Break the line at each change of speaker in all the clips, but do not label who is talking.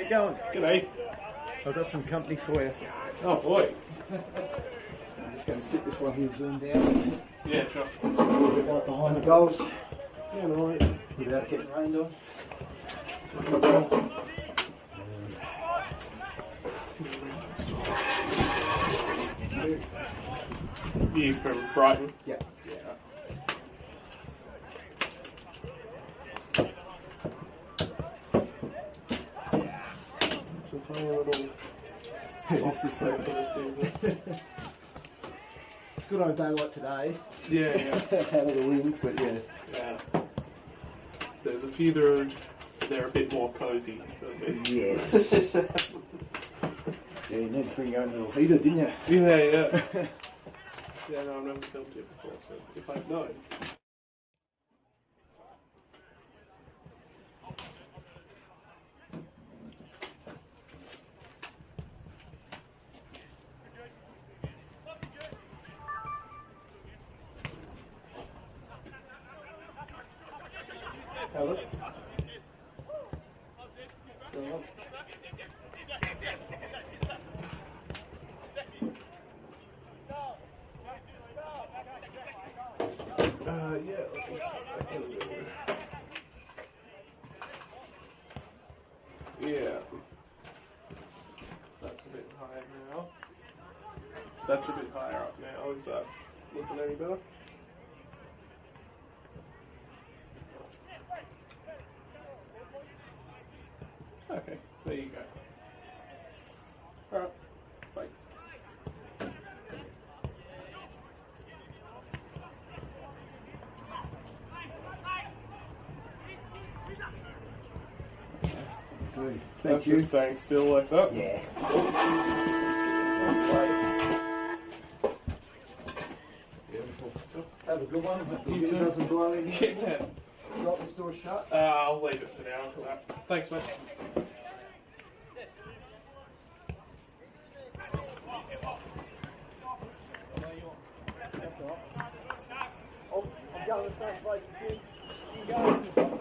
you going?
G'day.
I've got some company for you.
Oh boy.
I'm just going to sit this one here zoomed down.
Yeah, sure.
Sit a little bit right behind the goals
Yeah, no worries.
without getting rained on.
You from Brighton?
Yeah.
Yeah. It's a funny little
This is
for this evening.
It's good on a day like today.
Yeah, yeah.
Out of the wind, but yeah.
Yeah. There's a few that they're a bit more cosy.
Yes. Yeah, you need to bring your own little heater, didn't you?
Yeah, yeah. Yeah, no, I've never filmed it before, so if I'd known. Hello? What's going on? Yeah, let me see if I can do it. Yeah. That's a bit higher now. That's a bit higher up now. Is that looking any better? Okay, there you go. Alright, bye.
Good.
That's
Thank you.
just staying still like that.
Yeah. Beautiful. Have a good one. Hope the
You
wind
too.
doesn't blow in.
Yeah.
Drop this door shut.
I'll leave it for now. Thanks, mate.
I'm going to the same place as you. You can go.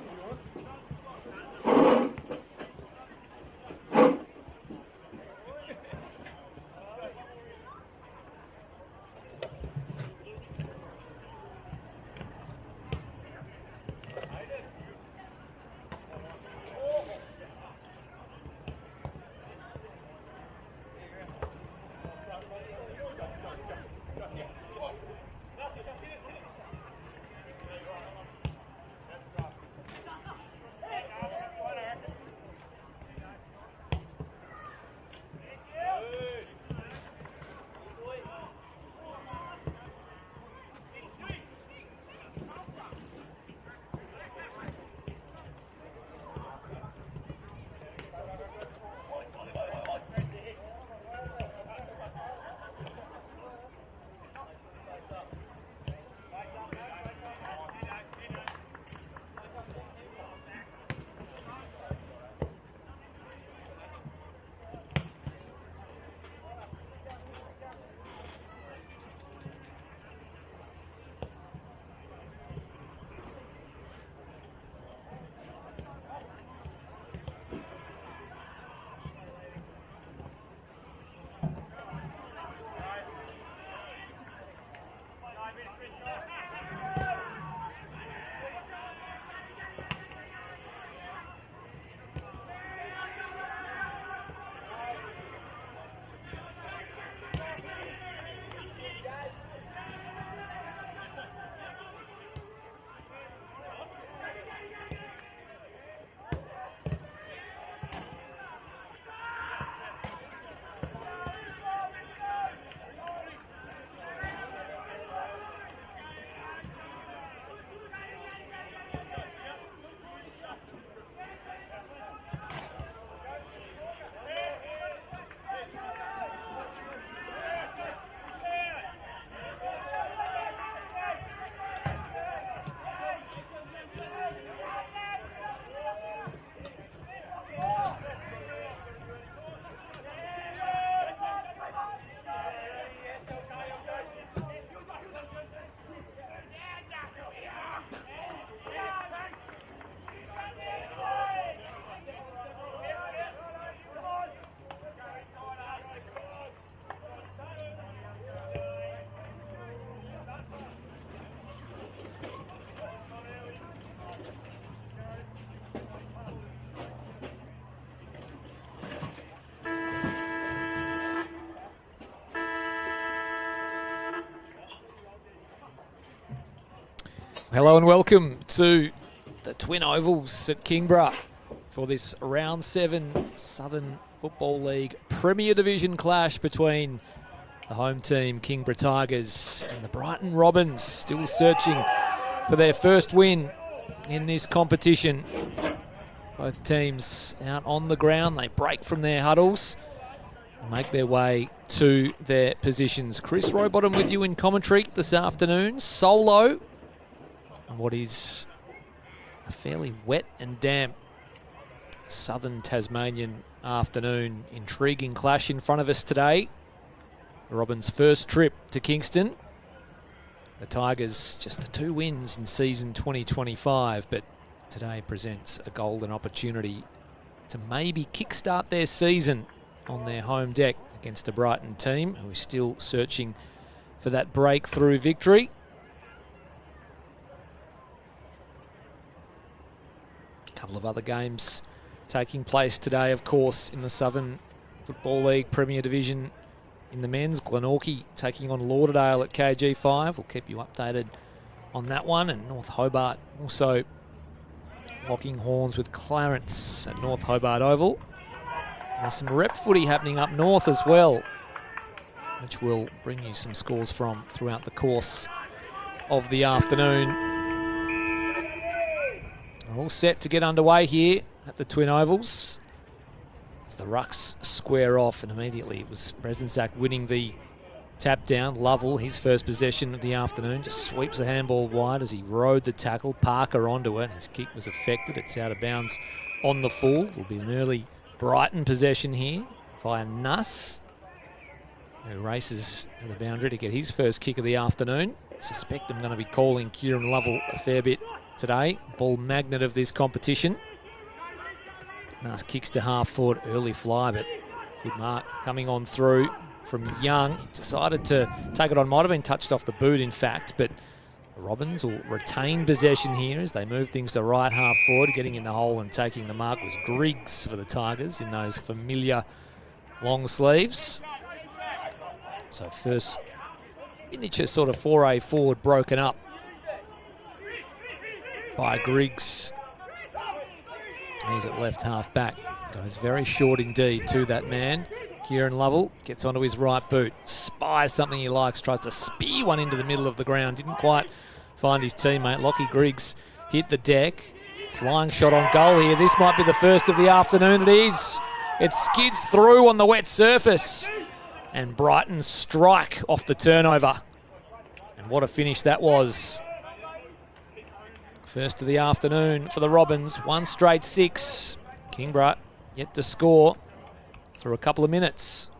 Hello and welcome to the Twin Ovals at Kingborough for this Round 7 Southern Football League Premier Division clash between the home team Kingborough Tigers and the Brighton Robins, still searching for their first win in this competition. Both teams out on the ground. They break from their huddles and make their way to their positions. Chris Rowbottom with you in commentary this afternoon, solo on what is a fairly wet and damp southern Tasmanian afternoon. Intriguing clash in front of us today. The Robins' first trip to Kingston. The Tigers just the 2 wins in season 2025, but today presents a golden opportunity to maybe kickstart their season on their home deck against a Brighton team who is still searching for that breakthrough victory. A couple of other games taking place today, of course, in the Southern Football League Premier Division. In the men's, Glenorchy taking on Lauderdale at KG5. We'll keep you updated on that one. And North Hobart also locking horns with Clarence at North Hobart Oval. There's some rep footy happening up north as well, which we'll bring you some scores from throughout the course of the afternoon. We're all set to get underway here at the Twin Ovals as the rucks square off, and immediately it was Bresenczak winning the tap down. Lovell, his first possession of the afternoon, just sweeps the handball wide as he rode the tackle. Parker onto it. His kick was affected. It's out of bounds on the full. It'll be an early Brighton possession here via Nuss, who races to the boundary to get his first kick of the afternoon. I suspect I'm going to be calling Kieran Lovell a fair bit today. Ball magnet of this competition. Nuss kicks to half forward, early fly, but good mark coming on through from Young. He decided to take it on, might have been touched off the boot in fact, but the Robins will retain possession here as they move things to right half forward. Getting in the hole and taking the mark was Griggs for the Tigers in those familiar long sleeves. So first miniature sort of foray forward broken up by Griggs. He's at left half back. Goes very short indeed to that man. Kieran Lovell gets onto his right boot. Spies something he likes. Tries to spear one into the middle of the ground. Didn't quite find his teammate. Lockie Griggs hit the deck. Flying shot on goal here. This might be the first of the afternoon. It is. It skids through on the wet surface. And Brighton strike off the turnover. And what a finish that was. First of the afternoon for the Robins. 1 straight 6. Kingborough yet to score through a couple of minutes.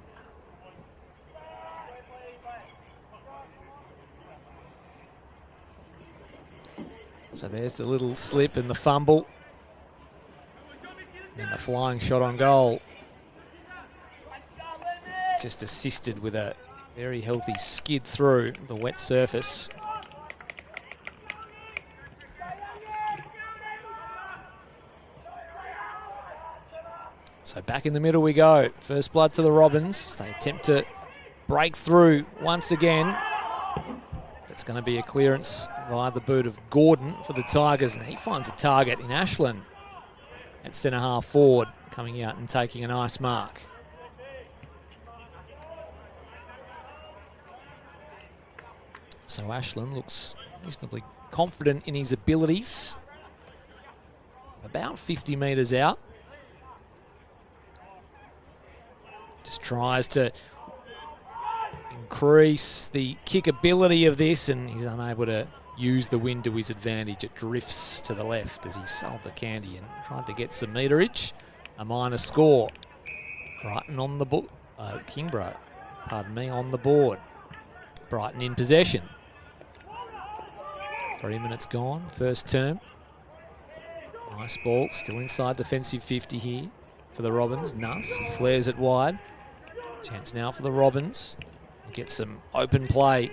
So there's the little slip and the fumble. And the flying shot on goal. Just assisted with a very healthy skid through the wet surface. So back in the middle we go. First blood to the Robins. They attempt to break through once again. It's going to be a clearance via the boot of Gordon for the Tigers, and he finds a target in Ashland at centre half forward, coming out and taking a nice mark. So Ashland looks reasonably confident in his abilities. About 50 metres out. Just tries to increase the kickability of this, and he's unable to use the wind to his advantage. It drifts to the left as he sold the candy and tried to get some meterage. A minor score. Brighton on the board. Kingborough, pardon me, on the board. Brighton in possession. 3 minutes gone, first term. Nice ball, still inside defensive 50 here for the Robins. Nuss, he flares it wide. Chance now for the Robins. Get some open play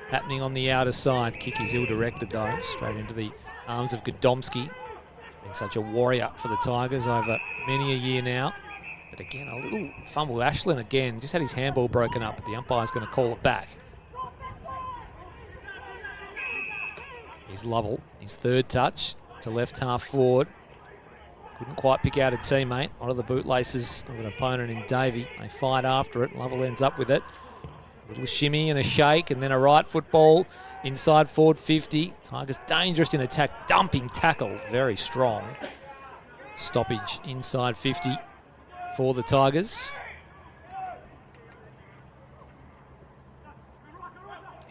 happening on the outer side. Kick is ill-directed though, straight into the arms of Godomski. Been such a warrior for the Tigers over many a year now. But again, a little fumble. Ashland again, just had his handball broken up, but the umpire's going to call it back. is Lovell. His third touch to left half forward. Couldn't quite pick out a teammate. One of the bootlaces of an opponent in Davey. They fight after it. Lovell ends up with it. A little shimmy and a shake, and then a right football inside forward 50. Tigers dangerous in attack. Dumping tackle. Very strong. Stoppage inside 50 for the Tigers.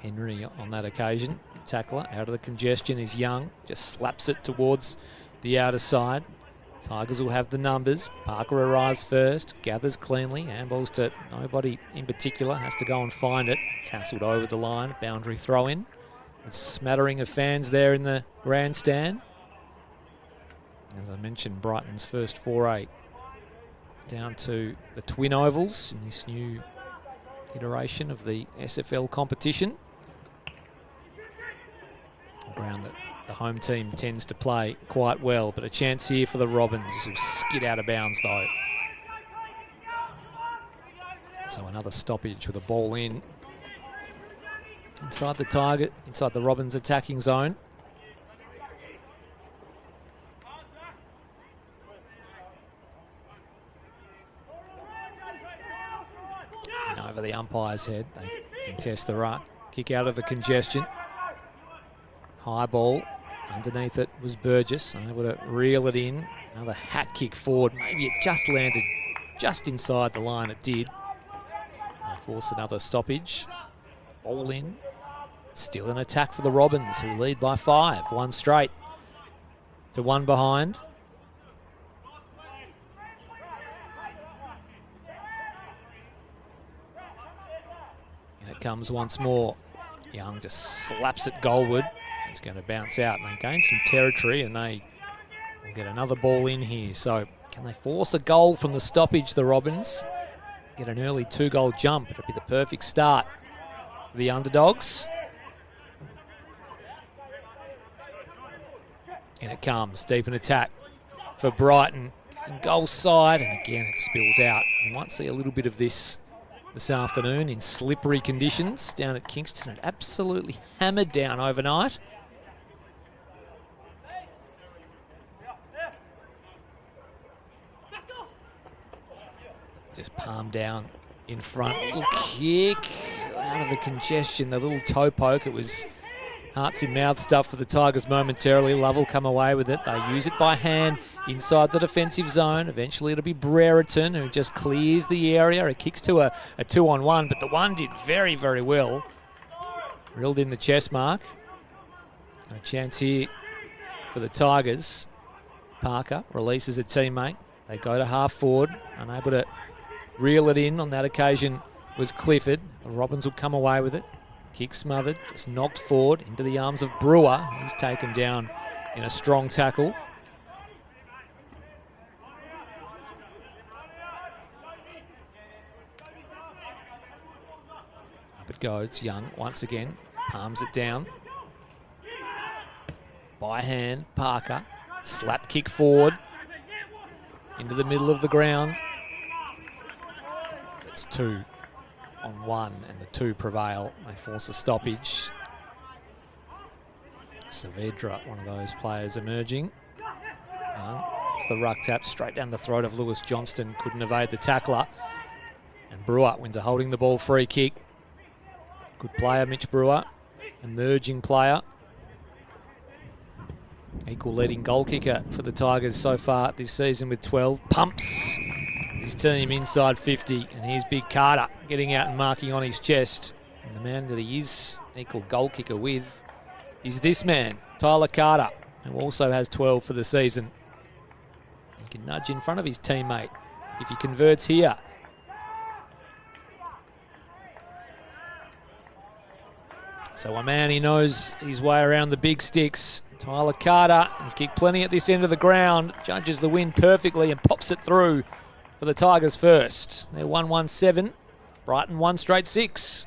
Henry on that occasion. Tackler out of the congestion is Young. Just slaps it towards the outer side. Tigers will have the numbers. Parker arrives first, gathers cleanly, handballs to nobody in particular, has to go and find it. Tasseled over the line, boundary throw in. A smattering of fans there in the grandstand. As I mentioned, Brighton's first foray down to the twin ovals in this new iteration of the SFL competition. A ground that the home team tends to play quite well, but a chance here for the Robins. This will skid out of bounds though. So another stoppage with a ball in. Inside the target, inside the Robins attacking zone. And over the umpire's head, they contest the ruck. Kick out of the congestion. High ball. Underneath it was Burgess, able to reel it in. Another hat kick forward. Maybe it just landed just inside the line. It did. They'll force another stoppage. Ball in. Still an attack for the Robins, who lead by 5. One straight to one behind. And it comes once more. Young just slaps it goalward. It's going to bounce out and they gain some territory, and they will get another ball in here. So can they force a goal from the stoppage, the Robins? Get an early 2-goal jump. It'll be the perfect start for the underdogs. And it comes, deep in attack for Brighton. And goal side, and again it spills out. We might see a little bit of this afternoon in slippery conditions down at Kingston. It absolutely hammered down overnight. Just palm down in front. Little kick out of the congestion. The little toe poke. It was hearts in mouth stuff for the Tigers momentarily. Lovell come away with it. They use it by hand inside the defensive zone. Eventually it'll be Brereton who just clears the area. It kicks to a 2-on-1, but the one did very, very well. Reeled in the chest mark. And a chance here for the Tigers. Parker releases a teammate. They go to half forward, unable to reel it in. On that occasion was Clifford. The Robins will come away with it. Kick smothered, just knocked forward into the arms of Brewer. He's taken down in a strong tackle. Up it goes, Young once again, palms it down. By hand, Parker, slap kick forward into the middle of the ground. It's 2-on-1, and the 2 prevail. They force a stoppage. Saavedra, one of those players emerging. Off the ruck tap, straight down the throat of Lewis Johnston. Couldn't evade the tackler. And Brewer wins a holding the ball free kick. Good player, Mitch Brewer. Emerging player. Equal leading goal kicker for the Tigers so far this season with 12. Pumps his team inside 50, and here's Big Carter getting out and marking on his chest. And the man that he is equal goal kicker with is this man, Tyler Carter, who also has 12 for the season. He can nudge in front of his teammate if he converts here. So a man, he knows his way around the big sticks. Tyler Carter has kicked plenty at this end of the ground, judges the wind perfectly and pops it through for the Tigers first. They're 1-1-7. Brighton 1 straight 6.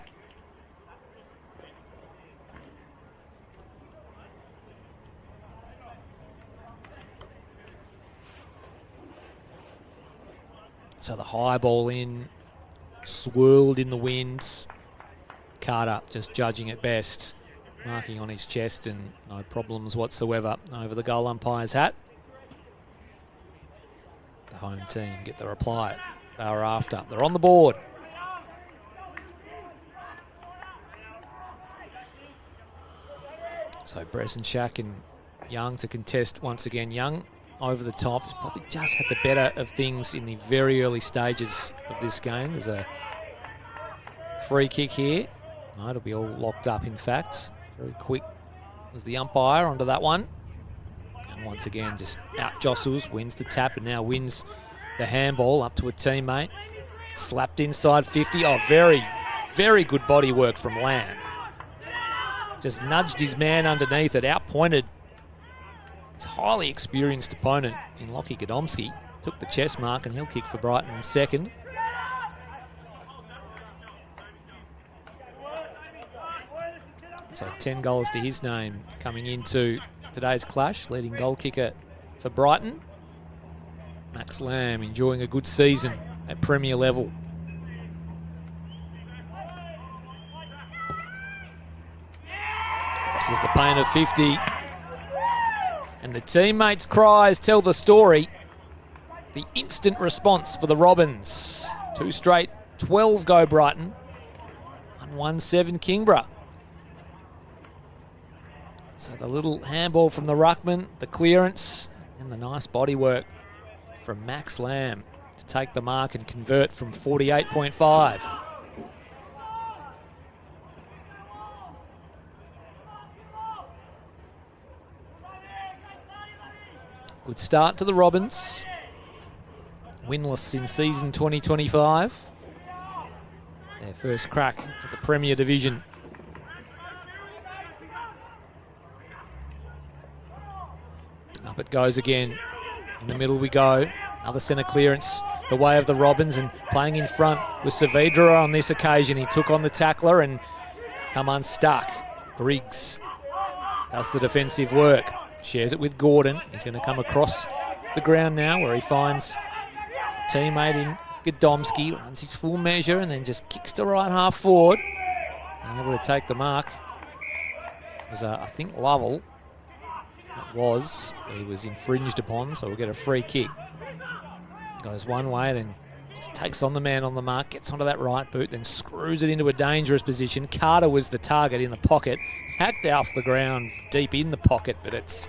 So the high ball in, swirled in the winds. Carter just judging it best. marking on his chest and no problems whatsoever over the goal umpire's hat. The home team get the reply they were after. They're on the board. So Bresenchak and Young to contest once again. Young over the top. He's probably just had the better of things in the very early stages of this game. There's a free kick here. No, it'll be all locked up, in fact. Very quick was the umpire onto that one. And once again, just out jostles, wins the tap, and now wins the handball up to a teammate. Slapped inside 50. Oh, very, very good body work from Lamb. Just nudged his man underneath it, outpointed his highly experienced opponent in Lockie Godomski. Took the chest mark, and he'll kick for Brighton in second. So 10 goals to his name coming into today's clash. Leading goal kicker for Brighton. Max Lamb enjoying a good season at Premier level. Crosses the paint of 50. And the teammates' cries tell the story. The instant response for the Robins. 2 straight, 12 go Brighton. 1-1-7 Kingborough. So the little handball from the ruckman, the clearance, and the nice body work from Max Lamb to take the mark and convert from 48.5. Good start to the Robins. Winless in season 2025. Their first crack at the Premier Division. Up it goes again. In the middle we go. Another centre clearance the way of the Robins, and playing in front with Saavedra on this occasion. He took on the tackler and come unstuck. Briggs does the defensive work. Shares it with Gordon. He's going to come across the ground now where he finds a teammate in Godomski. Runs his full measure and then just kicks to right half forward. And able to take the mark. It was, I think, Lovell. He was infringed upon, so we'll get a free kick. Goes one way, then just takes on the man on the mark, gets onto that right boot, then screws it into a dangerous position. Carter was the target in the pocket, hacked off the ground deep in the pocket, but it's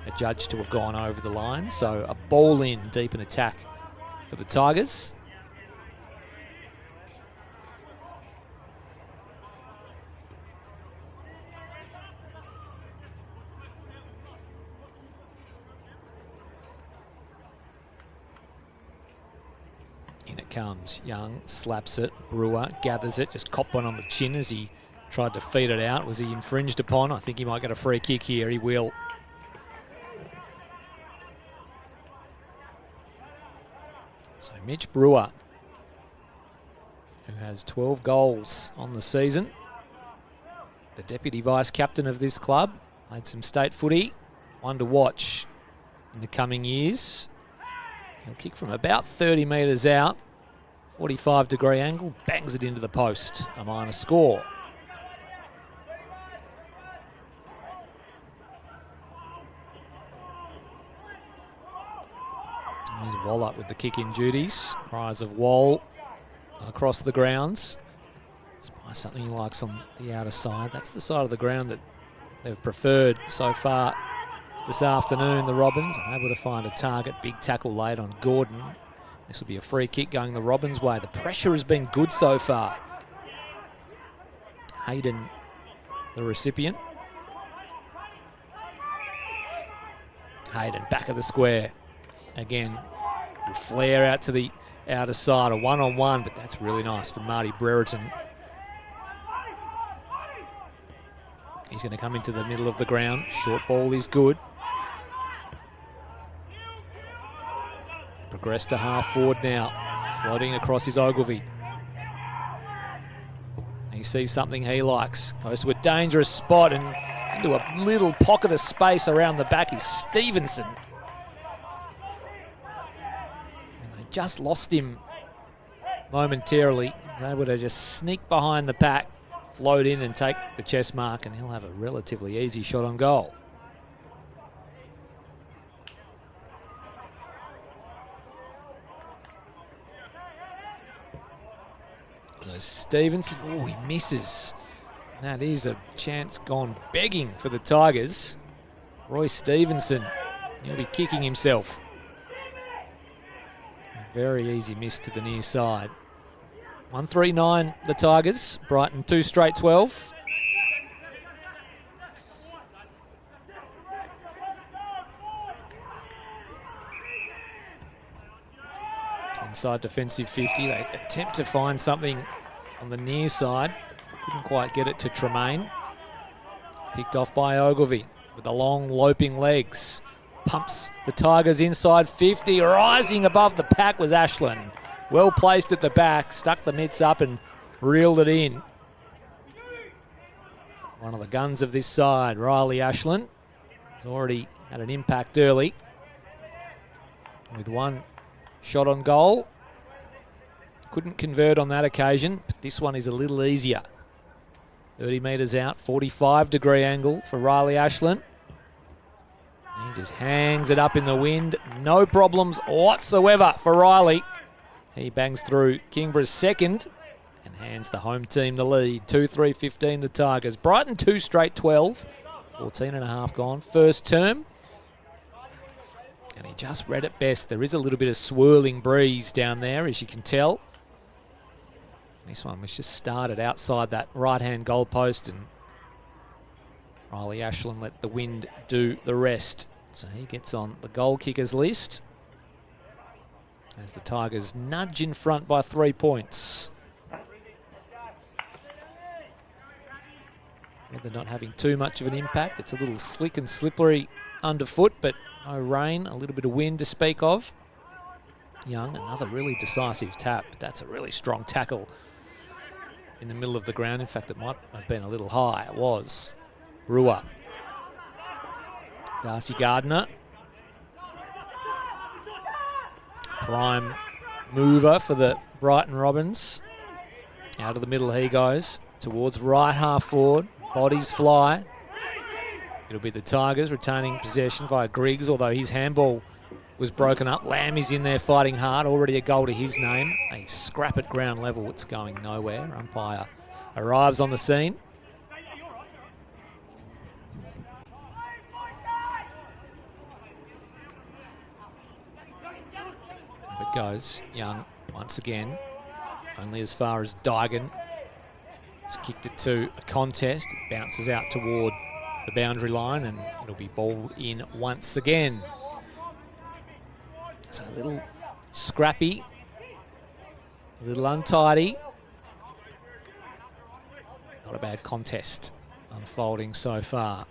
adjudged to have gone over the line. So a ball in deep in attack for the Tigers. In it comes. Young slaps it. Brewer gathers it. Just copped one on the chin as he tried to feed it out. Was he infringed upon? I think he might get a free kick here. He will. So Mitch Brewer, who has 12 goals on the season. The deputy vice-captain of this club. Played some state footy. One to watch in the coming years. He'll kick from about 30 metres out. 45-degree angle. Bangs it into the post. A minor score. Here's Wallop with the kick-in duties. Cries of Wall across the grounds. Spy something he likes on the outer side. That's the side of the ground that they've preferred so far this afternoon, the Robins. Able to find a target. Big tackle laid on Gordon. This will be a free kick going the Robins' way. The pressure has been good so far. Hayden, the recipient. Hayden, back of the square. Again, will flare out to the outer side. A one-on-one, but that's really nice from Marty Brereton. He's going to come into the middle of the ground. Short ball is good. Progress to half forward now. Floating across his Ogilvie. He sees something he likes. Goes to a dangerous spot and into a little pocket of space around the back is Stevenson. And they just lost him momentarily. Able to just sneak behind the pack. float in and take the chest mark, and he'll have a relatively easy shot on goal. So Stevenson, oh, he misses. That is a chance gone begging for the Tigers. Roy Stevenson, he'll be kicking himself. A very easy miss to the near side. 1-3-9 the Tigers. Brighton 2 straight 12. Inside defensive 50. They attempt to find something on the near side. Couldn't quite get it to Tremaine. Picked off by Ogilvie with the long loping legs. Pumps the Tigers inside 50. Rising above the pack was Ashland. Well placed at the back. Stuck the mitts up and reeled it in. One of the guns of this side, Riley Ashland, has already had an impact early with one shot on goal. Couldn't convert on that occasion, but this one is a little easier. 30 metres out, 45-degree angle for Riley Ashland. He just hangs it up in the wind. No problems whatsoever for Riley. He bangs through Kingborough's second and hands the home team the lead. 2-3-15 the Tigers. Brighton 2 straight 12. 14 and a half gone. First term. And he just read it best. There is a little bit of swirling breeze down there, as you can tell. This one was just started outside that right-hand goalpost, and Riley Ashland let the wind do the rest. So he gets on the goal kickers list as the Tigers nudge in front by 3 points. They're not having too much of an impact. It's a little slick and slippery underfoot, but no rain, a little bit of wind to speak of. Young, another really decisive tap. That's a really strong tackle in the middle of the ground. In fact, it might have been a little high. It was. Brewer. Darcy Gardner. Prime mover for the Brighton Robins. Out of the middle he goes towards right half forward. Bodies fly. It'll be the Tigers retaining possession via Griggs, although his handball was broken up. Lamb is in there fighting hard. Already a goal to his name. A scrap at ground level. It's going nowhere. Umpire arrives on the scene. It goes. Young once again. Only as far as Dygan. He's kicked it to a contest. It bounces out toward the boundary line, and it'll be balled in once again. So a little scrappy, a little untidy. Not a bad contest unfolding so far.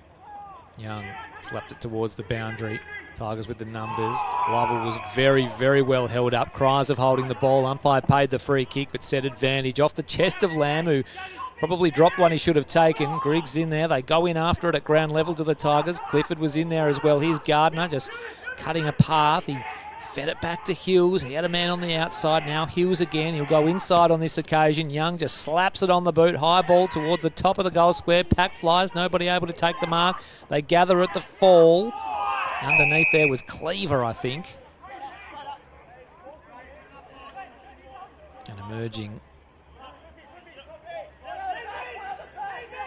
Young slapped it towards the boundary. Tigers with the numbers. Lovell was very, very well held up. Cries of holding the ball. Umpire paid the free kick, but set advantage off the chest of Lamb, who probably dropped one he should have taken. Griggs in there. They go in after it at ground level to the Tigers. Clifford was in there as well. Here's Gardner just cutting a path. He fed it back to Hughes. He had a man on the outside. Now Hughes again. He'll go inside on this occasion. Young just slaps it on the boot. High ball towards the top of the goal square. Pack flies. Nobody able to take the mark. They gather at the fall. Underneath there was Cleaver, I think. And emerging.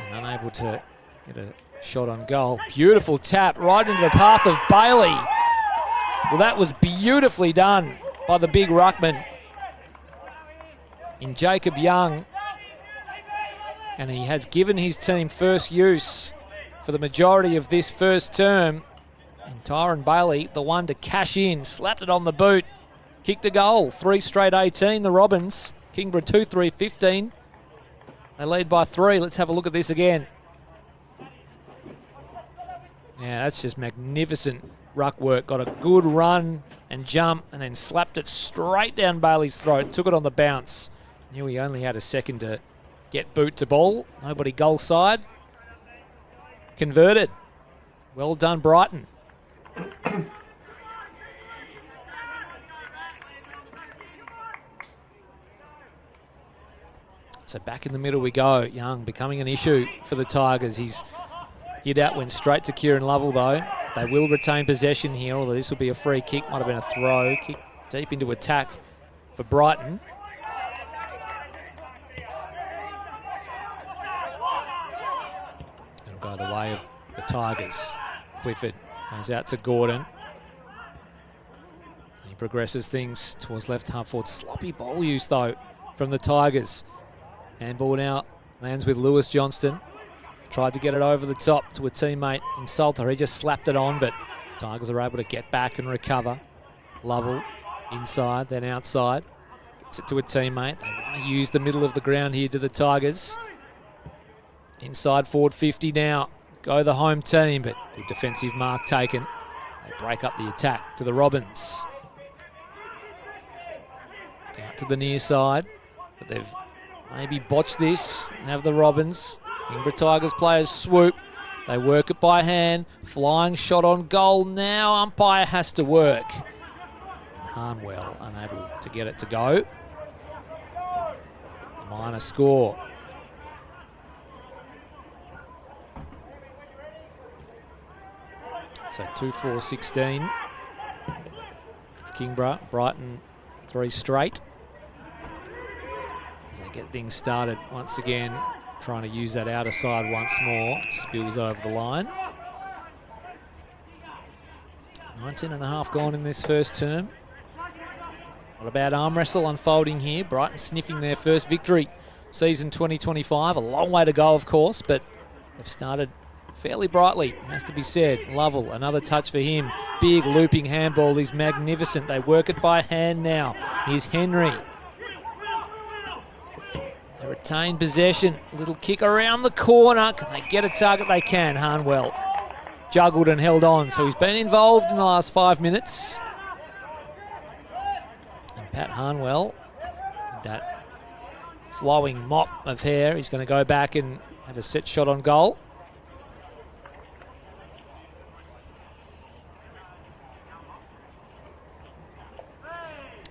And unable to get a shot on goal. Beautiful tap right into the path of Bailey. Well, that was beautifully done by the big ruckman in Jacob Young. And he has given his team first use for the majority of this first term. And Tyron Bailey, the one to cash in, slapped it on the boot, kicked a goal. 3 straight 18, the Robins. Kingborough 2-3-15. They lead by 3. Let's have a look at this again. Yeah, that's just magnificent ruck work. Got a good run and jump and then slapped it straight down Bailey's throat. Took it on the bounce. Knew he only had a second to get boot to ball. Nobody goal side. Converted. Well done, Brighton. So back in the middle we go. Young becoming an issue for the Tigers. His hit out went straight to Kieran Lovell though. They will retain possession here, although this will be a free kick. Might have been a throw. Kick deep into attack for Brighton. It'll go the way of the Tigers. Clifford goes out to Gordon. He progresses things towards left half forward. Sloppy ball use though from the Tigers. Handball now lands with Lewis Johnston. Tried to get it over the top to a teammate in Salter. He just slapped it on, but Tigers are able to get back and recover. Lovell inside, then outside. Gets it to a teammate. They want to use the middle of the ground here to the Tigers. Inside forward 50 now. Go the home team, but good defensive mark taken. They break up the attack to the Robins. Out to the near side, but they've maybe botched this. Have the Robins. Kingborough Tigers players swoop. They work it by hand. Flying shot on goal now. Umpire has to work. Harnwell unable to get it to go. Minor score. So 2-4-16. Kingborough, Brighton 3 straight. As they get things started once again, trying to use that outer side once more. It spills over the line. 19.5 gone in this first term. What about arm wrestle unfolding here? Brighton sniffing their first victory season 2025. A long way to go, of course, but they've started fairly brightly, has to be said. Lovell, another touch for him. Big looping handball is magnificent. They work it by hand now. Here's Henry. They retain possession. Little kick around the corner. Can they get a target? They can. Harnwell juggled and held on. So he's been involved in the last 5 minutes. And Pat Harnwell, with that flowing mop of hair, he's going to go back and have a set shot on goal.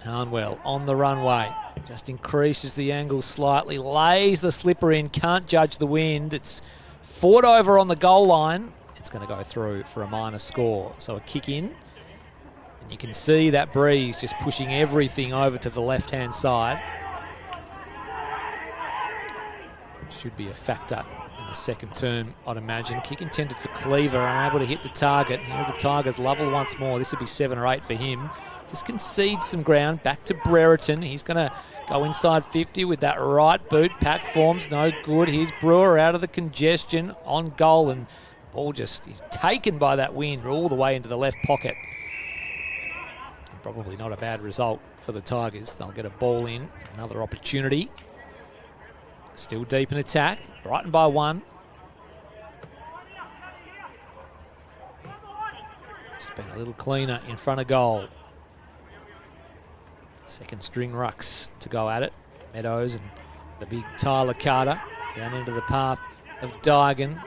Harnwell on the runway. Just increases the angle slightly. Lays the slipper in. Can't judge the wind. It's fought over on the goal line. It's going to go through for a minor score. So a kick in. And you can see that breeze just pushing everything over to the left-hand side. Should be a factor in the second term, I'd imagine. Kick intended for Cleaver, unable to hit the target. Here are the Tigers. Lovell once more. This would be 7 or 8 for him. Just concedes some ground. Back to Brereton. He's going to go inside 50 with that right boot. Pack forms no good. Here's Brewer out of the congestion on goal, and the ball just is taken by that wind all the way into the left pocket. And probably not a bad result for the Tigers. They'll get a ball in. Another opportunity. Still deep in attack. Brighton by 1. Just been a little cleaner in front of goal. Second string rucks to go at it. Meadows and the big Tyler Carter down into the path of Digan.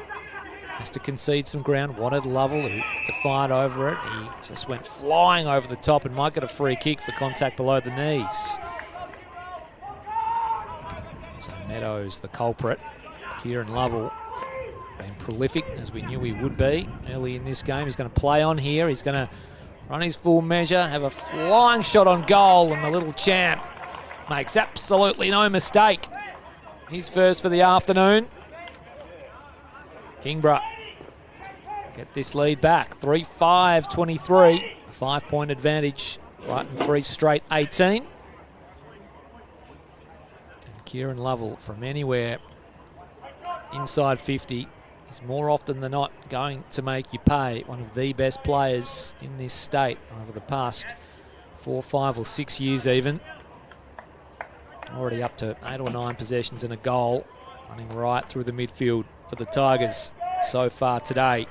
Has to concede some ground. Wanted Lovell to fight over it. He just went flying over the top and might get a free kick for contact below the knees. So Meadows, the culprit. Kieran Lovell been prolific, as we knew he would be early in this game. He's going to play on here. He's going to run his full measure, have a flying shot on goal, and the little champ makes absolutely no mistake. He's first for the afternoon. Kingborough get this lead back. 3-5-23. A 5-point advantage. Brighton 3 straight 18. And Kieran Lovell from anywhere inside 50 is more often than not going to make you pay. One of the best players in this state over the past 4, 5 or 6 years even. Already up to 8 or 9 possessions and a goal. Running right through the midfield for the Tigers so far today.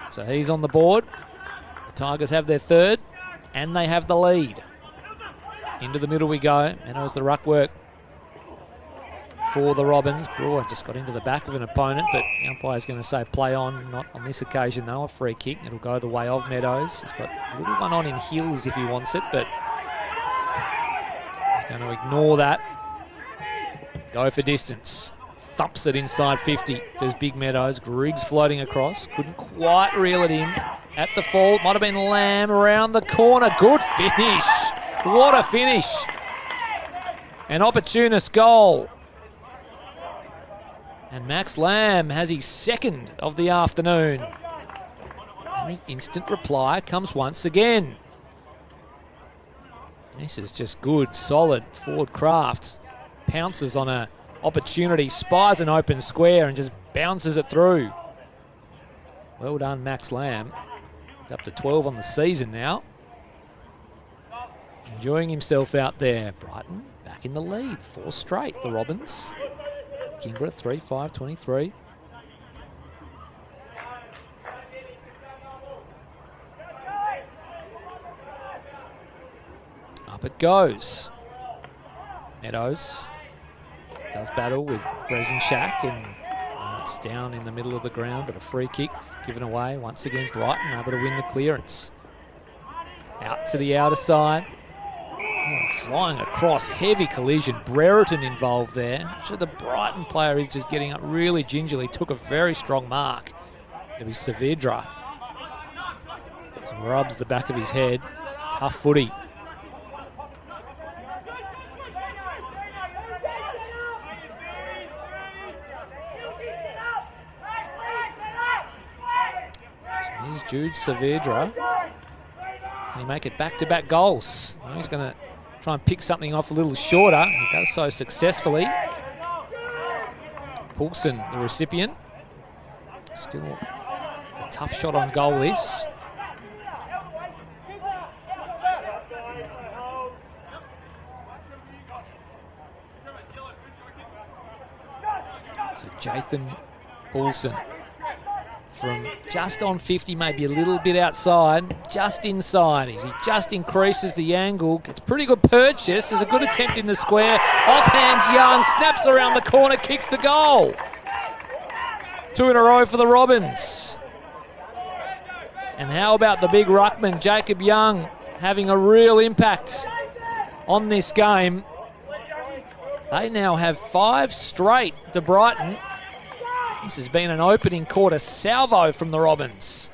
So he's on the board. The Tigers have their third and they have the lead. Into the middle we go. Meadows the ruck work for the Robins. Brewer just got into the back of an opponent, but the umpire's going to say play on. Not on this occasion though, a free kick. It'll go the way of Meadows. He's got a little one on in heels if he wants it, but he's going to ignore that. Go for distance. Thumps it inside 50. Does Big Meadows. Griggs floating across. Couldn't quite reel it in. At the fall, might have been Lamb around the corner. Good finish. What a finish. An opportunist goal. And Max Lamb has his second of the afternoon. And the instant reply comes once again. This is just good, solid forward craft. Pounces on a opportunity, spies an open square and just bounces it through. Well done, Max Lamb. He's up to 12 on the season now. Enjoying himself out there. Brighton back in the lead. 4 straight, the Robins. Kingborough 3-5-23. Up it goes. Meadows does battle with Brezinchak, and it's down in the middle of the ground, but a free kick given away. Once again, Brighton able to win the clearance. Out to the outer side. Oh, flying across, heavy collision. Brereton involved there. So the Brighton player is just getting up really gingerly. Took a very strong mark. It was Saavedra. So rubs the back of his head. Tough footy. Here's Jude Saavedra. Can he make it back-to-back goals? Well, he's going to try and pick something off a little shorter. He does so successfully. Poulsen, the recipient. Still a tough shot on goal this. So Jathan Poulsen. From just on 50, maybe a little bit outside, just inside. As he just increases the angle, gets pretty good purchase. There's a good attempt in the square. Offhands Young, snaps around the corner, kicks the goal. 2 in a row for the Robins. And how about the big ruckman, Jacob Young, having a real impact on this game. They now have 5 straight to Brighton. This has been an opening quarter salvo from the Robins.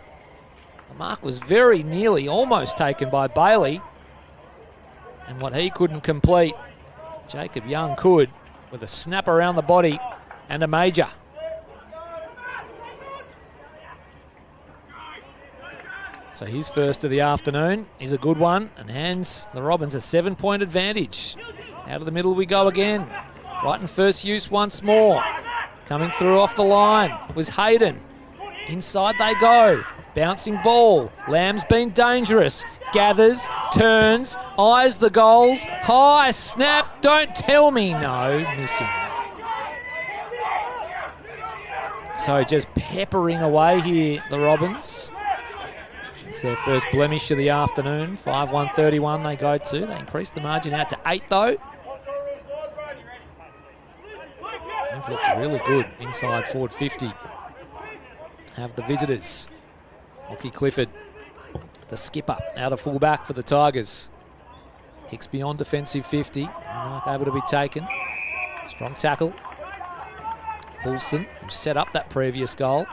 The mark was very nearly almost taken by Bailey. And what he couldn't complete, Jacob Young could with a snap around the body and a major. So his first of the afternoon is a good one and hands the Robins a 7-point advantage. Out of the middle we go again. Brighton first use once more. Coming through off the line was Hayden. Inside they go. Bouncing ball. Lamb's been dangerous. Gathers, turns, eyes the goals. High snap. Don't tell me no. Missing. So just peppering away here, the Robins. It's their first blemish of the afternoon. 5-1-31 they go to. They increase the margin out to 8 though. They've looked really good inside forward 50. Have the visitors. Lockie Clifford, the skipper, out of full back for the Tigers. Kicks beyond defensive 50. Not able to be taken. Strong tackle. Poulsen, who set up that previous goal.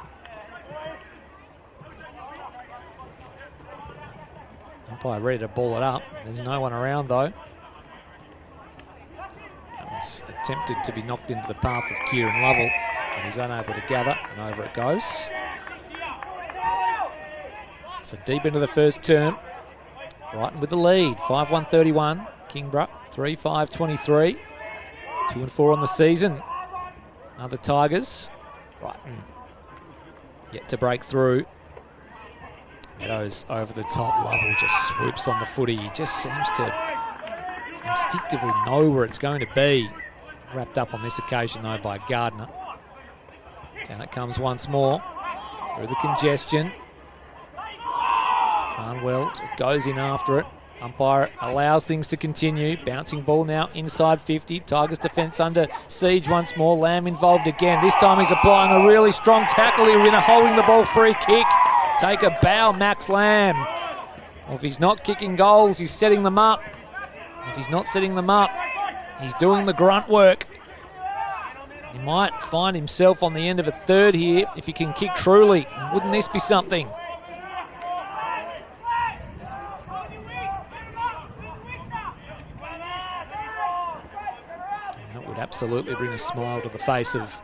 Umpire ready to ball it up. There's no one around though. Attempted to be knocked into the path of Kieran Lovell, but he's unable to gather, and over it goes. So deep into the first term, Brighton with the lead, 5-1-31. Kingborough 3-5-23, 2-4 on the season. Now the Tigers, Brighton yet to break through. Meadows over the top, Lovell just swoops on the footy. He just seems to instinctively know where it's going to be. Wrapped up on this occasion though by Gardner. Down it comes once more through the congestion. Barnwell just goes in after it. Umpire allows things to continue. Bouncing ball now inside 50. Tigers defence under siege once more. Lamb involved again. This time he's applying a really strong tackle here in a holding the ball free kick. Take a bow, Max Lamb. Well, if he's not kicking goals, he's setting them up. If he's not setting them up, he's doing the grunt work. He might find himself on the end of a third here if he can kick truly. Wouldn't this be something? That would absolutely bring a smile to the face of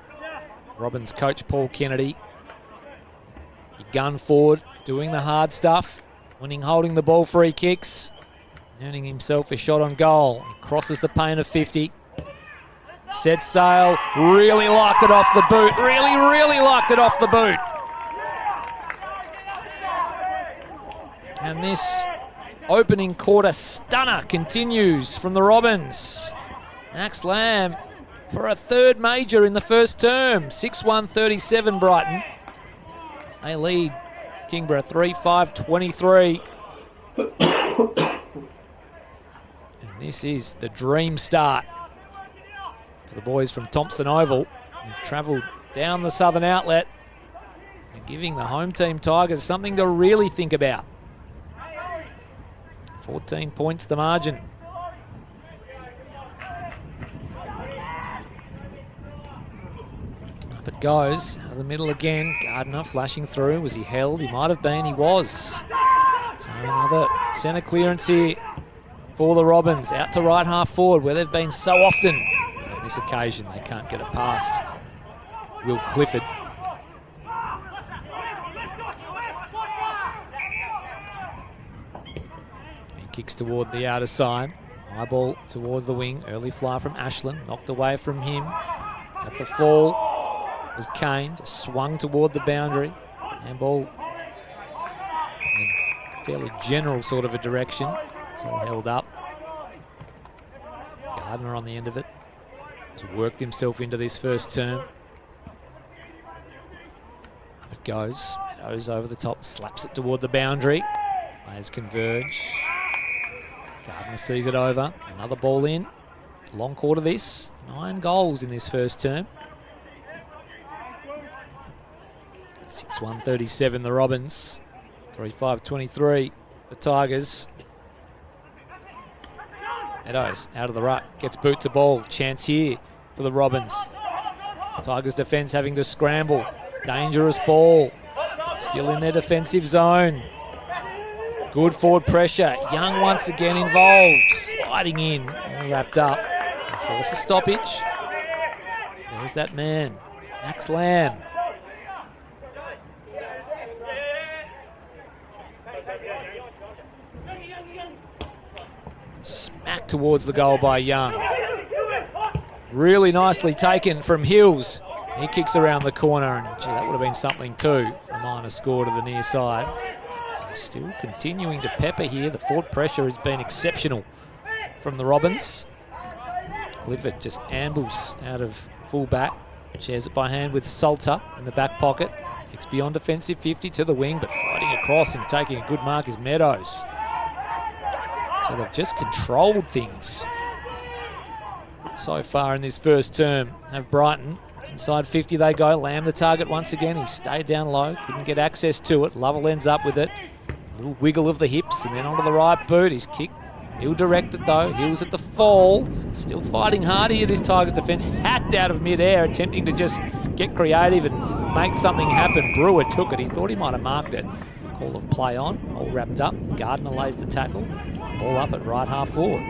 Robins coach Paul Kennedy. He gun forward, doing the hard stuff, winning holding the ball free kicks, earning himself a shot on goal. He crosses the paint of 50. Set sail, really locked it off the boot. Really locked it off the boot. And this opening quarter stunner continues from the Robins. Max Lamb for a third major in the first term. 6-1-37 Brighton. They lead Kingborough 3-5-23. And this is the dream start for the boys from Thompson Oval. They've travelled down the southern outlet and giving the home team Tigers something to really think about. 14 points the margin. Up it goes, out of the middle again. Gardner flashing through. Was he held? He might have been. He was. So another centre clearance here for the Robins. Out to right half forward where they've been so often. On this occasion they can't get it past Will Clifford. He kicks toward the outer side. High ball towards the wing. Early fly from Ashland. Knocked away from him. At the fall was Kane, just swung toward the boundary. Handball in a fairly general sort of a direction. It's all held up. Gardner on the end of it. Has worked himself into this first term. Up it goes. Meadows over the top, slaps it toward the boundary. Players converge. Gardner sees it over. Another ball in. Long quarter this. 9 goals in this first term. 6-1-37 the Robins. 3-5-23 the Tigers. Meadows out of the ruck. Gets boot to ball. Chance here for the Robins. Tigers defence having to scramble. Dangerous ball. Still in their defensive zone. Good forward pressure. Young once again involved. Sliding in. All wrapped up. Force a stoppage. There's that man. Max Lamb. Smack towards the goal by Young. Really nicely taken from Hills. He kicks around the corner and gee, that would have been something too. A minor score to the near side. Still continuing to pepper here. The forward pressure has been exceptional from the Robins. Clifford just ambles out of full back. Shares it by hand with Salter in the back pocket. Kicks beyond defensive 50 to the wing, but floating across and taking a good mark is Meadows. So they've just controlled things so far in this first term. Have Brighton. Inside 50 they go. Lamb the target once again. He stayed down low. Couldn't get access to it. Lovell ends up with it. A little wiggle of the hips and then onto the right boot. He's kicked. He'll direct it though. Hills at the fall. Still fighting hard here, this Tigers defence. Hacked out of mid-air, attempting to just get creative and make something happen. Brewer took it. He thought he might have marked it. Call of play on. All wrapped up. Gardner lays the tackle. Ball up at right half forward.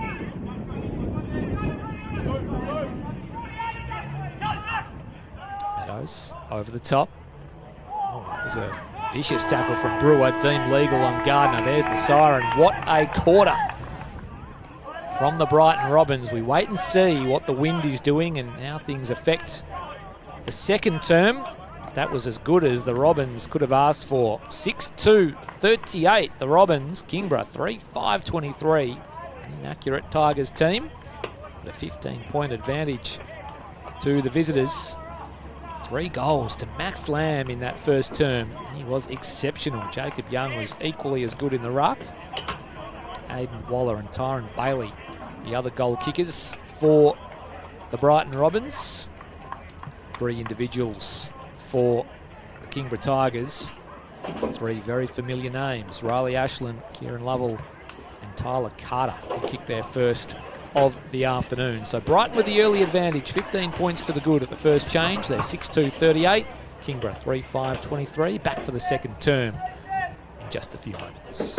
Meadows over the top. Oh, that was a vicious tackle from Brewer. Deemed legal on Gardner. There's the siren. What a quarter from the Brighton Robins. We wait and see what the wind is doing and how things affect the second term. That was as good as the Robins could have asked for. 6-2-38 the Robins. Kingborough 3-5-23. An inaccurate Tigers team. But a 15-point advantage to the visitors. 3 goals to Max Lamb in that first term. He was exceptional. Jacob Young was equally as good in the ruck. Aidan Waller and Tyron Bailey, the other goal kickers for the Brighton Robins. 3 individuals for the Kingborough Tigers. 3 very familiar names. Riley Ashland, Kieran Lovell and Tyler Carter, who kicked their first of the afternoon. So Brighton with the early advantage, 15 points to the good at the first change. They're 6-2-38. Kingborough 3-5-23. Back for the second term in just a few moments.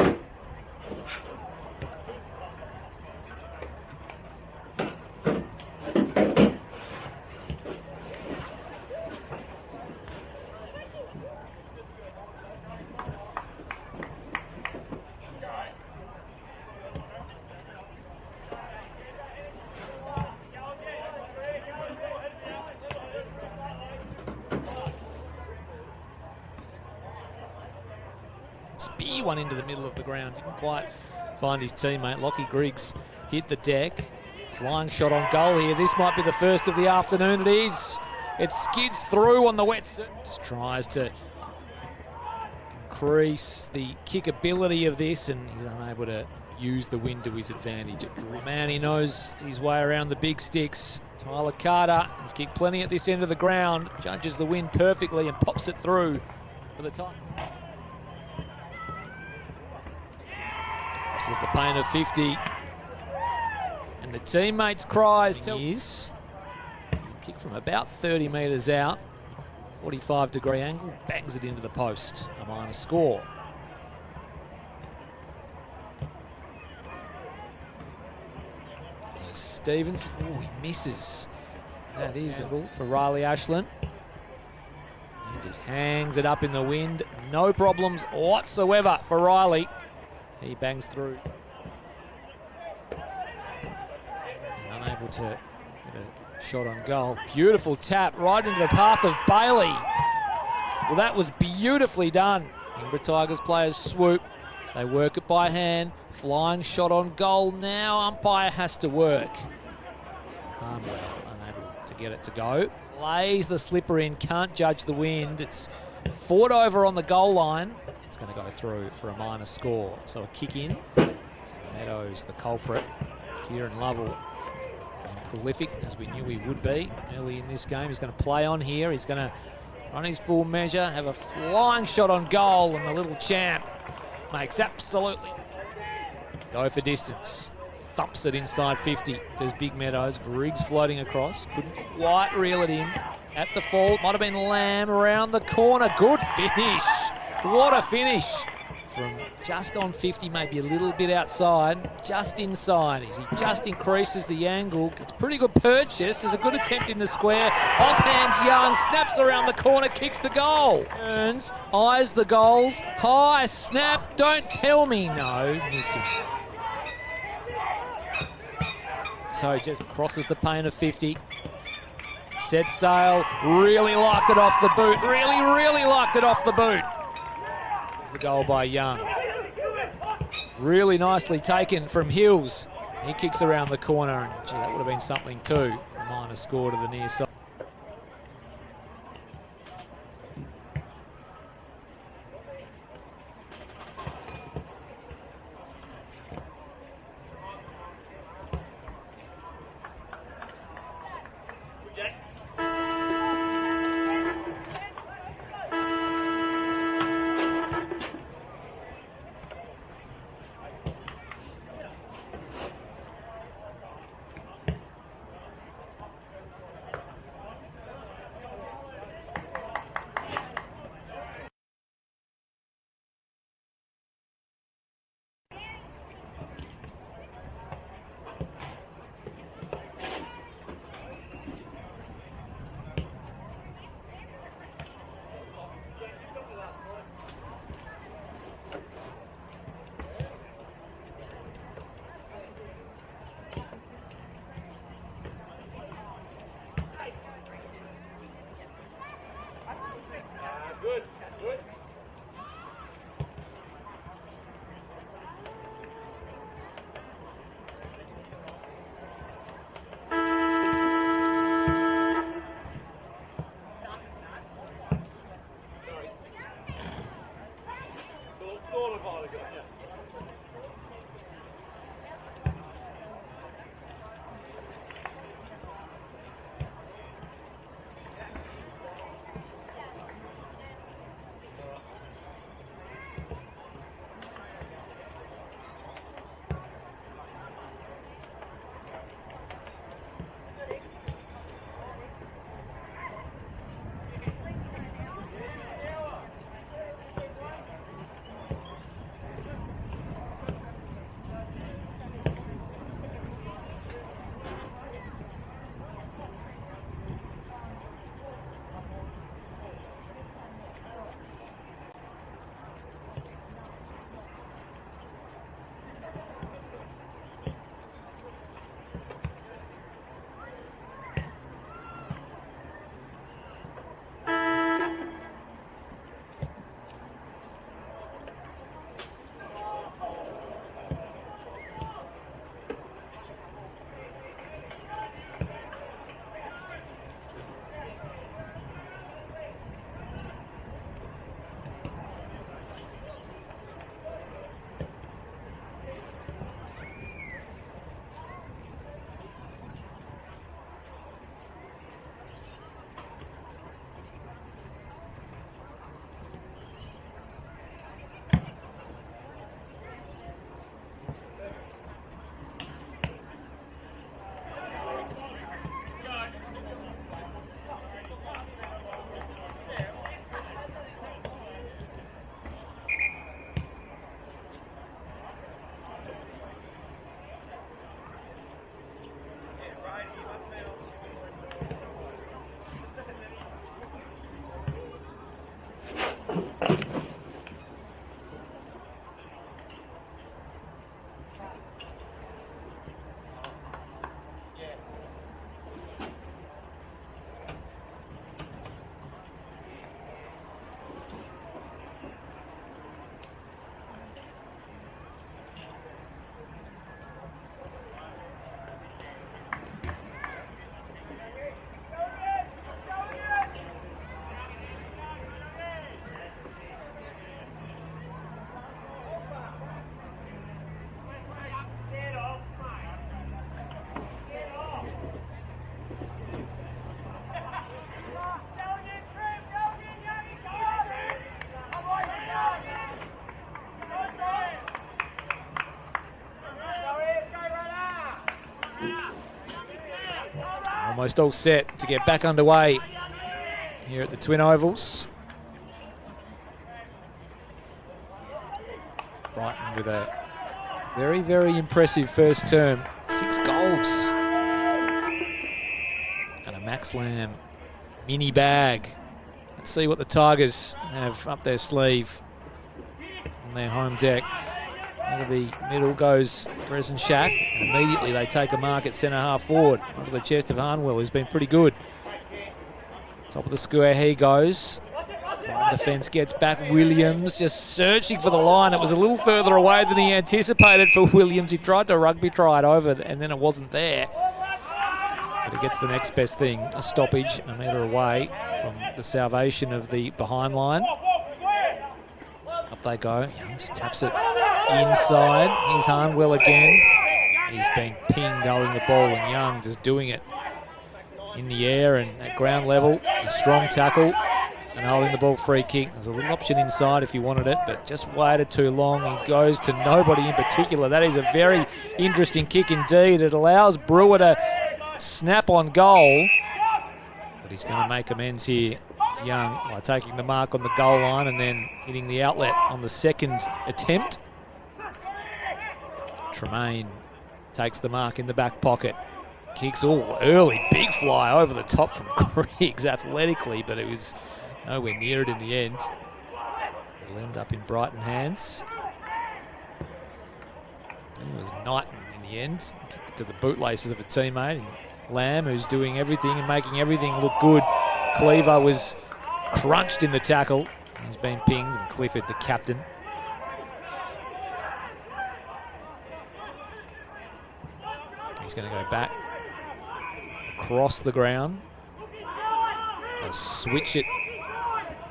Spear one into the middle of the ground. Didn't quite find his teammate. Lockie Griggs hit the deck. Flying shot on goal here. This might be the first of the afternoon. It is. It skids through on the wet surface. Just tries to increase the kickability of this, and he's unable to use the wind to his advantage. Man, he knows his way around the big sticks. Tyler Carter, he's kicked plenty at this end of the ground. Judges the wind perfectly and pops it through for the time. This is the pain of 50. And the teammates' cries tell is kick from about 30 metres out. 45-degree angle, bangs it into the post. A minor score. So Stevens, oh, he misses. That is a goal for Riley Ashland. He just hangs it up in the wind. No problems whatsoever for Riley. He bangs through. And unable to get a shot on goal. Beautiful tap right into the path of Bailey. Well, that was beautifully done. Kingborough Tigers players swoop. They work it by hand. Flying shot on goal. Now umpire has to work. Harnwell unable to get it to go. Lays the slipper in. Can't judge the wind. It's fought over on the goal line. It's going to go through for a minor score. So a kick in. So Meadows, the culprit. Kieran Lovell, being prolific as we knew he would be early in this game. He's going to play on here. He's going to run his full measure, have a flying shot on goal, and the little champ makes absolutely go for distance. Thumps it inside 50. Does Big Meadows. Griggs floating across. Couldn't quite reel it in. At the fall, might have been Lamb around the corner. Good finish. What a finish from just on 50, maybe a little bit outside, just inside. As he just increases the angle, gets pretty good purchase. There's a good attempt in the square. Offhands Young, snaps around the corner, kicks the goal. Turns, eyes the goals, high, snap, don't tell me no, missing. So just crosses the pain of 50. Set sail, really locked it off the boot. Really locked it off the boot. The goal by Young. Really nicely taken from Hills. He kicks around the corner, and gee, that would have been something too. A minor score to the near side. Almost all set to get back underway here at the Twin Ovals. Brighton with a very, very impressive first term. 6 goals. And a Max Lamb mini bag. Let's see what the Tigers have up their sleeve on their home deck. Into the middle goes Resin Shack. Immediately they take a mark at centre half forward. Onto the chest of Harnwell, who's been pretty good. Top of the square he goes. Defence gets back. Williams just searching for the line. It was a little further away than he anticipated for Williams. He tried to rugby try it over and then it wasn't there. But he gets the next best thing, a stoppage a metre away from the salvation of the behind line. Up they go. Young just taps it inside. Here's Harnwell again. He's been pinged holding the ball, and Young just doing it in the air and at ground level. A strong tackle and holding the ball free kick. There's a little option inside if you wanted it, but just waited too long. He goes to nobody in particular. That is a very interesting kick indeed. It allows Brewer to snap on goal, but he's going to make amends here. It's Young by taking the mark on the goal line and then hitting the outlet on the second attempt. Tremaine takes the mark in the back pocket. Kicks all early, big fly over the top from Griggs athletically, but it was nowhere near it in the end. It'll end up in Brighton hands. It was Knighton in the end. Kicked it to the bootlaces of a teammate. And Lamb, who's doing everything and making everything look good. Cleaver was crunched in the tackle. He's been pinged, and Clifford, the captain. He's going to go back across the ground. They'll switch it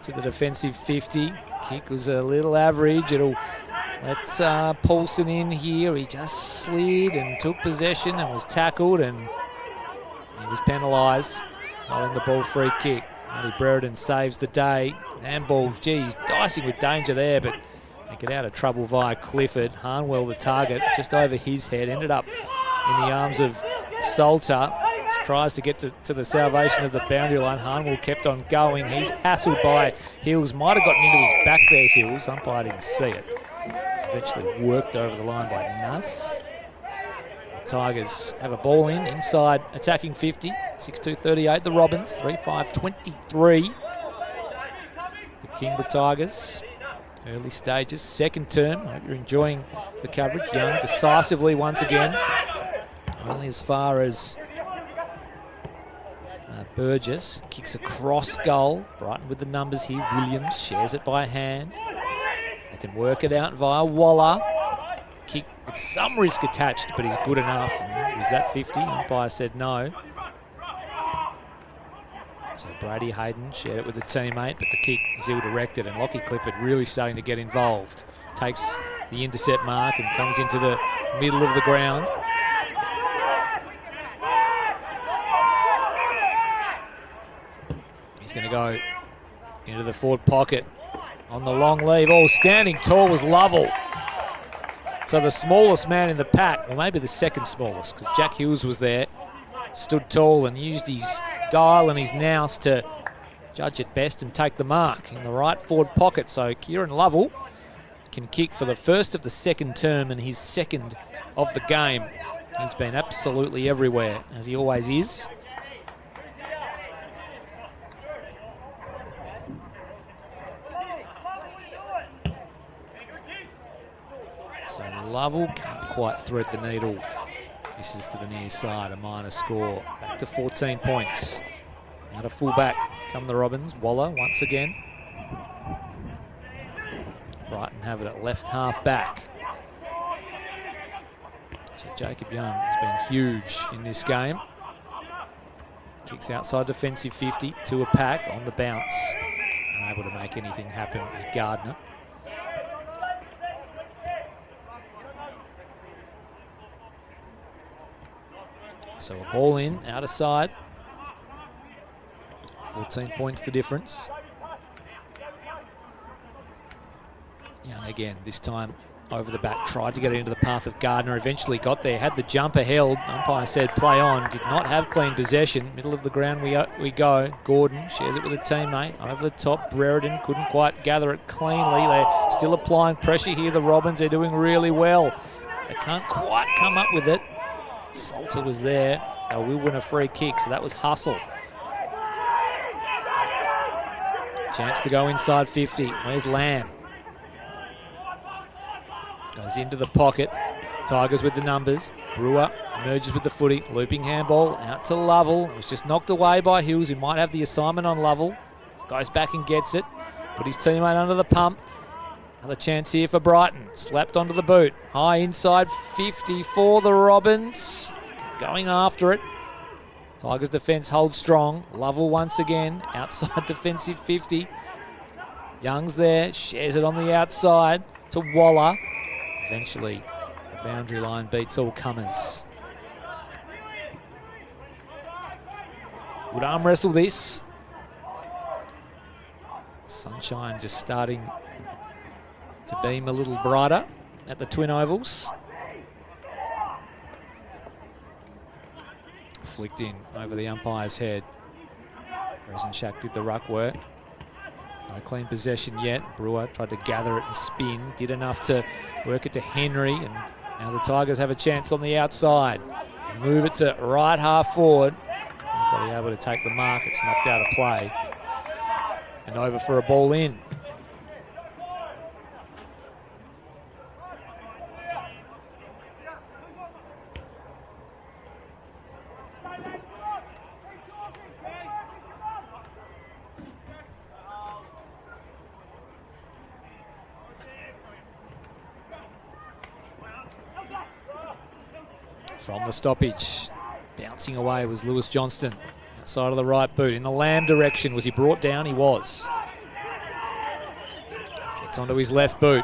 to the defensive 50. Kick was a little average. It'll let Paulson in here. He just slid and took possession and was tackled, and he was penalised. Holding the ball free kick. Marty Brereton saves the day. Handball, geez, dicing with danger there, but they get out of trouble via Clifford. Harnwell, the target, just over his head, ended up in the arms of Salter. Tries to get to the salvation of the boundary line. Harnwell kept on going. He's hassled by Hills. Might have gotten into his back there, Hills. Umpire didn't see it. Eventually worked over the line by Nuss. The Tigers have a ball inside attacking 50. 6-2-38, the Robins. 3-5-23. The Kingborough Tigers. Early stages, second term. Hope you're enjoying the coverage. Young decisively once again. Only as far as Burgess. Kicks across goal. Brighton with the numbers here. Williams shares it by hand. They can work it out via Waller. Kick with some risk attached, but he's good enough. And was that 50? Umpire said no. So Brady Hayden shared it with a teammate, but the kick is ill-directed, and Lockie Clifford really starting to get involved. Takes the intercept mark and comes into the middle of the ground. He's going to go into the forward pocket on the long leave. Oh, standing tall was Lovell. So the smallest man in the pack, well, maybe the second smallest, because Jack Hills was there, stood tall and used his guile and his nous to judge it best and take the mark in the right forward pocket. So Kieran Lovell can kick for the first of the second term and his second of the game. He's been absolutely everywhere, as he always is. So Lovell can't quite thread the needle. Misses to the near side, a minor score. Back to 14 points. Now to fullback come the Robins. Waller once again. Brighton have it at left half back. So Jacob Young has been huge in this game. Kicks outside defensive 50 to a pack on the bounce. Unable to make anything happen is Gardner. So a ball in, out of side. 14 points the difference. Young again, this time over the back, tried to get into the path of Gardner, eventually got there, had the jumper held. Umpire said play on, did not have clean possession. Middle of the ground we go. Gordon shares it with a teammate. Over the top, Brereton couldn't quite gather it cleanly. They're still applying pressure here, the Robins. They're doing really well. They can't quite come up with it. Salter was there. They will win a free kick, so that was hustle. Chance to go inside 50. Where's Lamb? Goes into the pocket. Tigers with the numbers. Brewer emerges with the footy. Looping handball out to Lovell. It was just knocked away by Hills, who might have the assignment on Lovell. Goes back and gets it. Put his teammate under the pump. Another chance here for Brighton. Slapped onto the boot. High inside 50 for the Robins. Going after it. Tigers defence holds strong. Lovell once again. Outside defensive 50. Young's there. Shares it on the outside to Waller. Eventually, the boundary line beats all comers. Would arm wrestle this. Sunshine just starting to beam a little brighter at the Twin Ovals. Flicked in over the umpire's head. Rezenchak did the ruck work. No clean possession yet. Brewer tried to gather it and spin. Did enough to work it to Henry. And now the Tigers have a chance on the outside. Move it to right half forward. Nobody able to take the mark. It's knocked out of play. And over for a ball in. From the stoppage, bouncing away was Lewis Johnston. Outside of the right boot, in the Lamb direction. Was he brought down? He was. Gets onto his left boot.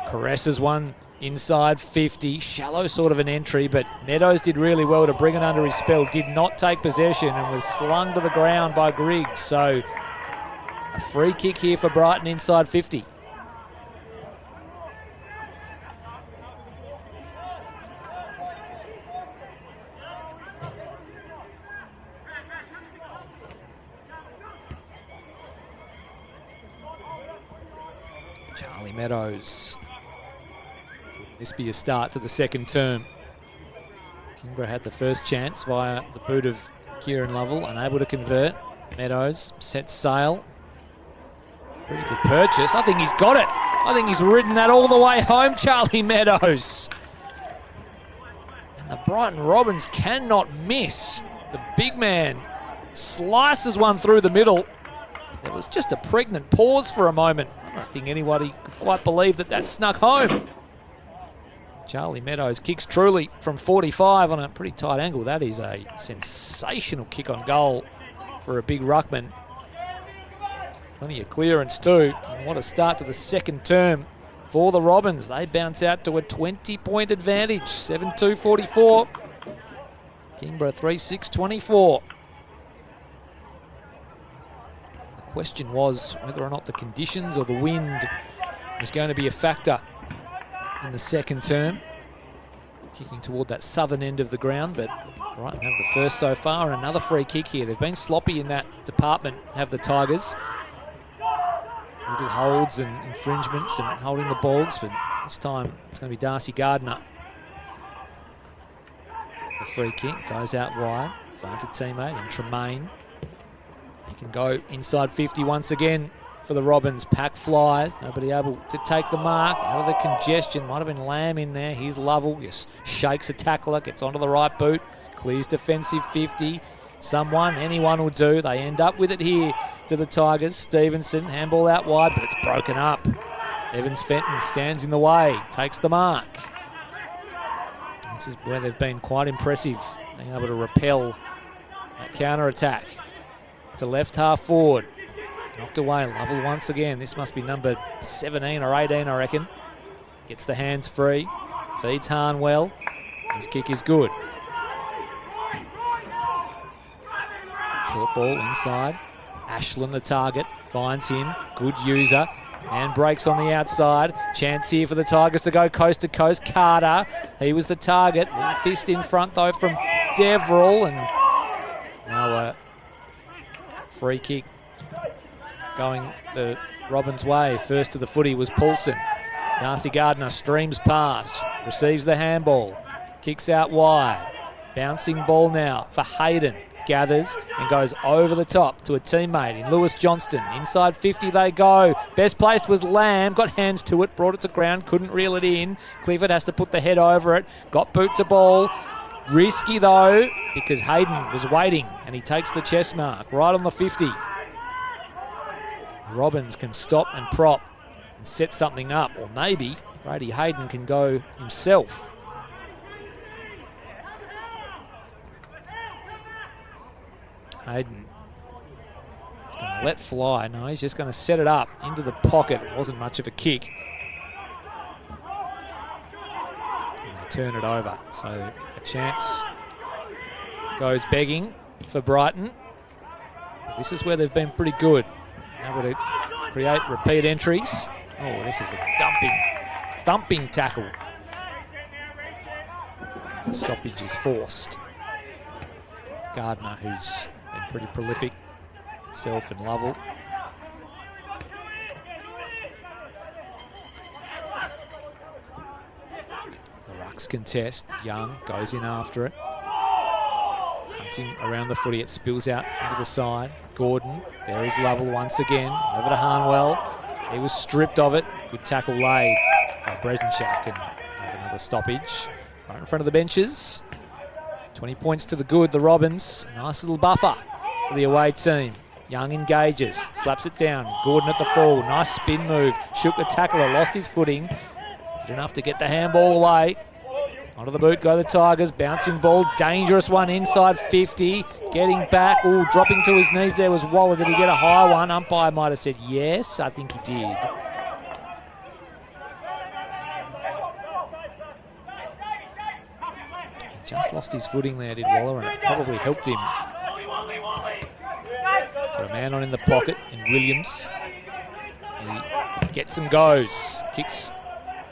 Caresses one inside 50. Shallow sort of an entry, but Meadows did really well to bring it under his spell. Did not take possession and was slung to the ground by Griggs. So a free kick here for Brighton inside 50. Charlie Meadows. This be a start to the second term. Kingborough had the first chance via the boot of Kieran Lovell, unable to convert. Meadows sets sail. Pretty good purchase. I think he's got it. I think he's ridden that all the way home, Charlie Meadows. And the Brighton Robins cannot miss. The big man slices one through the middle. There was just a pregnant pause for a moment. I don't think anybody could quite believe that that snuck home. Charlie Meadows kicks truly from 45 on a pretty tight angle. That is a sensational kick on goal for a big ruckman. Plenty of clearance too. And what a start to the second term for the Robins. They bounce out to a 20-point advantage. 7-2-44. Kingborough 3-6-24. The question was whether or not the conditions or the wind was going to be a factor in the second term. Kicking toward that southern end of the ground, but Brighton have the first so far, and another free kick here. They've been sloppy in that department, have the Tigers. Little holds and infringements and holding the balls, but this time it's going to be Darcy Gardner. The free kick goes out wide, finds a teammate, and Tremaine. He can go inside 50 once again. for the Robins. Pack flies. Nobody able to take the mark. Out of the congestion. Might have been Lamb in there. Here's Lovell. Just shakes a tackler. Gets onto the right boot. Clears defensive 50. Anyone will do. They end up with it here to the Tigers. Stevenson, handball out wide, but it's broken up. Evans Fenton stands in the way. Takes the mark. This is where they've been quite impressive. Being able to repel that counter-attack. To left half forward. Knocked away. Lovell once again. This must be number 17 or 18, I reckon. Gets the hands free. Feeds Harnwell. His kick is good. Short ball inside. Ashland the target. Finds him. Good user. And breaks on the outside. Chance here for the Tigers to go coast to coast. Carter. He was the target. Little fist in front though from Deverell. And now a free kick going the Robins' way. First to the footy was Poulsen. Darcy Gardner streams past. Receives the handball. Kicks out wide. Bouncing ball now for Hayden. Gathers and goes over the top to a teammate in Lewis Johnston. Inside 50 they go. Best placed was Lamb. Got hands to it. Brought it to ground. Couldn't reel it in. Clifford has to put the head over it. Got boot to ball. Risky though because Hayden was waiting and he takes the chest mark right on the 50. Robins can stop and prop and set something up, or maybe Brady Hayden can go himself. Hayden is going to let fly. No, he's just going to set it up into the pocket. It wasn't much of a kick. And they turn it over. So a chance goes begging for Brighton. But this is where they've been pretty good. Able to create repeat entries. Oh, this is a thumping tackle. The stoppage is forced. Gardner, who's been pretty prolific, himself and Lovell. The rucks contest. Young goes in after it. Hunting around the footy, it spills out into the side. Gordon, there is Lovell once again. Over to Harnwell. He was stripped of it. Good tackle laid by Bresenchak and have another stoppage. Right in front of the benches. 20 points to the good, the Robins. A nice little buffer for the away team. Young engages, slaps it down. Gordon at the full, nice spin move. Shook the tackler, lost his footing. Did enough to get the handball away. Onto the boot go the Tigers. Bouncing ball, dangerous one inside 50. Getting back, dropping to his knees there was Waller. Did he get a high one? Umpire might have said yes. I think he did. Just lost his footing there, did Waller, and it probably helped him. Got a man on in the pocket in Williams. He gets and goes. Kicks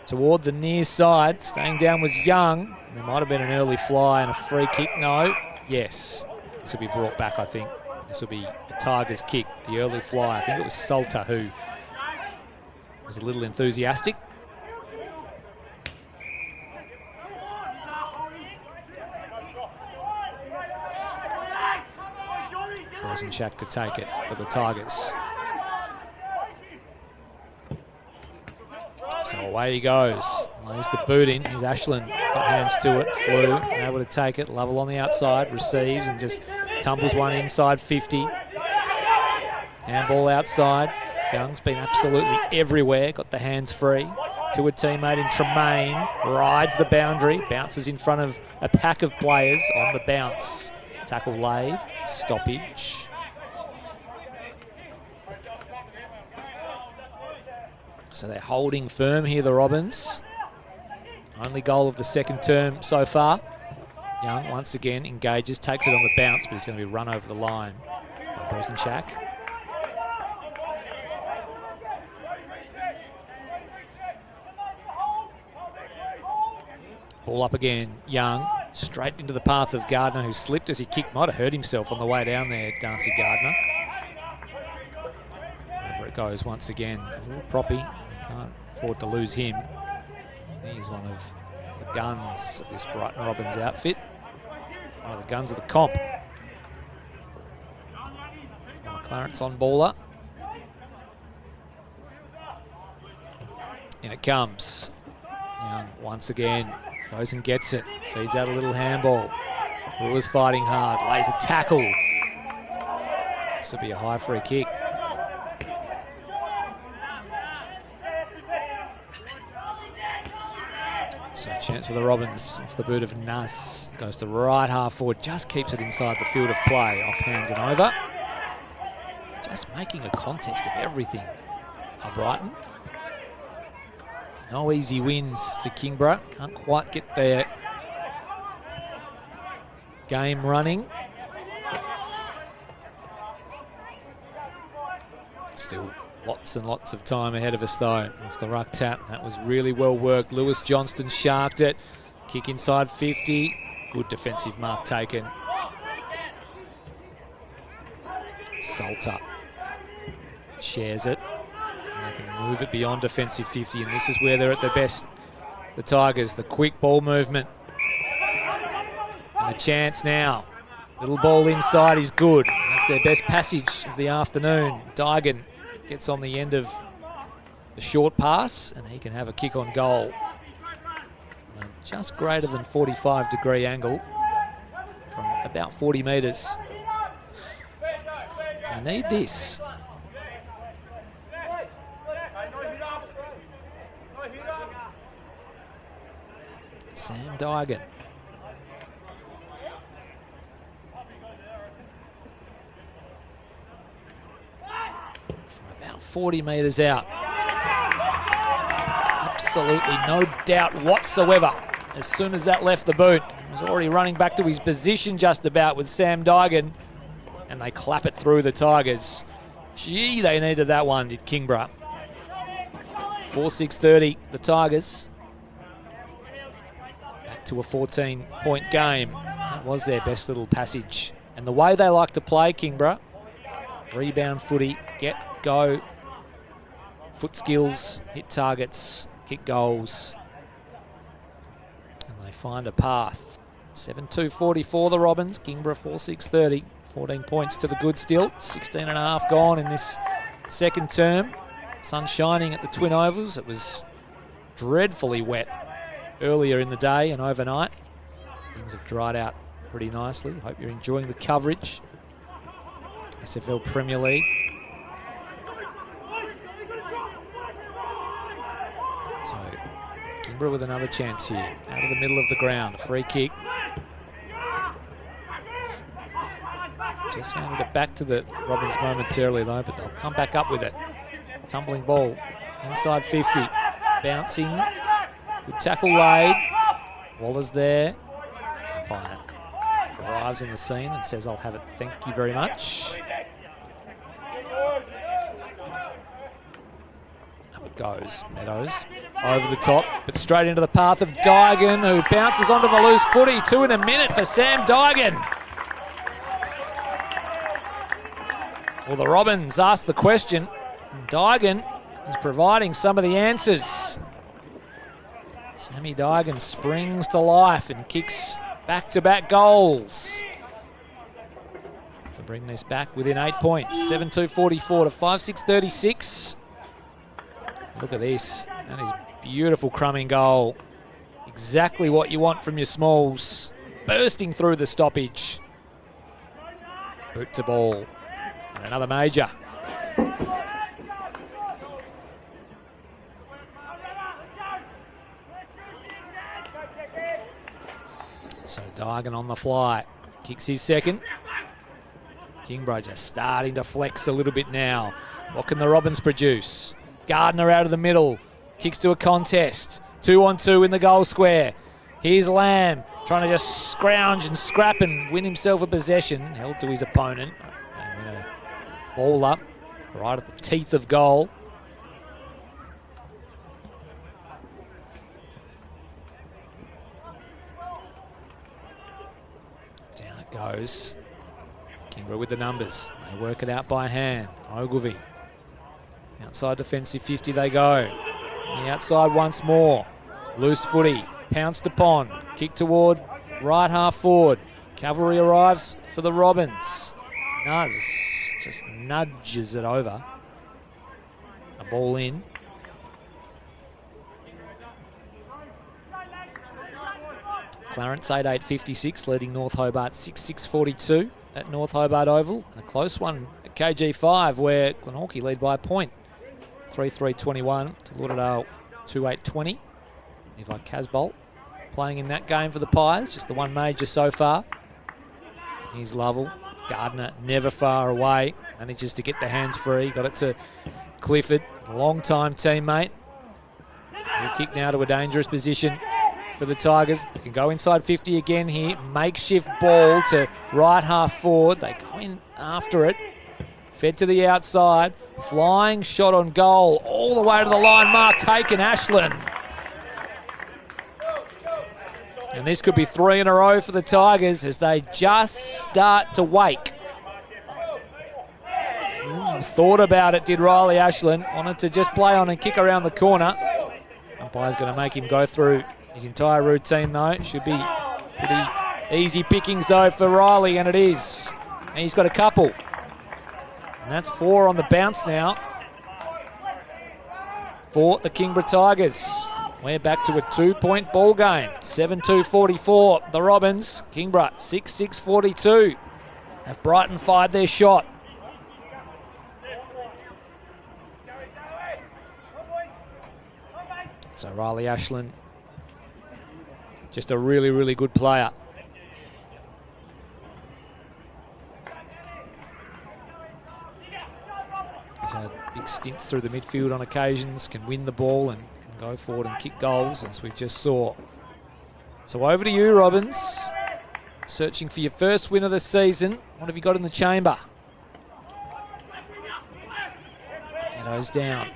toward the near side. Staying down was Young. There might have been an early fly and a free kick. No. Yes. This will be brought back, I think. This will be a Tigers kick. The early fly. I think it was Salter who was a little enthusiastic. Bresenchak to take it for the Tigers. So away he goes. Lays the boot in. Here's Ashland. Got hands to it. Flew. Able to take it. Lovell on the outside. Receives and just tumbles one inside 50. Handball outside. Young's been absolutely everywhere. Got the hands free. To a teammate in Tremaine. Rides the boundary. Bounces in front of a pack of players on the bounce. Tackle laid. Stoppage. So they're holding firm here, the Robins. Only goal of the second term so far. Young once again engages, takes it on the bounce, but he's going to be run over the line by Bresenchak. Ball up again, Young. Straight into the path of Gardner, who slipped as he kicked. Might have hurt himself on the way down there, Darcy Gardner. Over it goes once again. A little proppy. Can't afford to lose him. He's one of the guns of this Brighton Robins outfit. One of the guns of the comp. Clarence on baller. In it comes. Young once again goes and gets it. Feeds out a little handball. Brewer's fighting hard. Lays a tackle. This will be a high free kick. So chance for the Robins off the boot of Nas. Goes to right half forward. Just keeps it inside the field of play. Off hands and over. Just making a contest of everything. Brighton. No easy wins for Kingborough. Can't quite get their game running. Still lots and lots of time ahead of us though. Off the ruck tap, that was really well worked. Lewis Johnston sharked it. Kick inside 50. Good defensive mark taken. Salter shares it. They can move it beyond defensive 50, and this is where they're at their best. The Tigers, the quick ball movement. And a chance now. Little ball inside is good. That's their best passage of the afternoon. Dygan gets on the end of the short pass, and he can have a kick on goal. And just greater than 45-degree angle from about 40 metres. I need this. Sam Dygan. From about 40 metres out. Absolutely no doubt whatsoever. As soon as that left the boot, he was already running back to his position just about with Sam Dygan. And they clap it through the Tigers. Gee, they needed that one, did Kingborough. 4-6-30, the Tigers. Back to a 14-point game. That was their best little passage. And the way they like to play, Kingborough, rebound footy, get, go, foot skills, hit targets, kick goals. And they find a path. 7-2-44 the Robins, Kingborough 4-6-30. 14 points to the good still. 16 and a half gone in this second term. Sun shining at the Twin Ovals. It was dreadfully wet earlier in the day and overnight. Things have dried out pretty nicely. Hope you're enjoying the coverage. SFL Premier League. So, Kingborough with another chance here. Out of the middle of the ground. A free kick. Just handed it back to the Robins momentarily though, but they'll come back up with it. Tumbling ball, inside 50, bouncing, good tackle laid. Waller's there. Umpire arrives on the scene and says, "I'll have it, thank you very much." Up it goes, Meadows, over the top, but straight into the path of Dygan, who bounces onto the loose footy. 2 in a minute for Sam Dygan. Well, the Robins asked the question, and Dygan is providing some of the answers. Sammy Dygan springs to life and kicks back-to-back goals to bring this back within 8 points. 7-2-44 to 5-6-36. Look at this. That is beautiful crumbing goal. Exactly what you want from your smalls. Bursting through the stoppage. Boot to ball. And another major. So Dygan on the fly. Kicks his second. Kingborough just starting to flex a little bit now. What can the Robins produce? Gardner out of the middle. Kicks to a contest. 2-on-2 in the goal square. Here's Lamb trying to just scrounge and scrap and win himself a possession. Held to his opponent. Ball up, right at the teeth of goal. Down it goes. Kingborough with the numbers. They work it out by hand. Ogilvie. Outside defensive 50 they go. The outside once more. Loose footy. Pounced upon. Kick toward right half forward. Cavalry arrives for the Robins. Nuz just nudges it over. A ball in. Clarence 8-8-56, leading North Hobart 6-6-42 at North Hobart Oval. And a close one at KG5 where Glenorchy lead by a point. 3-3-21 to Lauderdale 2-8-20. Levi Casbolt playing in that game for the Pies, just the one major so far. Here's Lovell. Gardner never far away, manages to get the hands free, got it to Clifford, long-time teammate. He'll kick now to a dangerous position for the Tigers. They can go inside 50 again here. Makeshift ball to right half forward. They go in after it. Fed to the outside. Flying shot on goal all the way to the line. Mark taken, Ashland. And this could be 3 in a row for the Tigers as they just start to wake. Thought about it, did Riley Ashland. Wanted to just play on and kick around the corner. Umpire's going to make him go through his entire routine though. Should be pretty easy pickings though for Riley, and it is. And he's got a couple. And that's 4 on the bounce now for the Kingborough Tigers. We're back to a 2-point ball game. 7-2-44, the Robins. Kingborough 6-6-42. Have Brighton fired their shot? So Riley Ashland, just a really, really good player. He's had big stints through the midfield on occasions, can win the ball and can go forward and kick goals, as we just saw. So over to you, Robins. Searching for your first win of the season. What have you got in the chamber? Meadows down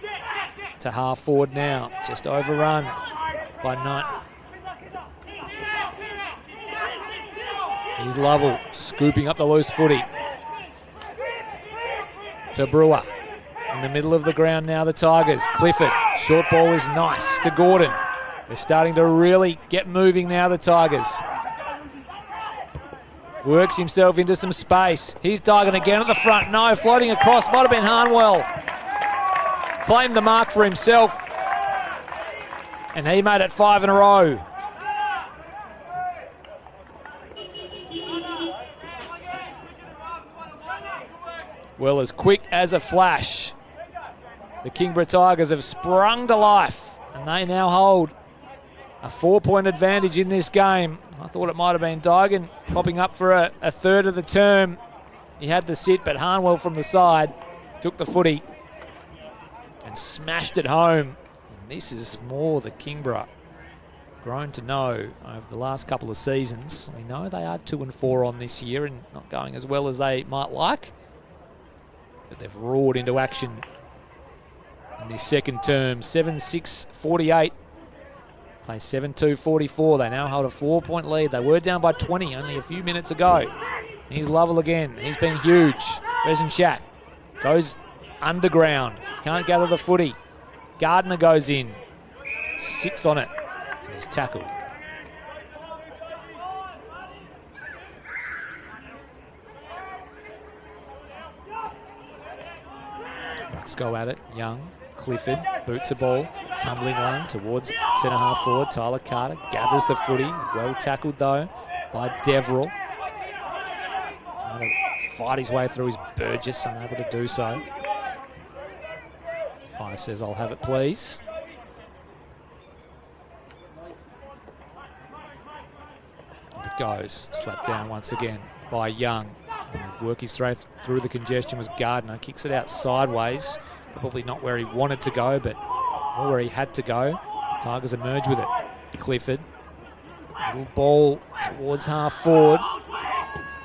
to half forward now, just overrun by Knight. Here's Lovell scooping up the loose footy to Brewer. In the middle of the ground now, the Tigers. Clifford, short ball is nice to Gordon. They're starting to really get moving now, the Tigers. Works himself into some space. Here's Duggan again at the front. No, floating across, might have been Harnwell. Claimed the mark for himself, and he made it 5 in a row. Well, as quick as a flash, the Kingborough Tigers have sprung to life, and they now hold a 4-point advantage in this game. I thought it might have been Duggan popping up for a third of the term. He had the sit, but Harnwell from the side took the footy and smashed it home. And this is more the Kingborough grown to know over the last couple of seasons. We know they are 2-4 on this year and not going as well as they might like, but they've roared into action in this second term. 7-6-48. Play 7-2-44. They now hold a 4-point lead. They were down by 20 only a few minutes ago. Here's Lovell again. He's been huge. Rezenchat goes underground. Can't gather the footy. Gardner goes in. Sits on it. And is tackled. Bucks go at it. Young. Clifford boots a ball, tumbling one towards centre half forward. Tyler Carter gathers the footy, well tackled though by Deverill. Trying to fight his way through his Burgess, unable to do so. Pye says, "I'll have it, please." It goes, slapped down once again by Young. And work his way through the congestion was Gardner, kicks it out sideways. Probably not where he wanted to go, but more where he had to go. Tigers emerge with it. Clifford. Little ball towards half forward.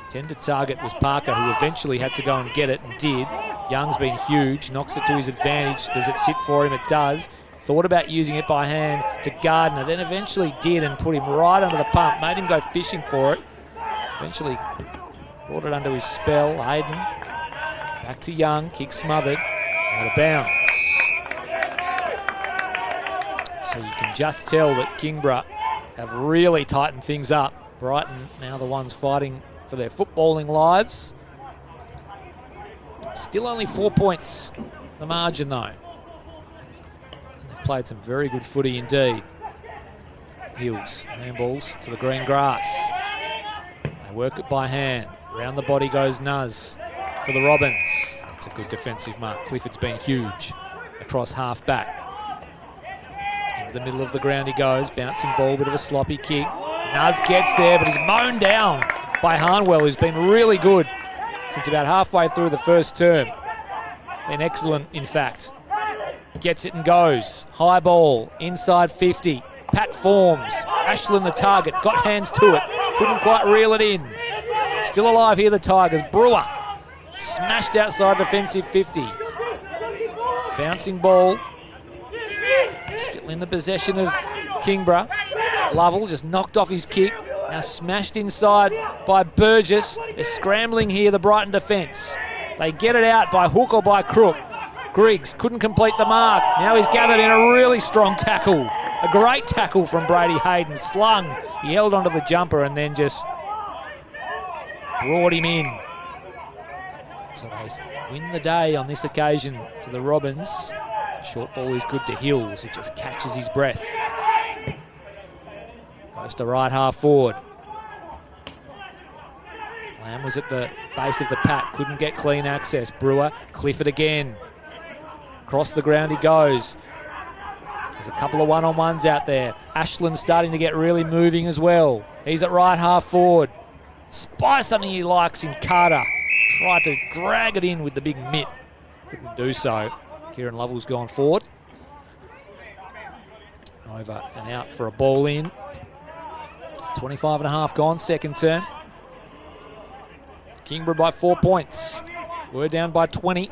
Intended target was Parker, who eventually had to go and get it, and did. Young's been huge, knocks it to his advantage. Does it sit for him? It does. Thought about using it by hand to Gardner, then eventually did and put him right under the pump. Made him go fishing for it. Eventually brought it under his spell. Hayden. Back to Young. Kick smothered. Out of bounds. So you can just tell that Kingborough have really tightened things up. Brighton now the ones fighting for their footballing lives. Still only 4 points, the margin though. And they've played some very good footy indeed. Hills. Handballs to the green grass. They work it by hand. Round the body goes Nuz for the Robins. That's a good defensive mark. Clifford's been huge across half back. Into the middle of the ground he goes. Bouncing ball, bit of a sloppy kick. Nuz gets there, but he's mown down by Harnwell, who's been really good since about halfway through the first term. Been excellent, in fact. Gets it and goes. High ball, inside 50. Pat forms. Ashland the target, got hands to it. Couldn't quite reel it in. Still alive here, the Tigers. Brewer smashed outside defensive 50. Bouncing ball. Still in the possession of Kingborough. Lovell just knocked off his kick. Now smashed inside by Burgess. They're scrambling here, the Brighton defence. They get it out by hook or by crook. Griggs couldn't complete the mark. Now he's gathered in a really strong tackle. A great tackle from Brady Hayden. Slung. He held onto the jumper and then just brought him in. So they win the day on this occasion to the Robins. Short ball is good to Hills, who just catches his breath. Goes to right half forward. Lamb was at the base of the pack, couldn't get clean access. Brewer, Clifford again. Across the ground he goes. There's a couple of one-on-ones out there. Ashland starting to get really moving as well. He's at right half forward. Spy something he likes in Carter. Tried to drag it in with the big mitt. Couldn't do so. Kieran Lovell's gone forward. Over and out for a ball in. 25 and a half gone, second term. Kingborough by 4 points. We're down by 20.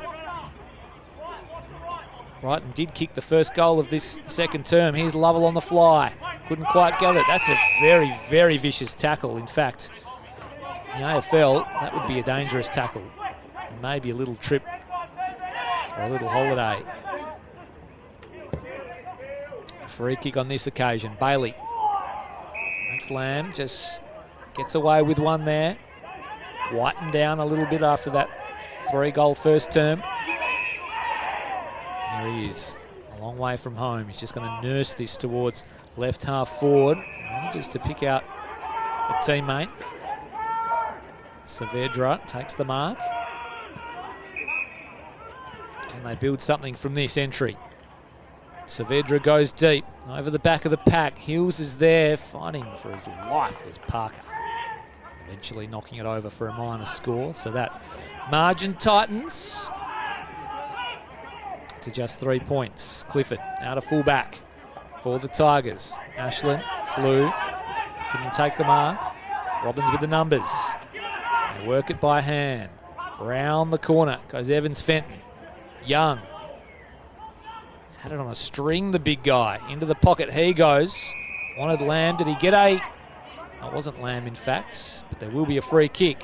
Brighton did kick the first goal of this second term. Here's Lovell on the fly. Couldn't quite get it. That's a very, very vicious tackle. In fact, in the AFL, that would be a dangerous tackle. And maybe a little trip or a little holiday. A free kick on this occasion. Bailey. Max Lamb just gets away with one there. Whitened down a little bit after that 3-goal first term. There he is, a long way from home. He's just going to nurse this towards left half forward. Manages to pick out a teammate. Saavedra takes the mark. Can they build something from this entry? Saavedra goes deep over the back of the pack. Hills is there, fighting for his life as Parker. Eventually knocking it over for a minor score. So that margin tightens to just 3 points. Clifford out of fullback for the Tigers. Ashland flew, couldn't take the mark. Robbins with the numbers. They work it by hand. Round the corner goes Evans Fenton. Young. He's had it on a string, the big guy. Into the pocket he goes. Wanted Lamb. Did he get a... It wasn't Lamb, in fact, but there will be a free kick.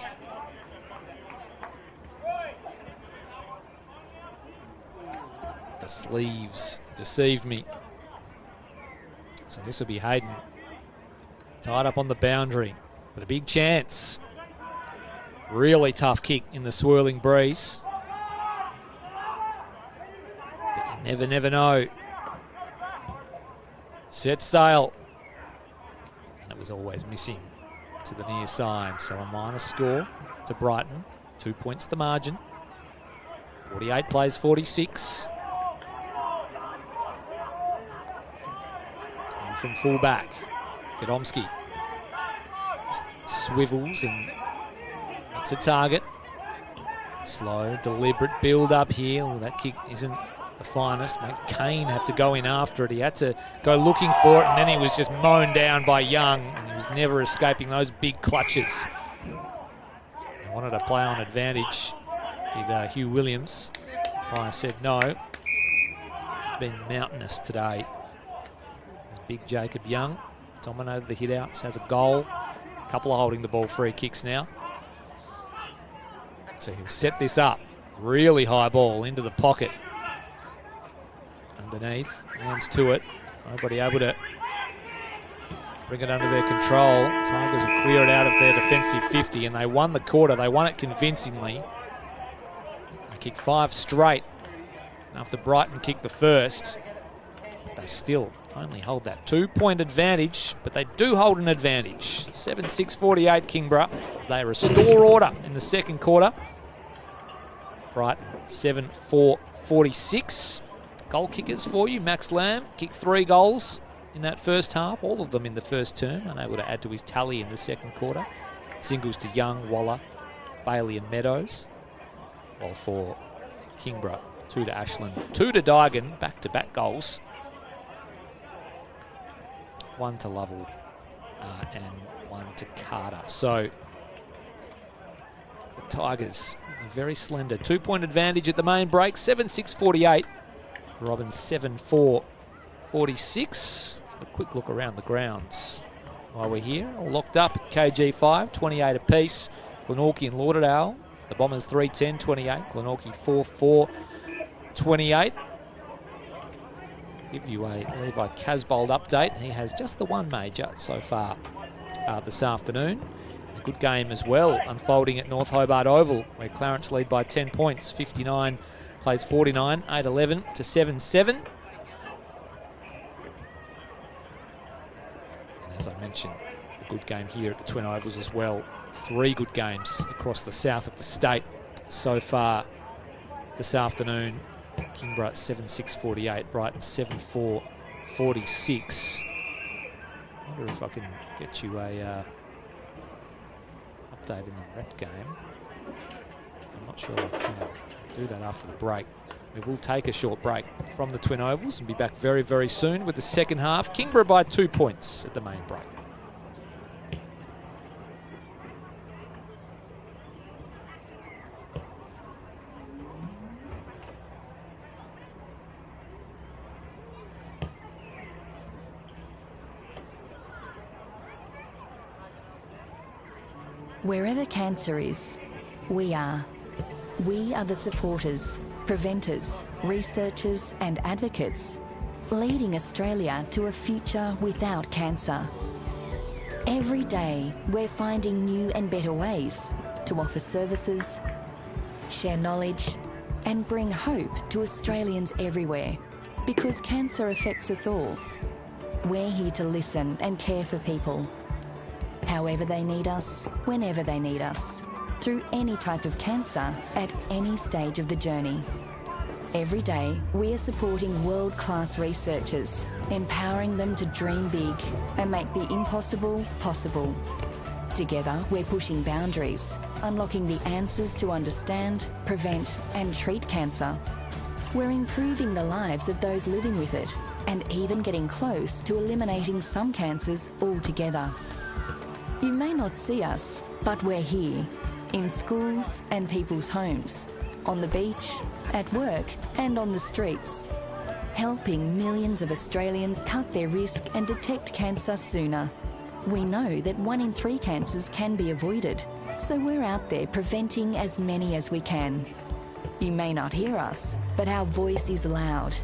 The sleeves deceived me. So this will be Hayden. Tied up on the boundary, but a big chance. Really tough kick in the swirling breeze. But you never know. Set sail. And it was always missing to the near side. So a minor score to Brighton. 2 points the margin. 48 plays 46. In from full-back. Godomski just swivels and it's a target. Slow, deliberate build-up here. Oh, that kick isn't the finest. Makes Kane have to go in after it. He had to go looking for it, and then he was just mown down by Young, and he was never escaping those big clutches. He wanted to play on advantage, did Hugh Williams. I said no. It's been mountainous today. There's big Jacob Young dominated the hit-outs, has a goal. A couple of holding the ball free kicks now. So he'll set this up. Really high ball into the pocket. Underneath, hands to it. Nobody able to bring it under their control. Tigers will clear it out of their defensive 50, and they won the quarter. They won it convincingly. They kicked 5 straight after Brighton kicked the first. But they still only hold that 2-point advantage, but they do hold an advantage. 7-6-48 Kingborough as they restore order in the second quarter. Brighton 7-4-46. Goal kickers for you. Max Lamb kicked 3 goals in that first half, all of them in the first term, unable to add to his tally in the second quarter. Singles to Young, Waller, Bailey and Meadows. While for Kingborough, 2 to Ashland, 2 to Dygan, back-to-back goals. 1 to Lovell and 1 to Carter. So the Tigers, a very slender 2-point advantage at the main break, 7-6-48. Robbins 7-4-46. Let's have a quick look around the grounds while we're here. All locked up at KG5, 28 apiece. Glenorchy and Lauderdale. The Bombers 3-10-28. Glenorchy 4-4-28. Give you a Levi Casbold update. He has just the 1 major so far this afternoon. A good game as well unfolding at North Hobart Oval, where Clarence lead by 10 points. 59 plays 49, 8-11 to 7-7. And as I mentioned, a good game here at the Twin Ovals as well. 3 good games across the south of the state so far this afternoon. Kingborough 7-6-48, Brighton 7-4-46. I wonder if I can get you a update in the rep game. I'm not sure I can do that after the break. We will take a short break from the Twin Ovals and be back very, very soon with the second half. Kingborough by 2 points at the main break.
Wherever cancer is, we are. We are the supporters, preventers, researchers and advocates, leading Australia to a future without cancer. Every day, we're finding new and better ways to offer services, share knowledge, and bring hope to Australians everywhere, because cancer affects us all. We're here to listen and care for people, however they need us, whenever they need us, through any type of cancer, at any stage of the journey. Every day, we are supporting world-class researchers, empowering them to dream big and make the impossible possible. Together, we're pushing boundaries, unlocking the answers to understand, prevent and treat cancer. We're improving the lives of those living with it, and even getting close to eliminating some cancers altogether. You may not see us, but we're here, in schools and people's homes, on the beach, at work and on the streets, helping millions of Australians cut their risk and detect cancer sooner. We know that 1 in 3 cancers can be avoided, so we're out there preventing as many as we can. You may not hear us, but our voice is loud.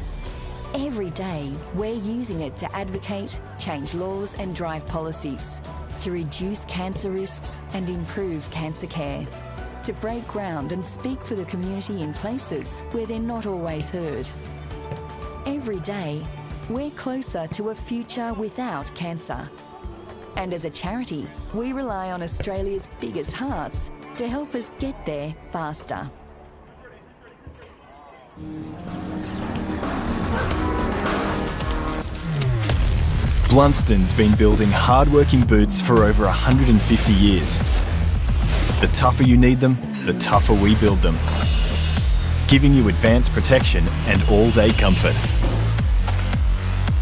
Every day, we're using it to advocate, change laws and drive policies, to reduce cancer risks and improve cancer care, to break ground and speak for the community in places where they're not always heard. Every day, we're closer to a future without cancer. And as a charity, we rely on Australia's biggest hearts to help us get there faster.
Blunston's been building hard-working boots for over 150 years. The tougher you need them, the tougher we build them. Giving you advanced protection and all-day comfort.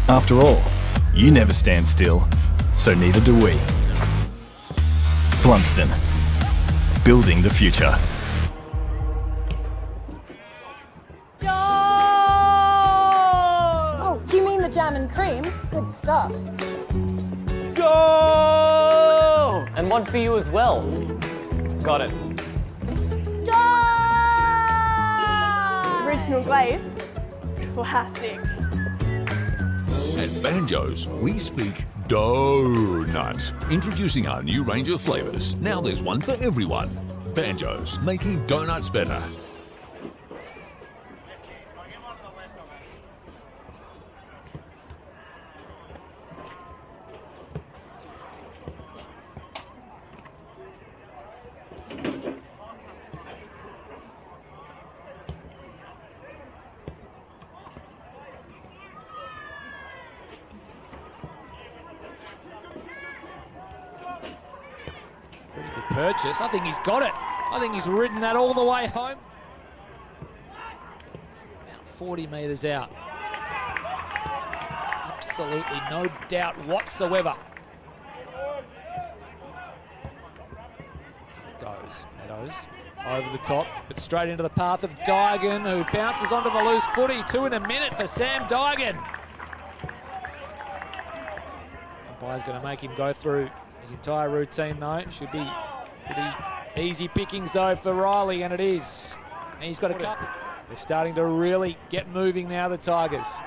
After all, you never stand still, so neither do we. Blunston. Building the future.
Oh, you mean the jam and cream? Good stuff.
Go!
And one for you as well. Got it.
Original glazed. Classic.
At Banjo's, we speak donut. Introducing our new range of flavours. Now there's one for everyone. Banjo's, making donuts better.
purchase. I think he's got it. I think he's ridden that all the way home. About 40 metres out. Absolutely no doubt whatsoever. Goes Meadows over the top, but straight into the path of Daigan, who bounces onto the loose footy. 2 in a minute for Sam Daigan. Umpire's going to make him go through his entire routine though. Should be pretty easy pickings though for Riley, and it is. And he's got a couple. They're starting to really get moving now, the Tigers.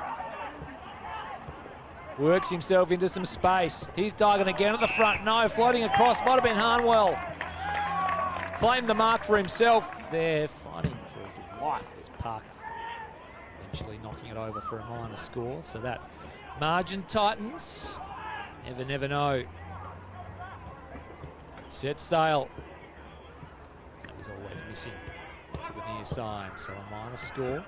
Works himself into some space. He's Daigan again at the front. No, floating across. Might have been Harnwell. Claimed the mark for himself. They're fighting for his life as Parker. Eventually knocking it over for a minor score. So that margin tightens. Never know. Set sail. That was always missing to the near side. So a minor score.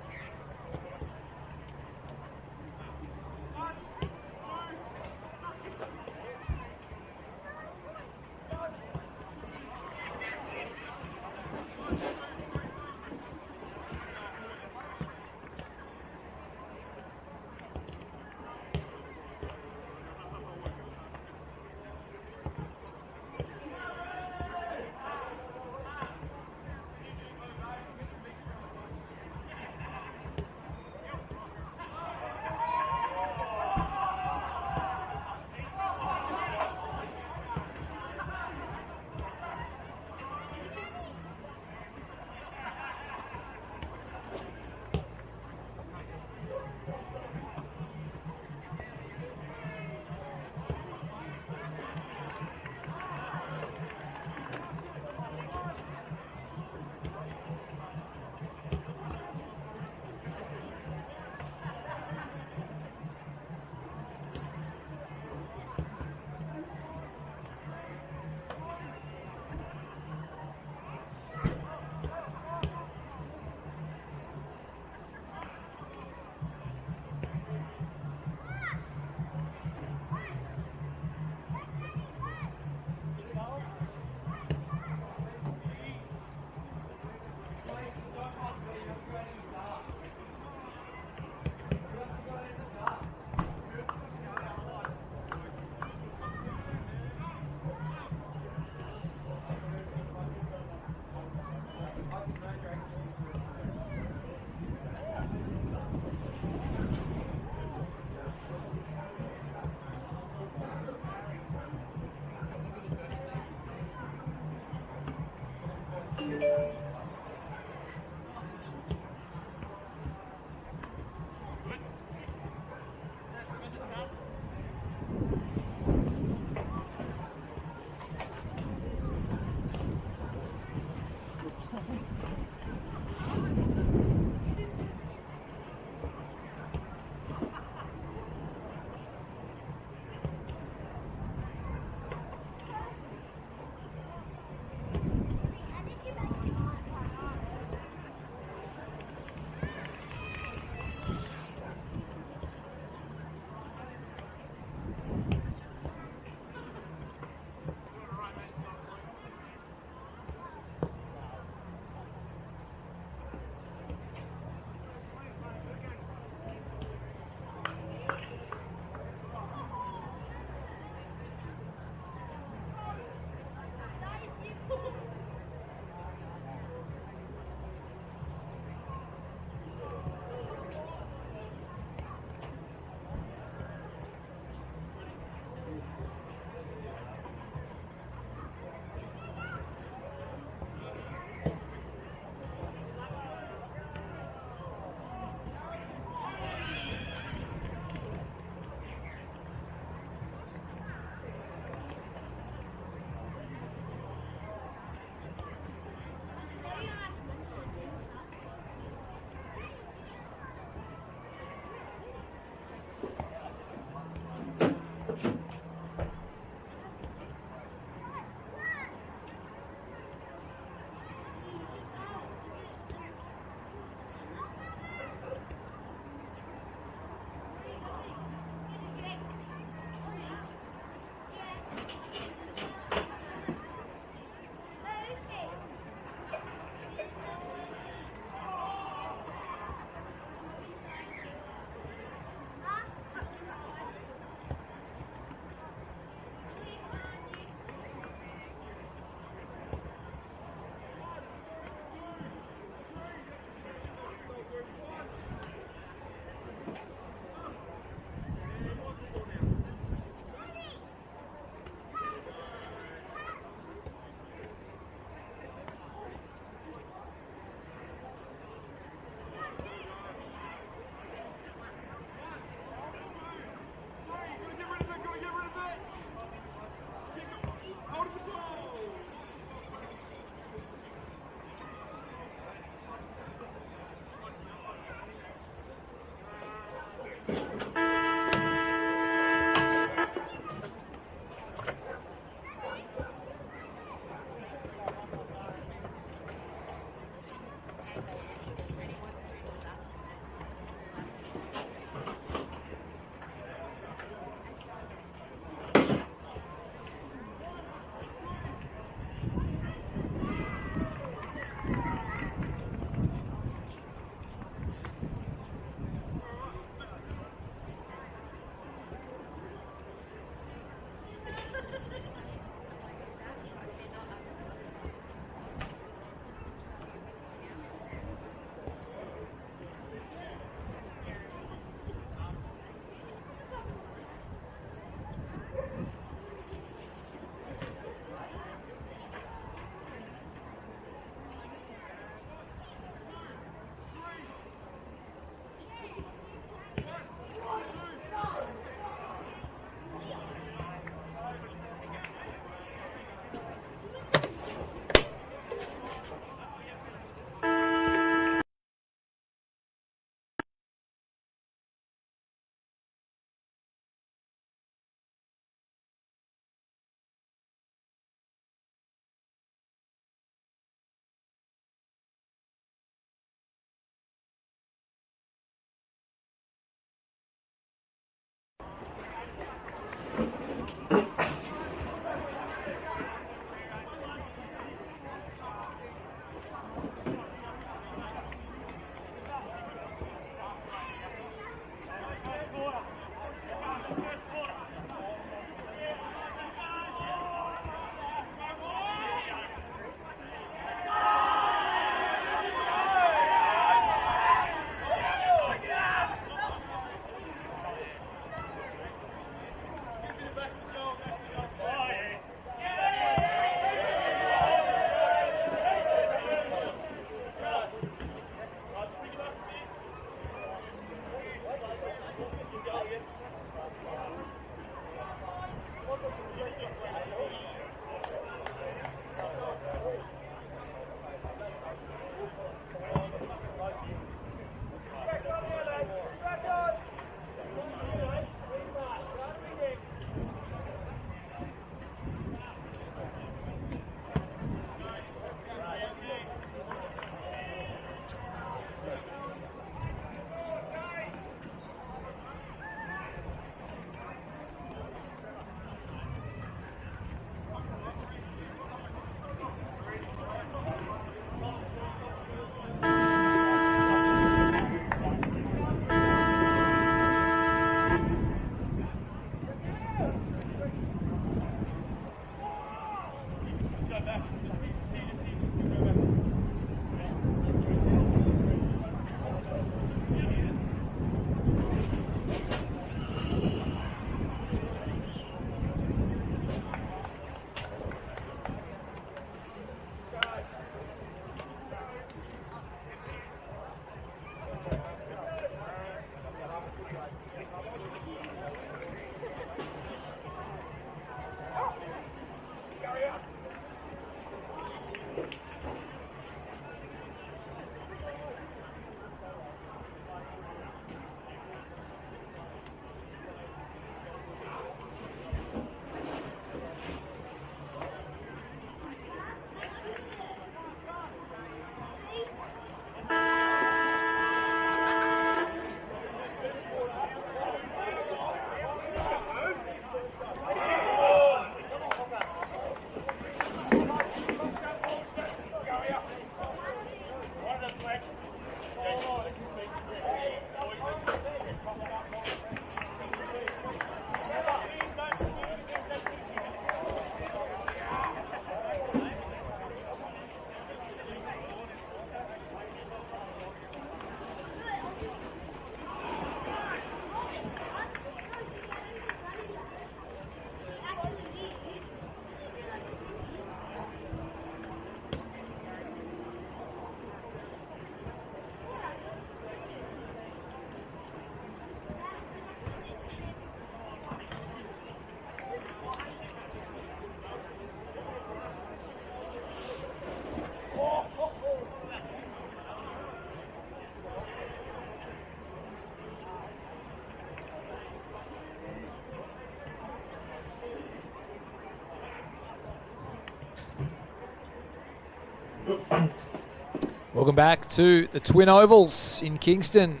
Welcome back to the Twin Ovals in Kingston,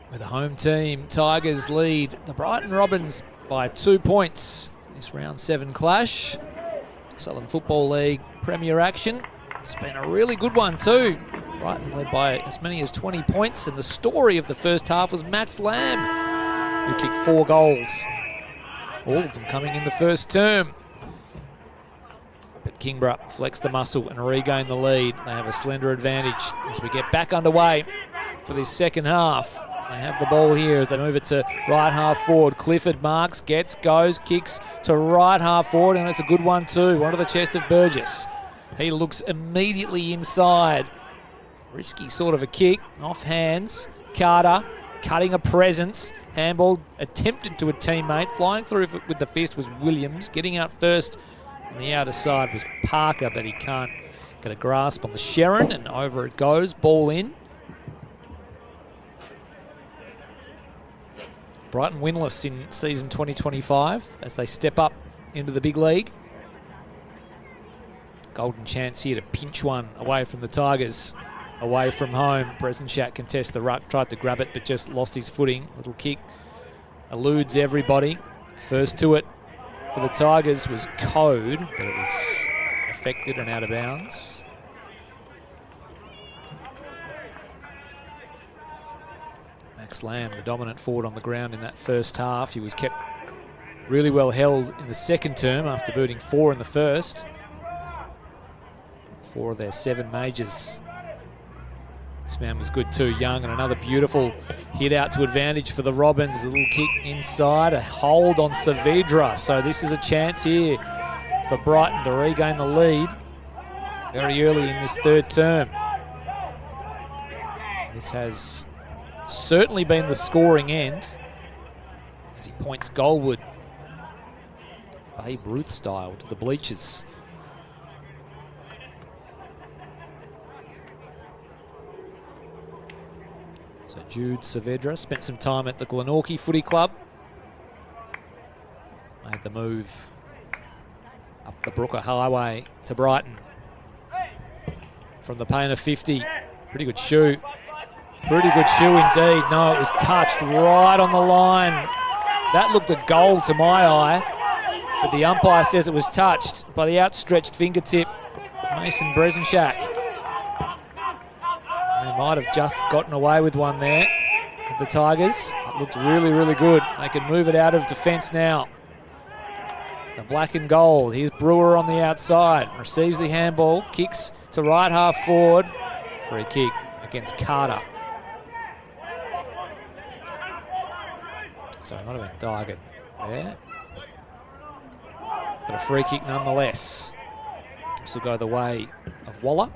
where the home team Tigers lead the Brighton Robins by 2 points. This round 7 clash, Southern Football League Premier action. It's been a really good one too. Brighton led by as many as 20 points, and the story of the first half was Max Lamb, who kicked 4 goals, all of them coming in the first term. But Kingborough flex the muscle and regain the lead. They have a slender advantage as we get back underway for this second half. They have the ball here as they move it to right half forward. Clifford marks, gets, goes, kicks to right half forward, and it's a good one too. One to the chest of Burgess. He looks immediately inside. Risky sort of a kick, off hands. Carter cutting a presence. Handball attempted to a teammate. Flying through with the fist was Williams. Getting out first on the outer side was Parker, but he can't get a grasp on the Sharon, and over it goes. Ball in. Brighton winless in season 2025 as they step up into the big league. Golden chance here to pinch one away from the Tigers, away from home. Bresenchak contests the ruck, tried to grab it but just lost his footing. Little kick eludes everybody. First to it for the Tigers was Code, but it was affected and out of bounds. Max Lamb, the dominant forward on the ground in that first half. He was kept really well held in the second term after booting 4 in the first. 4 of their 7 majors. This man was good too, Young, and another beautiful hit out to advantage for the Robins. A little kick inside, a hold on Saavedra. So this is a chance here for Brighton to regain the lead very early in this third term. This has certainly been the scoring end as he points goalward, Babe Ruth style, to the bleachers. So Jude Saavedra spent some time at the Glenorchy Footy Club. Made the move up the Brooker Highway to Brighton. From the pain of 50. Pretty good shoe. Pretty good shoe indeed. No, it was touched right on the line. That looked a goal to my eye, but the umpire says it was touched by the outstretched fingertip of Mason Bresenchak. They might have just gotten away with one there, the Tigers. It looked really, really good. They can move it out of defence now. the black and gold. Here's Brewer on the outside. Receives the handball. Kicks to right half forward. Free kick against Carter. So it might have been Digan there. But a free kick nonetheless. This will go the way of Waller.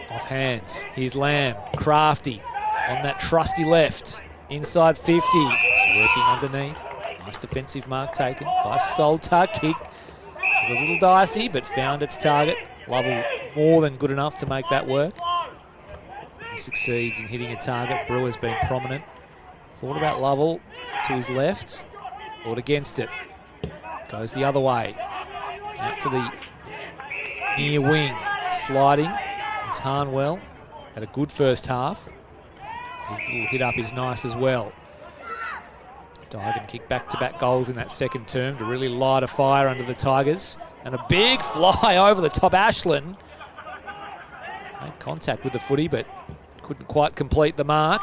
Off hands. Here's Lamb. Crafty on that trusty left. Inside 50. He's working underneath. Nice defensive mark taken by Soltar. Kick is a little dicey, but found its target. Lovell more than good enough to make that work. He succeeds in hitting a target. Brewer's been prominent. Thought about Lovell to his left. Thought against it. Goes the other way. Out to the near wing. Sliding is Harnwell. Had a good first half. His little hit up is nice as well. Digan kicked back-to-back goals in that second term to really light a fire under the Tigers. And a big fly over the top. Ashland made contact with the footy, but couldn't quite complete the mark.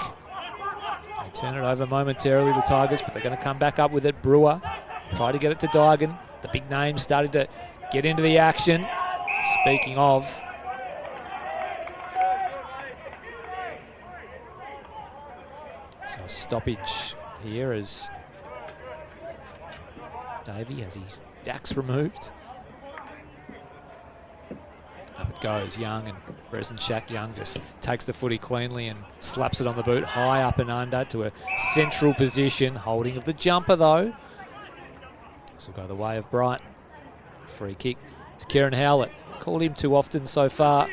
They turn it over momentarily, the Tigers, but they're going to come back up with it. Brewer tried to get it to Digan. The big names started to get into the action. Speaking of, so a stoppage here as Davey has his Dax removed. Up it goes, Young and Bresenshak. Young just takes the footy cleanly and slaps it on the boot, high up and under to a central position. Holding of the jumper though. This will go the way of Brighton. Free kick to Kieran Howlett. Called him too often so far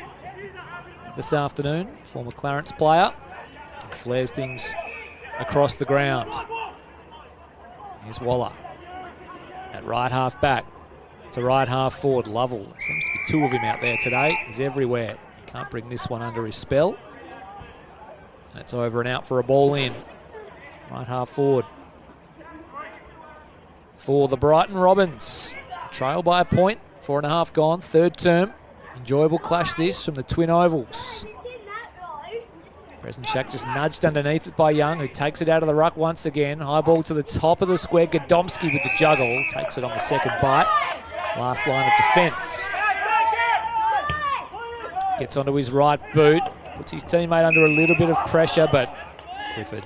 this afternoon. Former Clarence player. Flares things across the ground. Here's Waller. At right half back to right half forward. Lovell. There seems to be two of him out there today. He's everywhere. He can't bring this one under his spell. That's over and out for a ball in. Right half forward. For the Brighton Robins. Trail by a point. 4.5 gone. Third term. Enjoyable clash this from the Twin Ovals. Bresenshak just nudged underneath it by Young, who takes it out of the ruck once again. High ball to the top of the square. Godomski with the juggle. Takes it on the second bite. Last line of defence. Gets onto his right boot. Puts his teammate under a little bit of pressure, but Clifford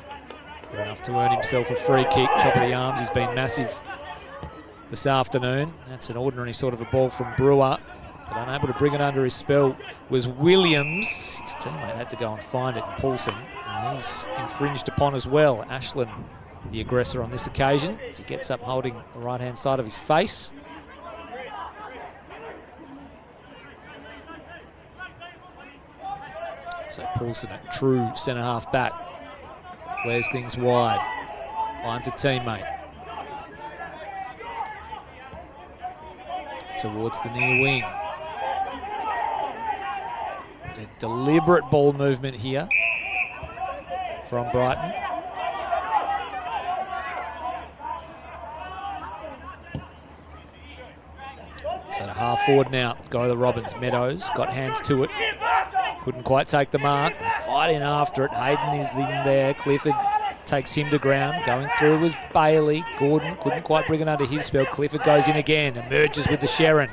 good enough to earn himself a free kick. Top of the arms. He's been massive this afternoon. That's an ordinary sort of a ball from Brewer, but unable to bring it under his spell was Williams. His teammate had to go and find it, and Paulson. And he's infringed upon as well. Ashland, the aggressor on this occasion, as he gets up holding the right-hand side of his face. So Paulson at true centre-half back. Flares things wide. Finds a teammate. Towards the near wing. A deliberate ball movement here from Brighton. So to half forward now, go the Robins. Meadows got hands to it. Couldn't quite take the mark. They fight in after it. Hayden is in there. Clifford takes him to ground. Going through was Bailey. Gordon couldn't quite bring it under his spell. Clifford goes in again. Emerges with the Sharon.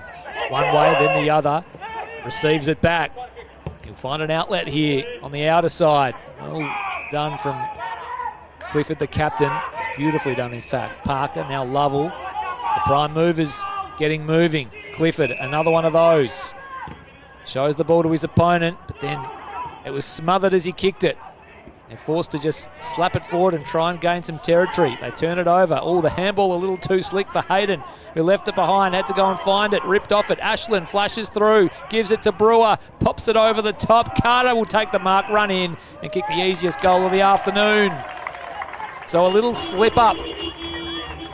One way, then the other. Receives it back. He'll find an outlet here on the outer side. Well done from Clifford, the captain. Beautifully done, in fact. Parker, now Lovell. The prime movers getting moving. Clifford, another one of those. Shows the ball to his opponent, but then it was smothered as he kicked it. They're forced to just slap it forward and try and gain some territory. They turn it over. Oh, the handball a little too slick for Hayden, who left it behind, had to go and find it, ripped off it. Ashland flashes through, gives it to Brewer, pops it over the top. Carter will take the mark, run in, and kick the easiest goal of the afternoon. So a little slip up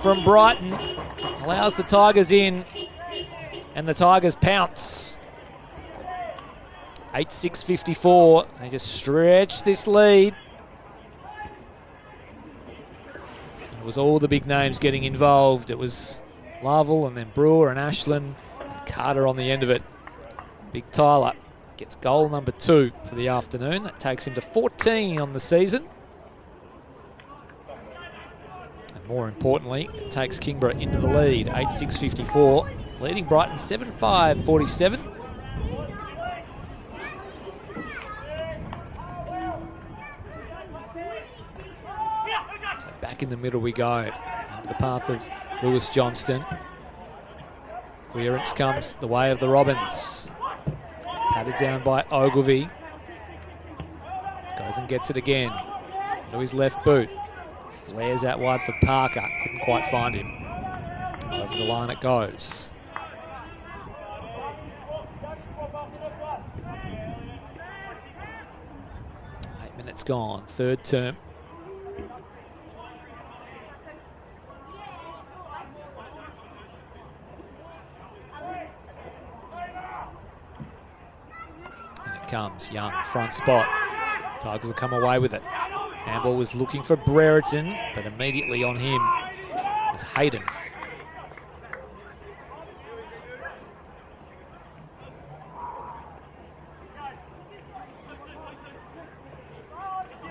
from Brighton allows the Tigers in, and the Tigers pounce. 8-6-54. They just stretch this lead. It was all the big names getting involved. It was Lovell and then Brewer and Ashland and Carter on the end of it. Big Tyler gets goal number 2 for the afternoon. That takes him to 14 on the season. And More importantly, it takes Kingborough into the lead, 8:6:54, leading Brighton 7:5:47. So back in the middle we go, into the path of Lewis Johnston. Clearance comes the way of the Robins. Patted down by Ogilvie. Goes and gets it again. To his left boot. Flares out wide for Parker. Couldn't quite find him. Over the line it goes. Eight minutes gone. Third term. And it comes. Young, front spot. Tigers will come away with it. Handball was looking for Brereton, but immediately on him is Hayden.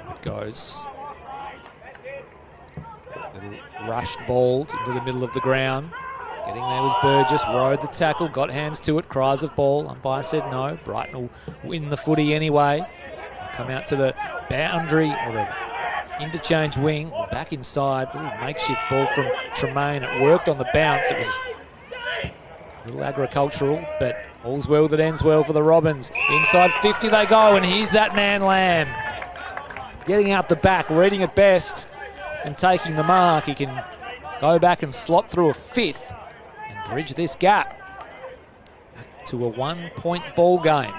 It goes. Little rushed ball into the middle of the ground. Getting there was Burgess, rode the tackle, got hands to it, cries of ball. Umpire said no. Brighton will win the footy anyway. Come out to the boundary or the interchange wing, back inside. Little makeshift ball from Tremaine. It worked on the bounce. It was a little agricultural, but all's well that ends well for the Robins. Inside 50 they go, and here's that man Lamb. Getting out the back, reading it best and taking the mark. He can go back and slot through a fifth and bridge this gap back to a 1-point ball game.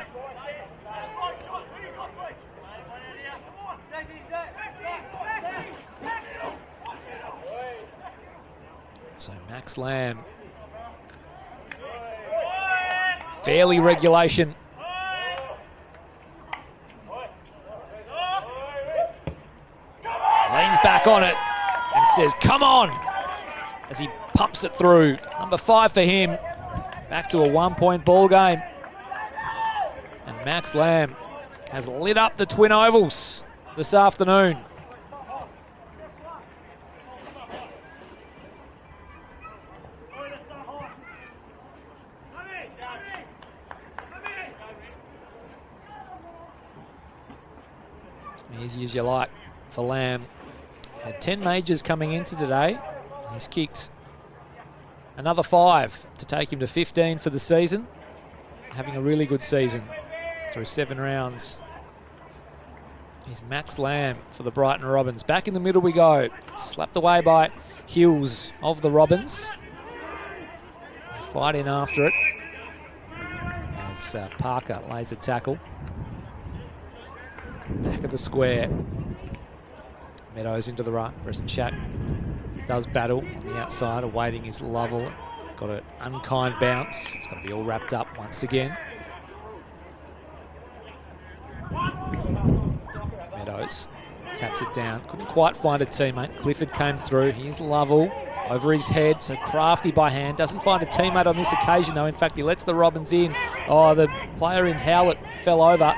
So Max Lamb, fairly regulation. Leans back on it and says, come on, as he pumps it through. Number 5 for him. Back to a 1-point ball game. And Max Lamb has lit up the Twin Ovals this afternoon. Easy as you like for Lamb. Had 10 majors coming into today. He's kicked another 5 to take him to 15 for the season. Having a really good season through 7 rounds. He's Max Lamb for the Brighton Robins. Back in the middle we go. Slapped away by Hills of the Robins. They fight in after it as Parker lays a tackle. Back of the square. Meadows into the right. Preston Shack does battle on the outside, awaiting his Lovell. Got an unkind bounce. It's going to be all wrapped up once again. Meadows taps it down. Couldn't quite find a teammate. Clifford came through. Here's Lovell over his head. So crafty by hand. Doesn't find a teammate on this occasion, though. In fact, he lets the Robins in. Oh, the player in Howlett fell over.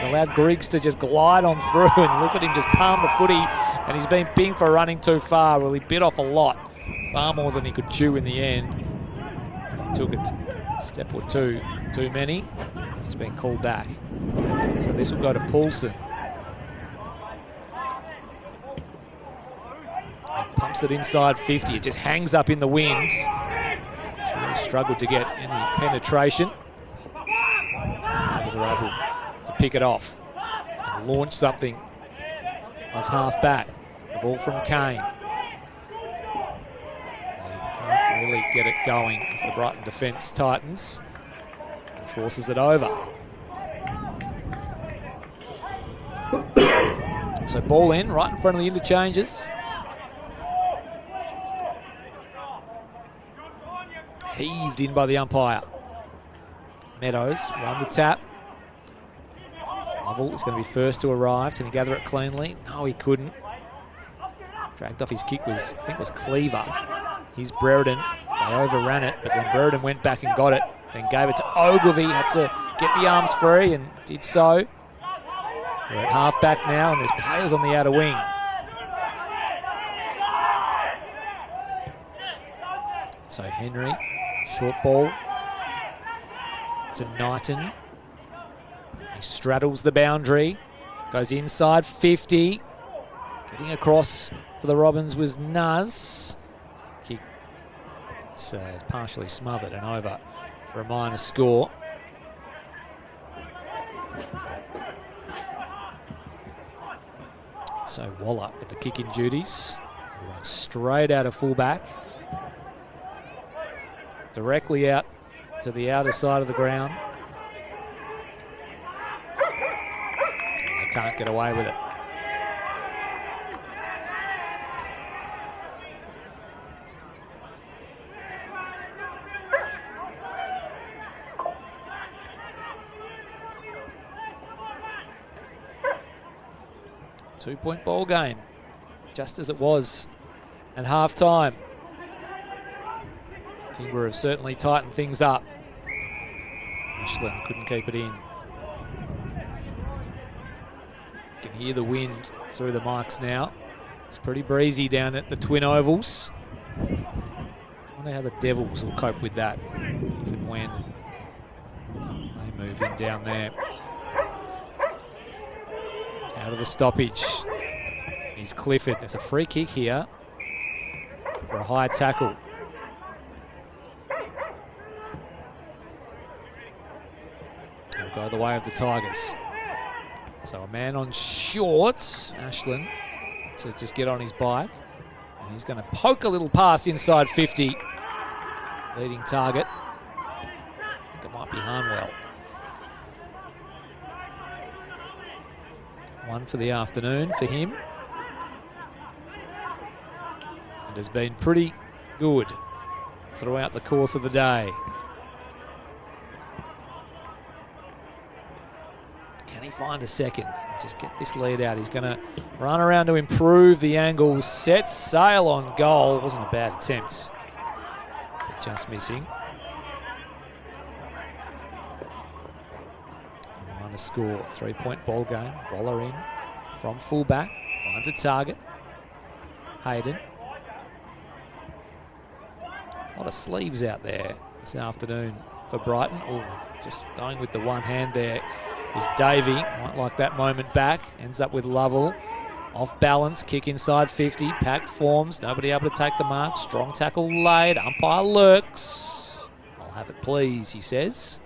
Allowed Griggs to just glide on through, and look at him just palm the footy, and he's been pinged for running too far. Well, he bit off a lot, far more than he could chew in the end. He took a step or two too many. He's been called back. So this will go to Paulson. He pumps it inside 50. It just hangs up in the winds. He's really struggled to get any penetration. Tigers are able to pick it off and launch something off half back. The ball from Kane. They can't really get it going as the Brighton defence tightens and forces it over. So ball in, right in front of the interchanges. Heaved in by the umpire. Meadows won the tap. Lovell is going to be first to arrive. Can he gather it cleanly? No, he couldn't. Dragged off his kick was, I think, was Cleaver. Here's Brereton. They overran it, but then Brereton went back and got it. Then gave it to Ogilvie. Had to get the arms free and did so. We're at half back now, and there's players on the outer wing. So Henry, short ball to Knighton. He straddles the boundary, goes inside 50. Getting across for the Robins was Nuz. Kick is partially smothered and over for a minor score. So Waller with the kicking duties. Runs straight out of fullback. Directly out to the outer side of the ground. And they can't get away with it. Two-point ball game, just as it was at half-time. Kingborough have certainly tightened things up. Ashland couldn't keep it in. You can hear the wind through the mics now. It's pretty breezy down at the Twin Ovals. I wonder how the Devils will cope with that, if and when they move in down there. Out of the stoppage is Clifford. There's a free kick here for a high tackle. It'll go the way of the Tigers. So a man on shorts, Ashland, to just get on his bike. And he's going to poke a little pass inside 50. Leading target. I think it might be Harnwell. One for the afternoon for him. It has been pretty good throughout the course of the day. Can he find a second? Just get this lead out. He's going to run around to improve the angle. Set sail on goal. Wasn't a bad attempt, but just missing. A score, 3-point ball game. Waller in from fullback, finds a target. Hayden. A lot of sleeves out there this afternoon for Brighton. Oh, just going with the one hand there is Davey. Might like that moment back. Ends up with Lovell. Off balance, kick inside 50. Packed forms, nobody able to take the mark. Strong tackle laid, umpire lurks. I'll have it please, he says.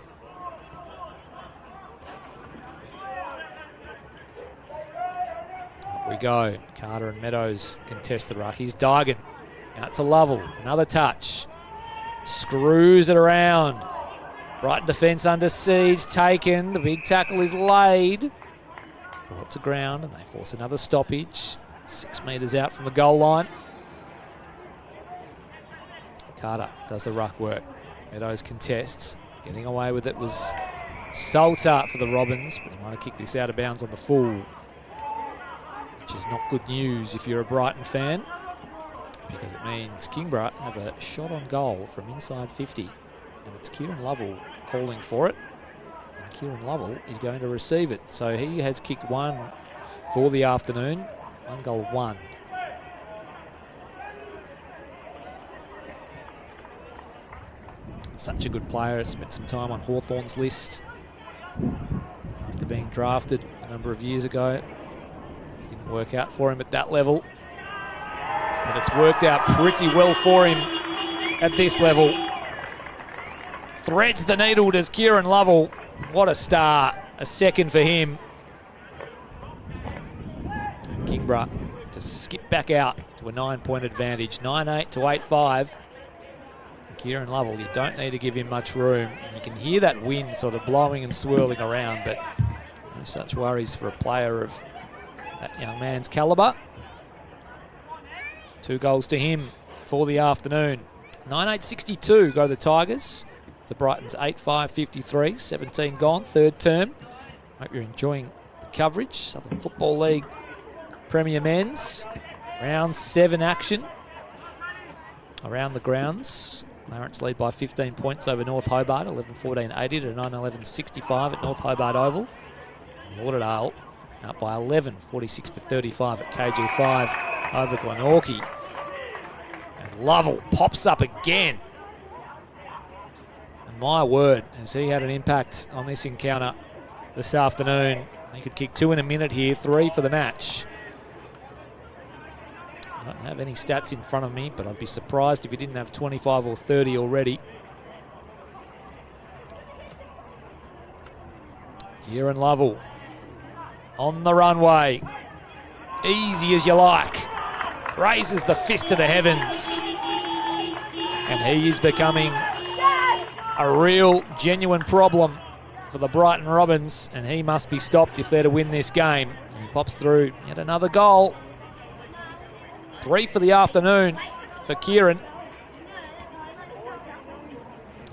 We go. Carter and Meadows contest the ruck. He's Dygan out to Lovell. Another touch. Screws it around. Brighton defence under siege. Taken. The big tackle is laid. Brought to ground and they force another stoppage. 6 metres out from the goal line. Carter does the ruck work. Meadows contests. Getting away with it was Salter for the Robins, but he might have kicked this out of bounds on the full. Which is not good news if you're a Brighton fan, because it means Kingborough have a shot on goal from inside 50, and it's Kieran Lovell calling for it, and Kieran Lovell is going to receive it. So he has kicked one for the afternoon, 1 goal 1. Such a good player, spent some time on Hawthorn's list after being drafted a number of years ago. Didn't work out for him at that level, but it's worked out pretty well for him at this level. Threads the needle, does Kieran Lovell. What a start. A second for him. And Kingborough just skip back out to a 9-point advantage. 9-8 to 8-5. Kieran Lovell, you don't need to give him much room. And you can hear that wind sort of blowing and swirling around, but no such worries for a player of that young man's calibre. 2 goals to him for the afternoon. 9-8-62 go the Tigers to Brighton's 8-5-53. 17 gone, third term. Hope you're enjoying the coverage. Southern Football League Premier Men's. Round 7 action around the grounds. Clarence lead by 15 points over North Hobart, 11-14-80 to 9-11-65 at North Hobart Oval. And Lauderdale up by 11, 46-35 at KG5 over Glenorchy. As Lovell pops up again. My word, has he had an impact on this encounter this afternoon. He could kick 2 in a minute here, 3 for the match. I don't have any stats in front of me, but I'd be surprised if he didn't have 25 or 30 already. Kieran Lovell on the runway. Easy as you like. Raises the fist to the heavens. And he is becoming a real, genuine problem for the Brighton Robins, and he must be stopped if they're to win this game. He pops through yet another goal. 3 for the afternoon for Kieran.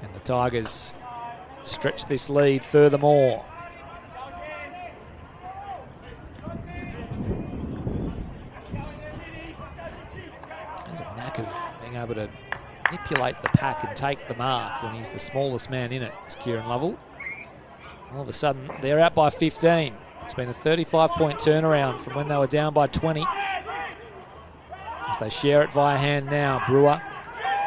And the Tigers stretch this lead furthermore. Has a knack of being able to manipulate the pack and take the mark when he's the smallest man in it, is Kieran Lovell. All of a sudden, they're out by 15. It's been a 35-point turnaround from when they were down by 20. As they share it via hand now, Brewer.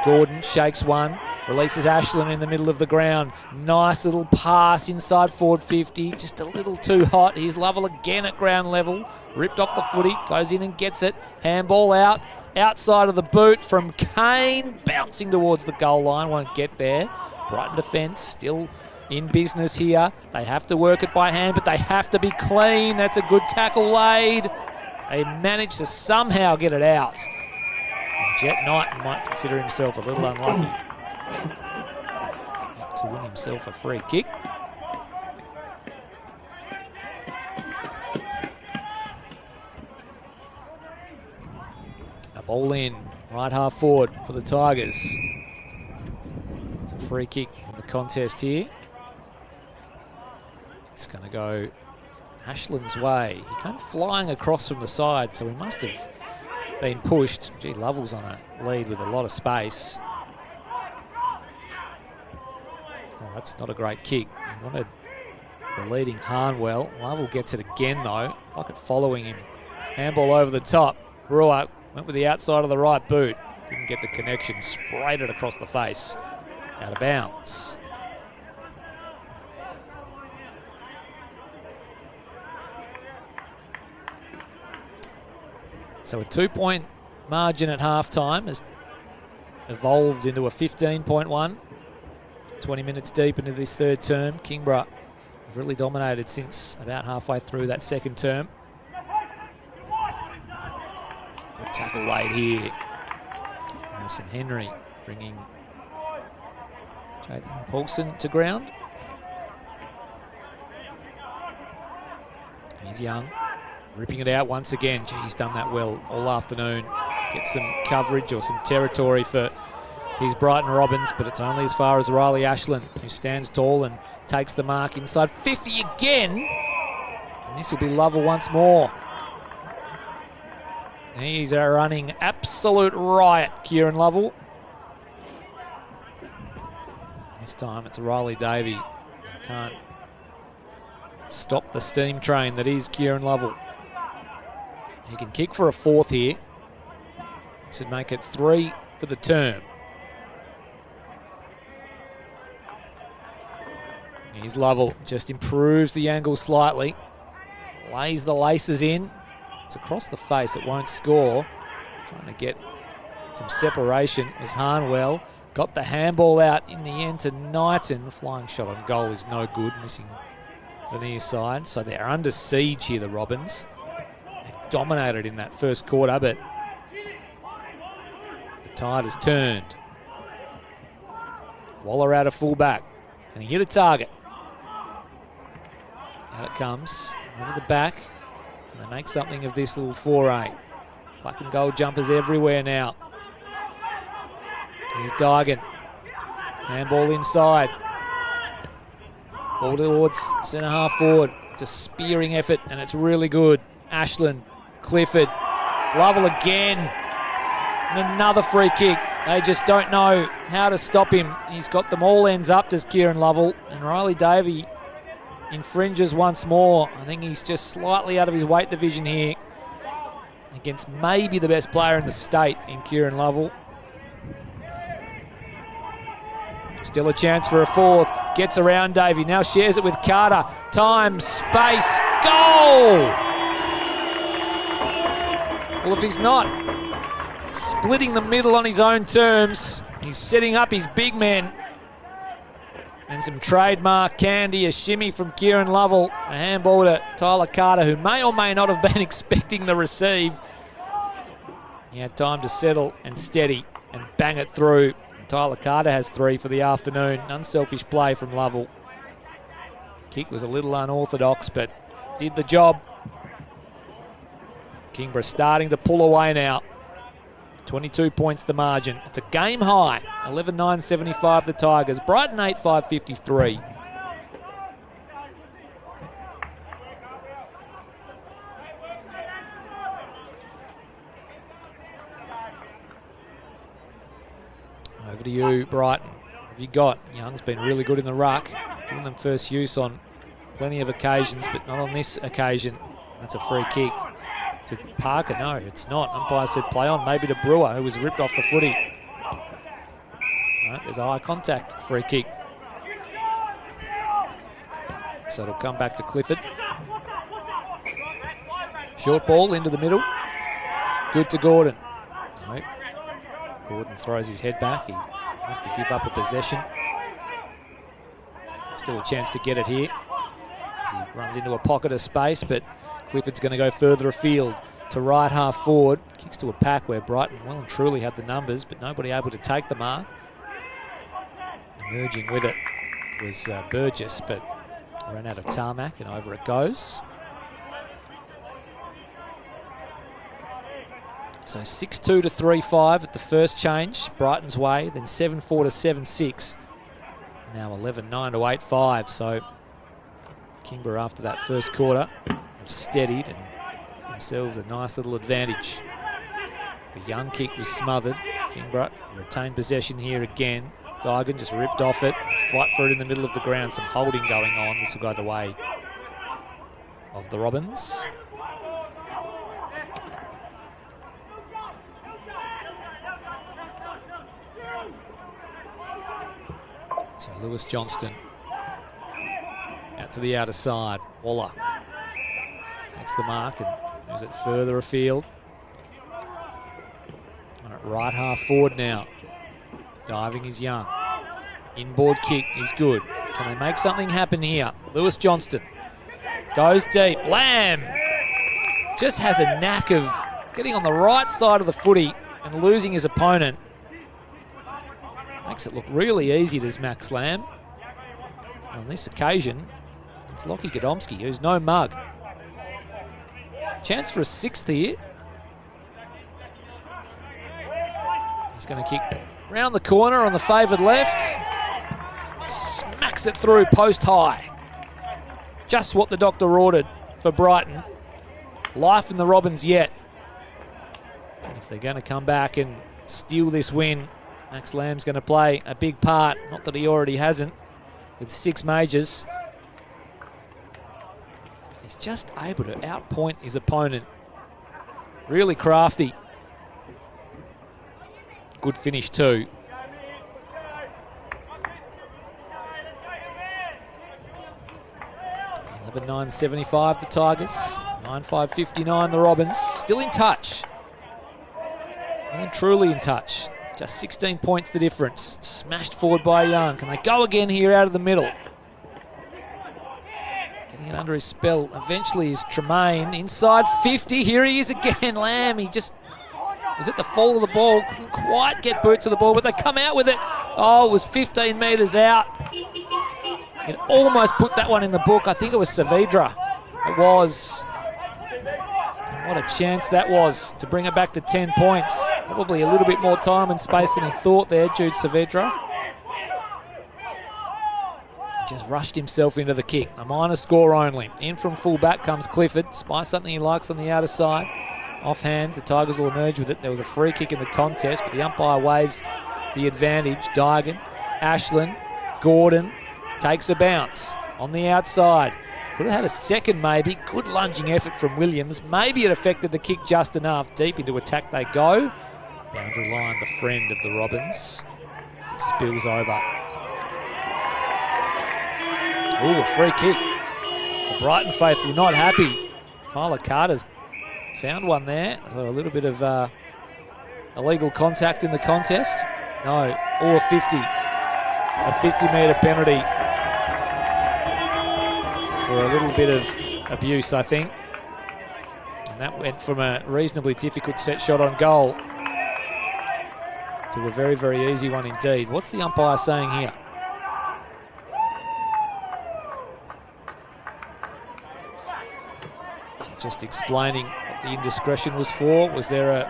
Gordon shakes one, releases Ashland in the middle of the ground. Nice little pass inside forward 50, just a little too hot. Here's Lovell again at ground level. Ripped off the footy, goes in and gets it. Handball out, outside of the boot from Kane, bouncing towards the goal line, won't get there. Brighton defence still in business here. They have to work it by hand, but they have to be clean. That's a good tackle laid. They managed to somehow get it out. Jet Knight might consider himself a little unlucky to win himself a free kick. A ball in, right half forward for the Tigers. It's a free kick in the contest here. It's going to go Ashland's way. He came flying across from the side, so he must have been pushed. Gee, Lovell's on a lead with a lot of space. Oh, that's not a great kick. He wanted the leading Harnwell. Lovell gets it again, though. Like it following him. Handball over the top. Brewer went with the outside of the right boot. Didn't get the connection. Sprayed it across the face. Out of bounds. So a 2-point margin at halftime has evolved into a 15-point 20 minutes deep into this third term. Kingborough have really dominated since about halfway through that second term. Good tackle laid here. Harrison Henry bringing Jathan Paulson to ground. He's young. Ripping it out once again. Gee, he's done that well all afternoon. Gets some coverage or some territory for his Brighton Robins, but it's only as far as Riley Ashland, who stands tall and takes the mark inside 50 again. And this will be Lovell once more. He's a running absolute riot, Kieran Lovell. This time it's Riley Davey. Can't stop the steam train that is Kieran Lovell. He can kick for a fourth here. This would make it 3 for the term. Here's Lovell, just improves the angle slightly. Lays the laces in. It's across the face, it won't score. Trying to get some separation as Harnwell got the handball out in the end to Knighton. Flying shot on goal is no good, missing the near side. So they're under siege here, the Robins. Dominated in that first quarter, but the tide has turned. Waller out of fullback. Can he hit a target? Out it comes. Over the back. Can they make something of this little foray? Black and gold jumpers everywhere now. Here's Dygan. Handball inside. Ball towards centre half forward. It's a spearing effort and it's really good. Ashland. Clifford, Lovell again, and another free kick. They just don't know how to stop him. He's got them all ends up, does Kieran Lovell, and Riley Davey infringes once more. I think he's just slightly out of his weight division here against maybe the best player in the state in Kieran Lovell. Still a chance for a fourth. Gets around Davey. Now shares it with Carter. Time, space, goal! Well, if he's not splitting the middle on his own terms, he's setting up his big men. And some trademark candy, a shimmy from Kieran Lovell, a handball to Tyler Carter, who may or may not have been expecting the receive. He had time to settle and steady and bang it through. Tyler Carter has 3 for the afternoon. Unselfish play from Lovell. Kick was a little unorthodox, but did the job. Kingborough starting to pull away now. 22 points the margin. It's a game high. 11-9-75 the Tigers. Brighton 8-5-53. Over to you, Brighton. What have you got? Young's been really good in the ruck. Giving them first use on plenty of occasions, but not on this occasion. That's a free kick to Parker. No, it's not. Umpire said play on. Maybe to Brewer, who was ripped off the footy. Right, there's eye contact. Free kick. So it'll come back to Clifford. Short ball into the middle. Good to Gordon. Nope. Gordon throws his head back. He'll have to give up a possession. Still a chance to get it here as he runs into a pocket of space, but Clifford's going to go further afield to right half forward. Kicks to a pack where Brighton well and truly had the numbers, but nobody able to take the mark. Emerging with it was Burgess, but ran out of tarmac and over it goes. So 6-2 to 3-5 at the first change, Brighton's way, then 7-4 to 7-6. Now 11-9 to 8-5, so Kingborough after that first quarter have steadied and themselves a nice little advantage. The Young kick was smothered. Kingborough retained possession here again. Dygan just ripped off it, fight for it in the middle of the ground, some holding going on. This will go the way of the Robins. So Lewis Johnston out to the outer side. Waller takes the mark and moves it further afield. All right, right half forward now. Diving is Young. Inboard kick is good. Can they make something happen here? Lewis Johnston goes deep. Lamb just has a knack of getting on the right side of the footy and losing his opponent. Makes it look really easy, does Max Lamb. On this occasion, it's Lockie Godomski, who's no mug. Chance for a sixth here. He's going to kick round the corner on the favoured left. Smacks it through post high. Just what the doctor ordered for Brighton. Life in the Robins yet. And if they're going to come back and steal this win, Max Lamb's going to play a big part. Not that he already hasn't, with 6 majors. But he's just able to outpoint his opponent. Really crafty. Good finish too. $11-9-75 the Tigers. 9-5-59 the Robins. Still in touch. And truly in touch. Just 16 points the difference. Smashed forward by Young. Can they go again here out of the middle? Getting it under his spell eventually is Tremaine. Inside 50. Here he is again. Lamb, he just was at the fall of the ball. Couldn't quite get boot to the ball, but they come out with it. Oh, it was 15 metres out. It almost put that one in the book. I think it was Saavedra. It was. What a chance that was to bring it back to 10 points. Probably a little bit more time and space than he thought there, Jude Saavedra. Just rushed himself into the kick. A minor score only. In from full back comes Clifford. Spies something he likes on the outer side. Off hands, the Tigers will emerge with it. There was a free kick in the contest, but the umpire waves the advantage. Dygan, Ashland, Gordon takes a bounce on the outside. Could have had a second maybe. Good lunging effort from Williams. Maybe it affected the kick just enough. Deep into attack they go. Boundary line, the friend of the Robins. As it spills over Ooh, a free kick. The Brighton faithful not happy. Tyler Carter's found one there. So a little bit of illegal contact in the contest. No, or 50. A 50-metre penalty for a little bit of abuse, I think. And that went from a reasonably difficult set shot on goal to a very, very easy one indeed. What's the umpire saying here? So just explaining what the indiscretion was for. Was there a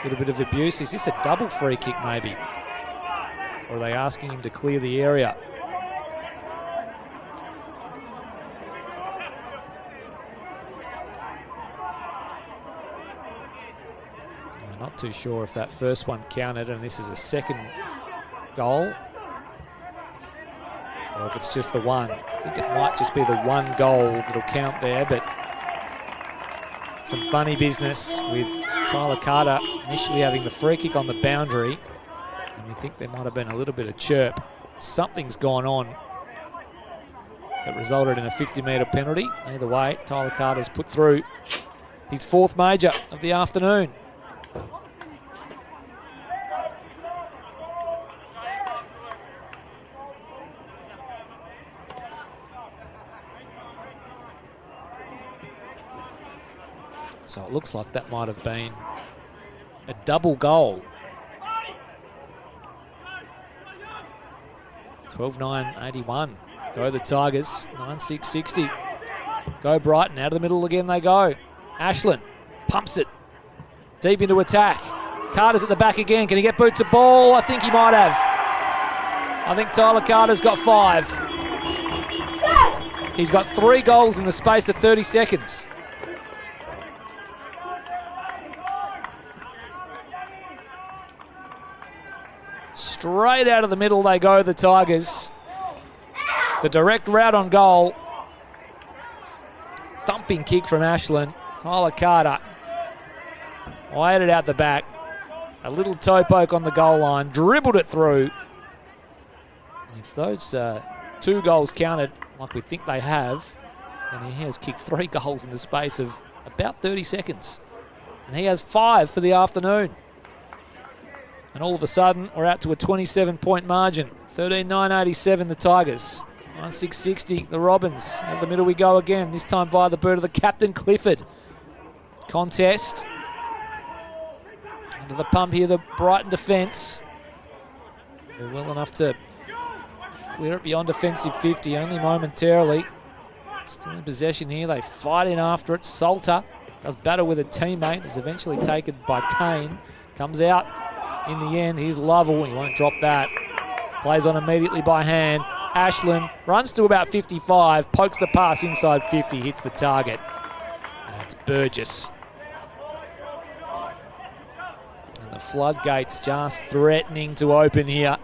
little bit of abuse? Is this a double free kick maybe? Or are they asking him to clear the area? I'm not too sure if that first one counted and this is a second goal. Or if it's just the one. I think it might just be the one goal that'll count there, but some funny business with Tyler Carter initially having the free kick on the boundary. And you think there might have been a little bit of chirp. Something's gone on that resulted in a 50-metre penalty. Either way, Tyler Carter's put through his fourth major of the afternoon. So it looks like that might have been a double goal. 12-9-81. Go the Tigers. 9-6-60. Go Brighton. Out of the middle again they go. Ashland pumps it deep into attack. Carter's at the back again. Can he get boot to ball? I think he might have. I think Tyler Carter's got 5. He's got 3 goals in the space of 30 seconds. Straight out of the middle they go, the Tigers. The direct route on goal. Thumping kick from Ashland. Tyler Carter waited out the back. A little toe poke on the goal line. Dribbled it through. And if those 2 goals counted like we think they have, then he has kicked 3 goals in the space of about 30 seconds. And he has 5 for the afternoon. And all of a sudden, we're out to a 27-point margin. 13-9-87, the Tigers. 9-6-60, the Robins. Out of the middle we go again, this time via the boot of the captain, Clifford. Contest. Under the pump here, the Brighton defence. They're well enough to clear it beyond defensive 50, only momentarily. Still in possession here, they fight in after it. Salter does battle with a teammate. Is eventually taken by Kane. Comes out. In the end, here's Lovell. He won't drop that. Plays on immediately by hand. Ashland runs to about 55, pokes the pass inside 50, hits the target. And it's Burgess. And the floodgates just threatening to open here.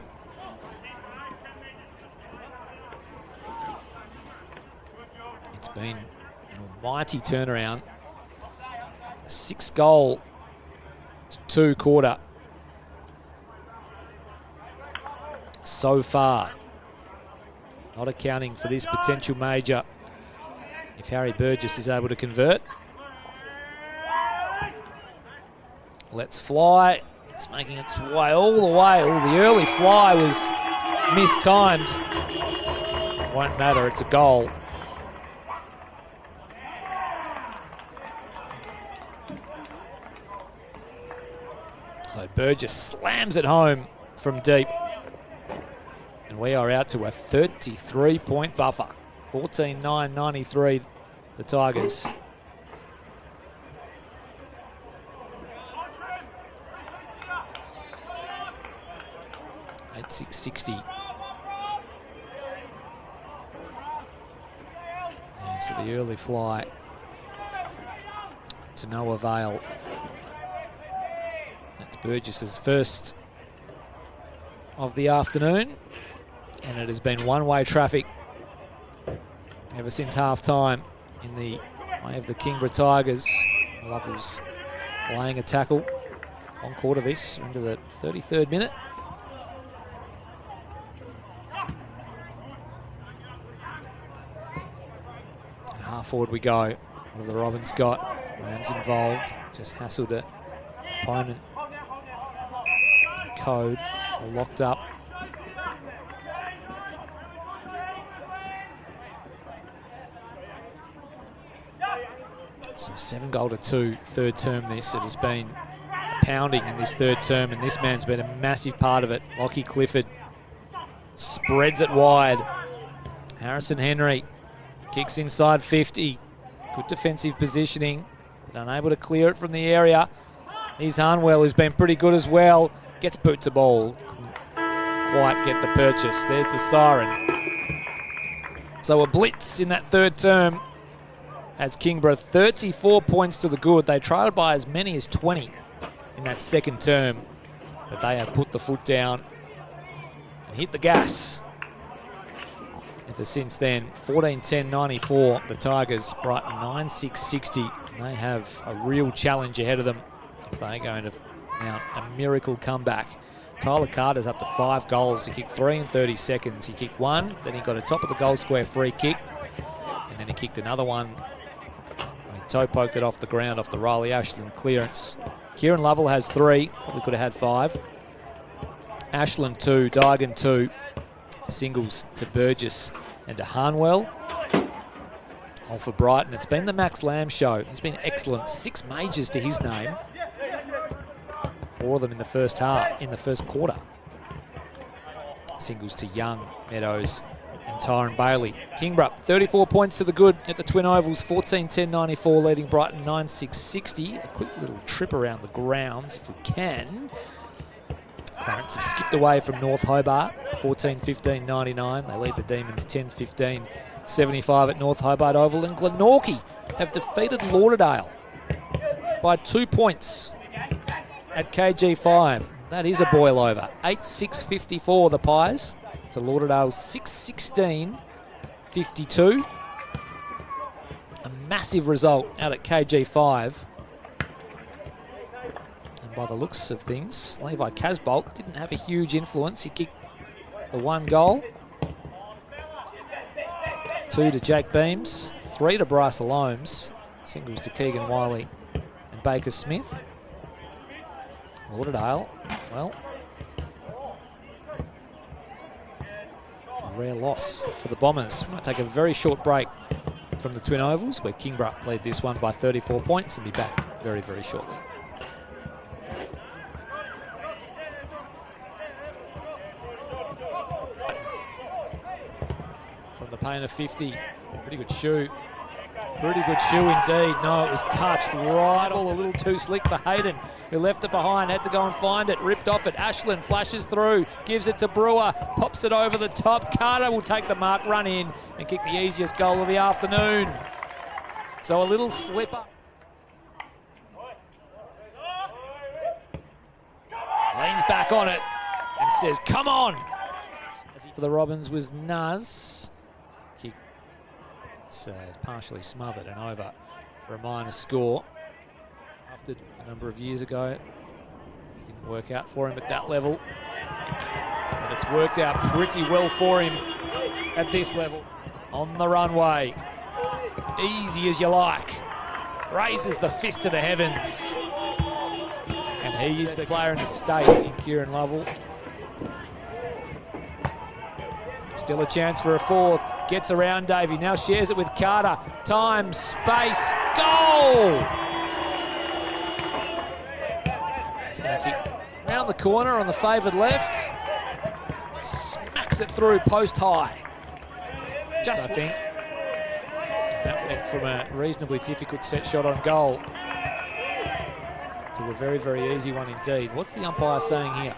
It's been an almighty turnaround. A 6-goal to 2 quarter. So far, not accounting for this potential major if Harry Burgess is able to convert. Let's fly. It's making its way all the way. Oh, the early fly was mistimed. Won't matter, it's a goal. So Burgess slams it home from deep. And we are out to a 33-point buffer. 14-9-93, the Tigers. At 660. Yeah, so the early fly to no avail. That's Burgess's first of the afternoon. And it has been one-way traffic ever since half-time in the way of the Kingborough Tigers. Lovell's laying a tackle. One quarter this, into the 33rd minute. forward we go. What have the Robins got? Lamb's involved. Just hassled it. Opponent. Code. All locked up. So 7-2 third term this. It has been pounding in this third term, and this man's been a massive part of it. Lockie Clifford spreads it wide. Harrison Henry kicks inside 50. Good defensive positioning, but unable to clear it from the area. Here's Harnwell, who's been pretty good as well. Gets boot to ball. Couldn't quite get the purchase. There's the siren. So a blitz in that third term has Kingborough 34 points to the good. They trailed by as many as 20 in that second term, but they have put the foot down and hit the gas. Ever since then, 14-10-94, the Tigers, Brighton 9-6-60. They have a real challenge ahead of them if they're going to mount a miracle comeback. Tyler Carter's up to 5 goals. He kicked 3 in 30 seconds. He kicked 1, then he got a top of the goal square free kick, and then he kicked another one. He toe poked it off the ground off the Riley Ashland clearance. Kieran Lovell has 3, probably could have had 5. Ashland 2, Digan 2. Singles to Burgess and to Harnwell. All for Brighton. It's been the Max Lamb show. He's been excellent. 6 majors to his name. 4 of them in the first half, in the first quarter. Singles to Young, Meadows and Tyron Bailey. Kingborough, 34 points to the good at the Twin Ovals. 14-10-94, leading Brighton 9-6-60. A quick little trip around the grounds if we can. Clarence have skipped away from North Hobart, 14-15-99. They lead the Demons 10-15-75 at North Hobart Oval. And Glenorchy have defeated Lauderdale by 2 points at KG5. That is a boil over. 8-6-54 the Pies to Lauderdale's 6-16-52. A massive result out at KG5. By the looks of things, Levi Casbolt didn't have a huge influence. He kicked the 1 goal. 2 to Jake Beams, 3 to Bryce Alomes, singles to Keegan Wiley and Baker Smith. Lauderdale, well, a rare loss for the Bombers. We might take a very short break from the Twin Ovals, where Kingborough led this one by 34 points, and be back very, very shortly. From the pain of 50, pretty good shoe. Pretty good shoe indeed. No, it was touched right. All a little too slick for Hayden, who left it behind, had to go and find it, ripped off it. Ashland flashes through, gives it to Brewer, pops it over the top. Carter will take the mark, run in, and kick the easiest goal of the afternoon. So a little slipper. Leans back on it and says, come on. For the Robins was Nuz. It's partially smothered and over for a minor score. After a number of years ago, it didn't work out for him at that level. But it's worked out pretty well for him at this level. On the runway, easy as you like. Raises the fist to the heavens. And he is the player in the state in Kieran Lovell. Still a chance for a 4th. Gets around Davey. Now shares it with Carter. Time, space, goal! He's going to kick round the corner on the favoured left. Smacks it through post high. Just, I think. That went from a reasonably difficult set shot on goal to a very, very easy one indeed. What's the umpire saying here?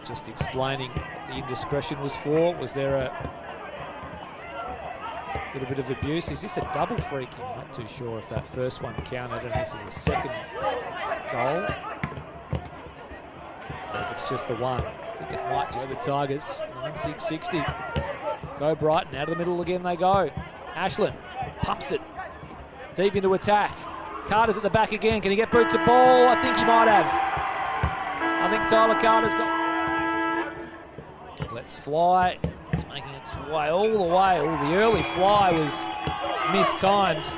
Just explaining what the indiscretion was for. Was there a little bit of abuse? Is this a double free kick? I'm not too sure if that first one counted and this is a second goal. Or if it's just the one. I think it might just be Tigers. 9-6-60. Go Brighton. Out of the middle again they go. Ashland pumps it deep into attack. Carter's at the back again. Can he get boot to ball? I think he might have. I think Tyler Carter's got... Let It's fly. It's making its way all the way. Oh, the early fly was mistimed.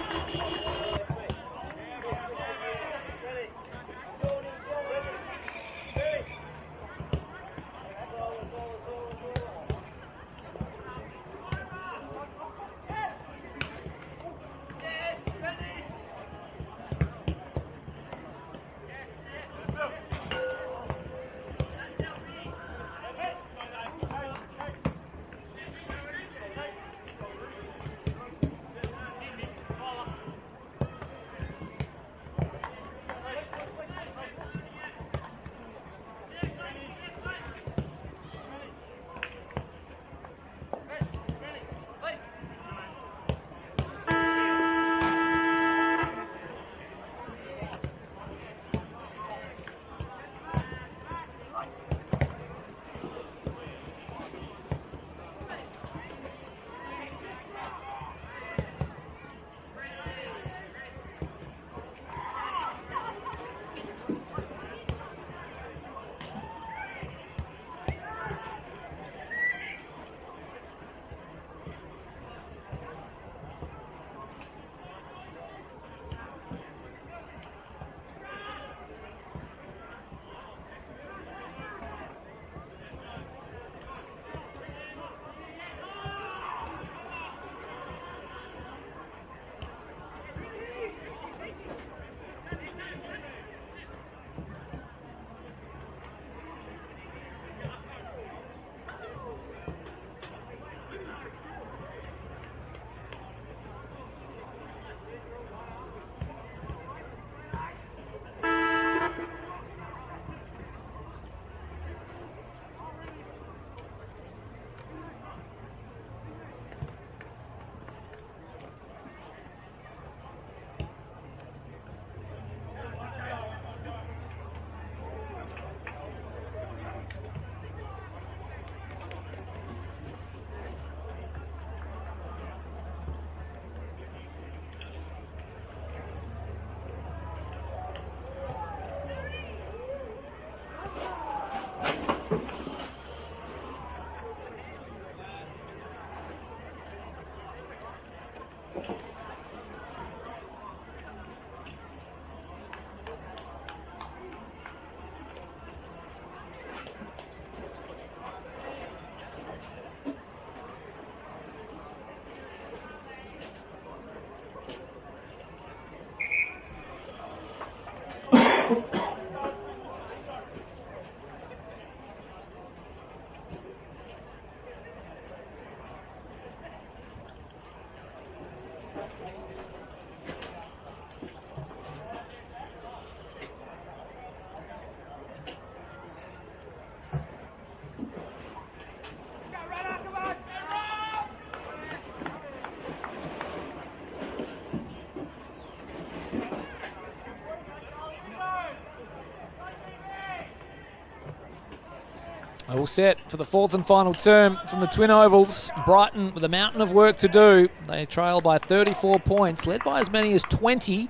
All set for the fourth and final term from the Twin Ovals. Brighton with a mountain of work to do. They trail by 34 points, led by as many as 20.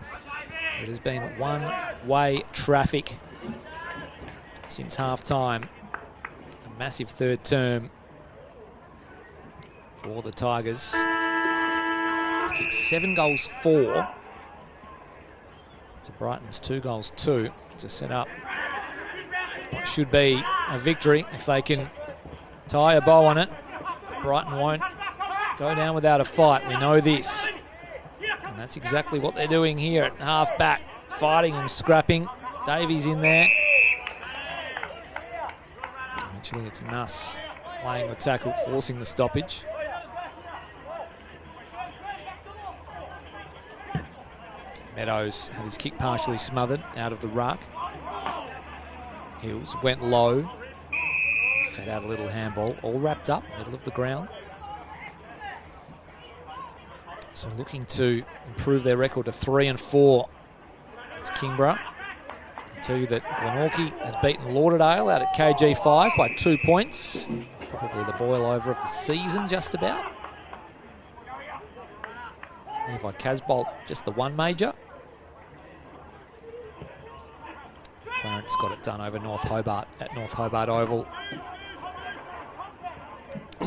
It has been one-way traffic since half-time. A massive third term for the Tigers. They kicked 7 goals 4 to Brighton's 2 goals 2 to set up what should be a victory if they can tie a bow on it. Brighton won't go down without a fight. We know this. And that's exactly what they're doing here at half-back, fighting and scrapping. Davies in there. Actually, it's Nuss laying the tackle, forcing the stoppage. Meadows had his kick partially smothered out of the ruck. Hills went low, fed out a little handball, all wrapped up, middle of the ground. So looking to improve their record to 3-4. It's Kingborough. I'll tell you that Glenorchy has beaten Lauderdale out at KG5 by 2 points. Probably the boil over of the season, just about. Levi Casbolt, just the one major. Clarence got it done over North Hobart at North Hobart Oval.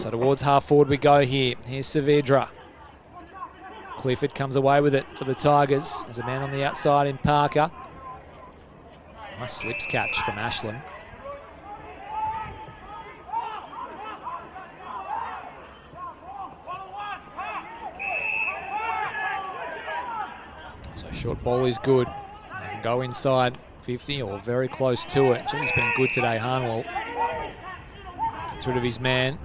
So towards half forward we go here. Here's Saavedra. Clifford comes away with it for the Tigers. There's a man on the outside in Parker. Nice slips catch from Ashland. So short ball is good. They can go inside 50 or very close to it. Gee, he's been good today, Harnwell. Gets rid of his man.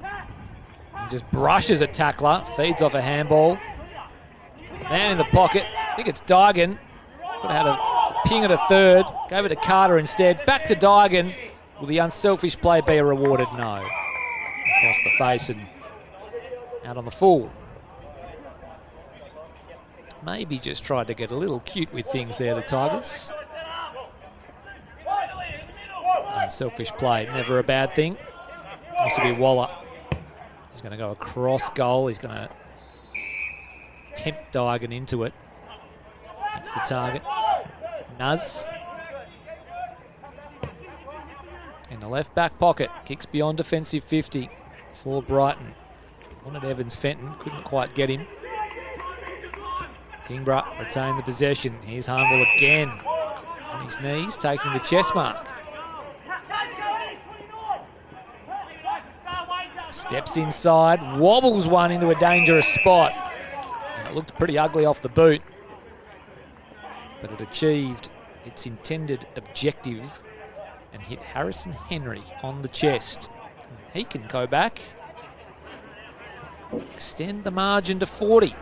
And just brushes a tackler. Feeds off a handball. Man in the pocket. I think it's Dygan. Could have had a ping at a third. Gave it to Carter instead. Back to Dygan. Will the unselfish play be rewarded? No. Across the face and out on the full. Maybe just tried to get a little cute with things there, the Tigers. Unselfish play, never a bad thing. This will be Waller. He's going to go across goal. He's going to tempt Dygan into it. That's the target. Nuz. In the left back pocket. Kicks beyond defensive 50 for Brighton. Wanted Evans Fenton. Couldn't quite get him. Kingborough retained the possession. Here's Harnwell again. On his knees, taking the chest mark. Steps inside, wobbles one into a dangerous spot. And it looked pretty ugly off the boot. But it achieved its intended objective and hit Harrison Henry on the chest. He can go back, extend the margin to 40.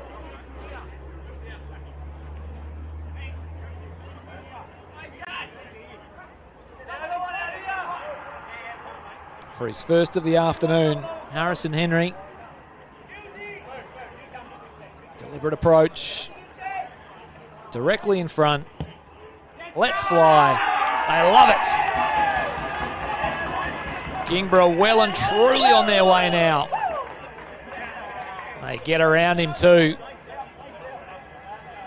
For his first of the afternoon, Harrison Henry. Deliberate approach. Directly in front. Let's fly. They love it. Kingborough well and truly on their way now. They get around him too.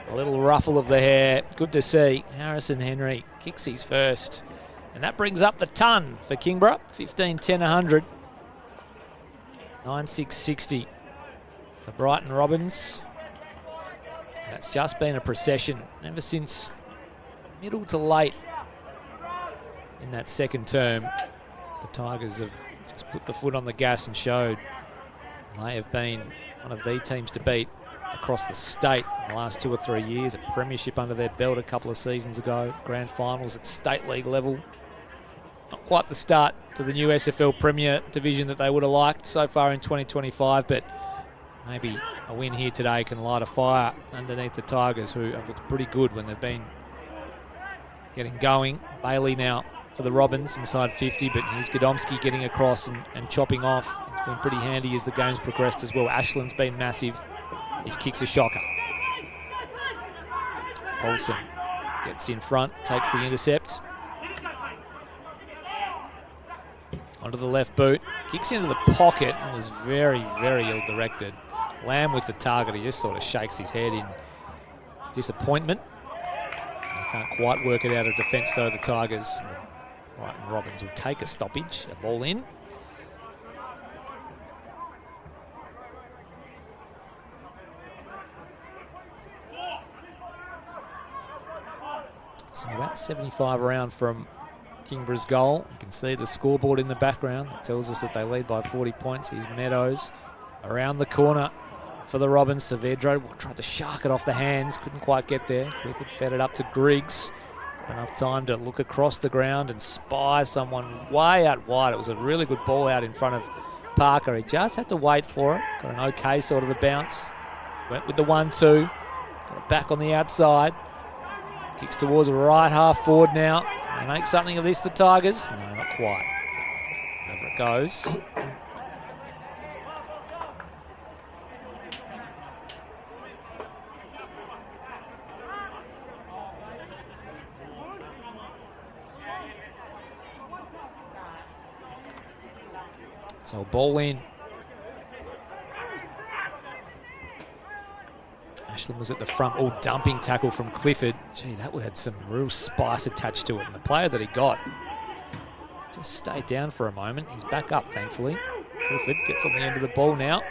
A little ruffle of the hair. Good to see. Harrison Henry kicks his first. And that brings up the ton for Kingborough. 15-10-100. 9-6-60 for Brighton Robins. That's just been a procession ever since middle to late in that second term. The Tigers have just put the foot on the gas and showed they have been one of the teams to beat across the state in the last 2 or 3 years. A premiership under their belt a couple of seasons ago. Grand finals at state league level. Not quite the start to the new SFL Premier Division that they would have liked so far in 2025, but maybe a win here today can light a fire underneath the Tigers, who have looked pretty good when they've been getting going. Bailey now for the Robins inside 50, but here's Godomski getting across and chopping off. It's been pretty handy as the game's progressed as well. Ashland's been massive. His kick's a shocker. Olsen gets in front, takes the intercept. Onto the left boot, kicks into the pocket and was very, very ill-directed. Lamb was the target. He just sort of shakes his head in disappointment. They can't quite work it out of defence though, the Tigers. Brighton Robins will take a stoppage, a ball in. So about 75 around from Kingborough's goal. You can see the scoreboard in the background. It tells us that they lead by 40 points. Here's Meadows around the corner for the Robins. Saavedra tried to shark it off the hands. Couldn't quite get there. Clifford fed it up to Griggs. Got enough time to look across the ground and spy someone way out wide. It was a really good ball out in front of Parker. He just had to wait for it. Got an okay sort of a bounce. Went with the 1-2. Got it back on the outside. Kicks towards the right half forward now. Can they make something of this, the Tigers? No, not quite. Over it goes. So ball in. Ashland was at the front, all dumping tackle from Clifford. Gee, that had some real spice attached to it. And the player that he got just stayed down for a moment. He's back up, thankfully. Clifford gets on the end of the ball now.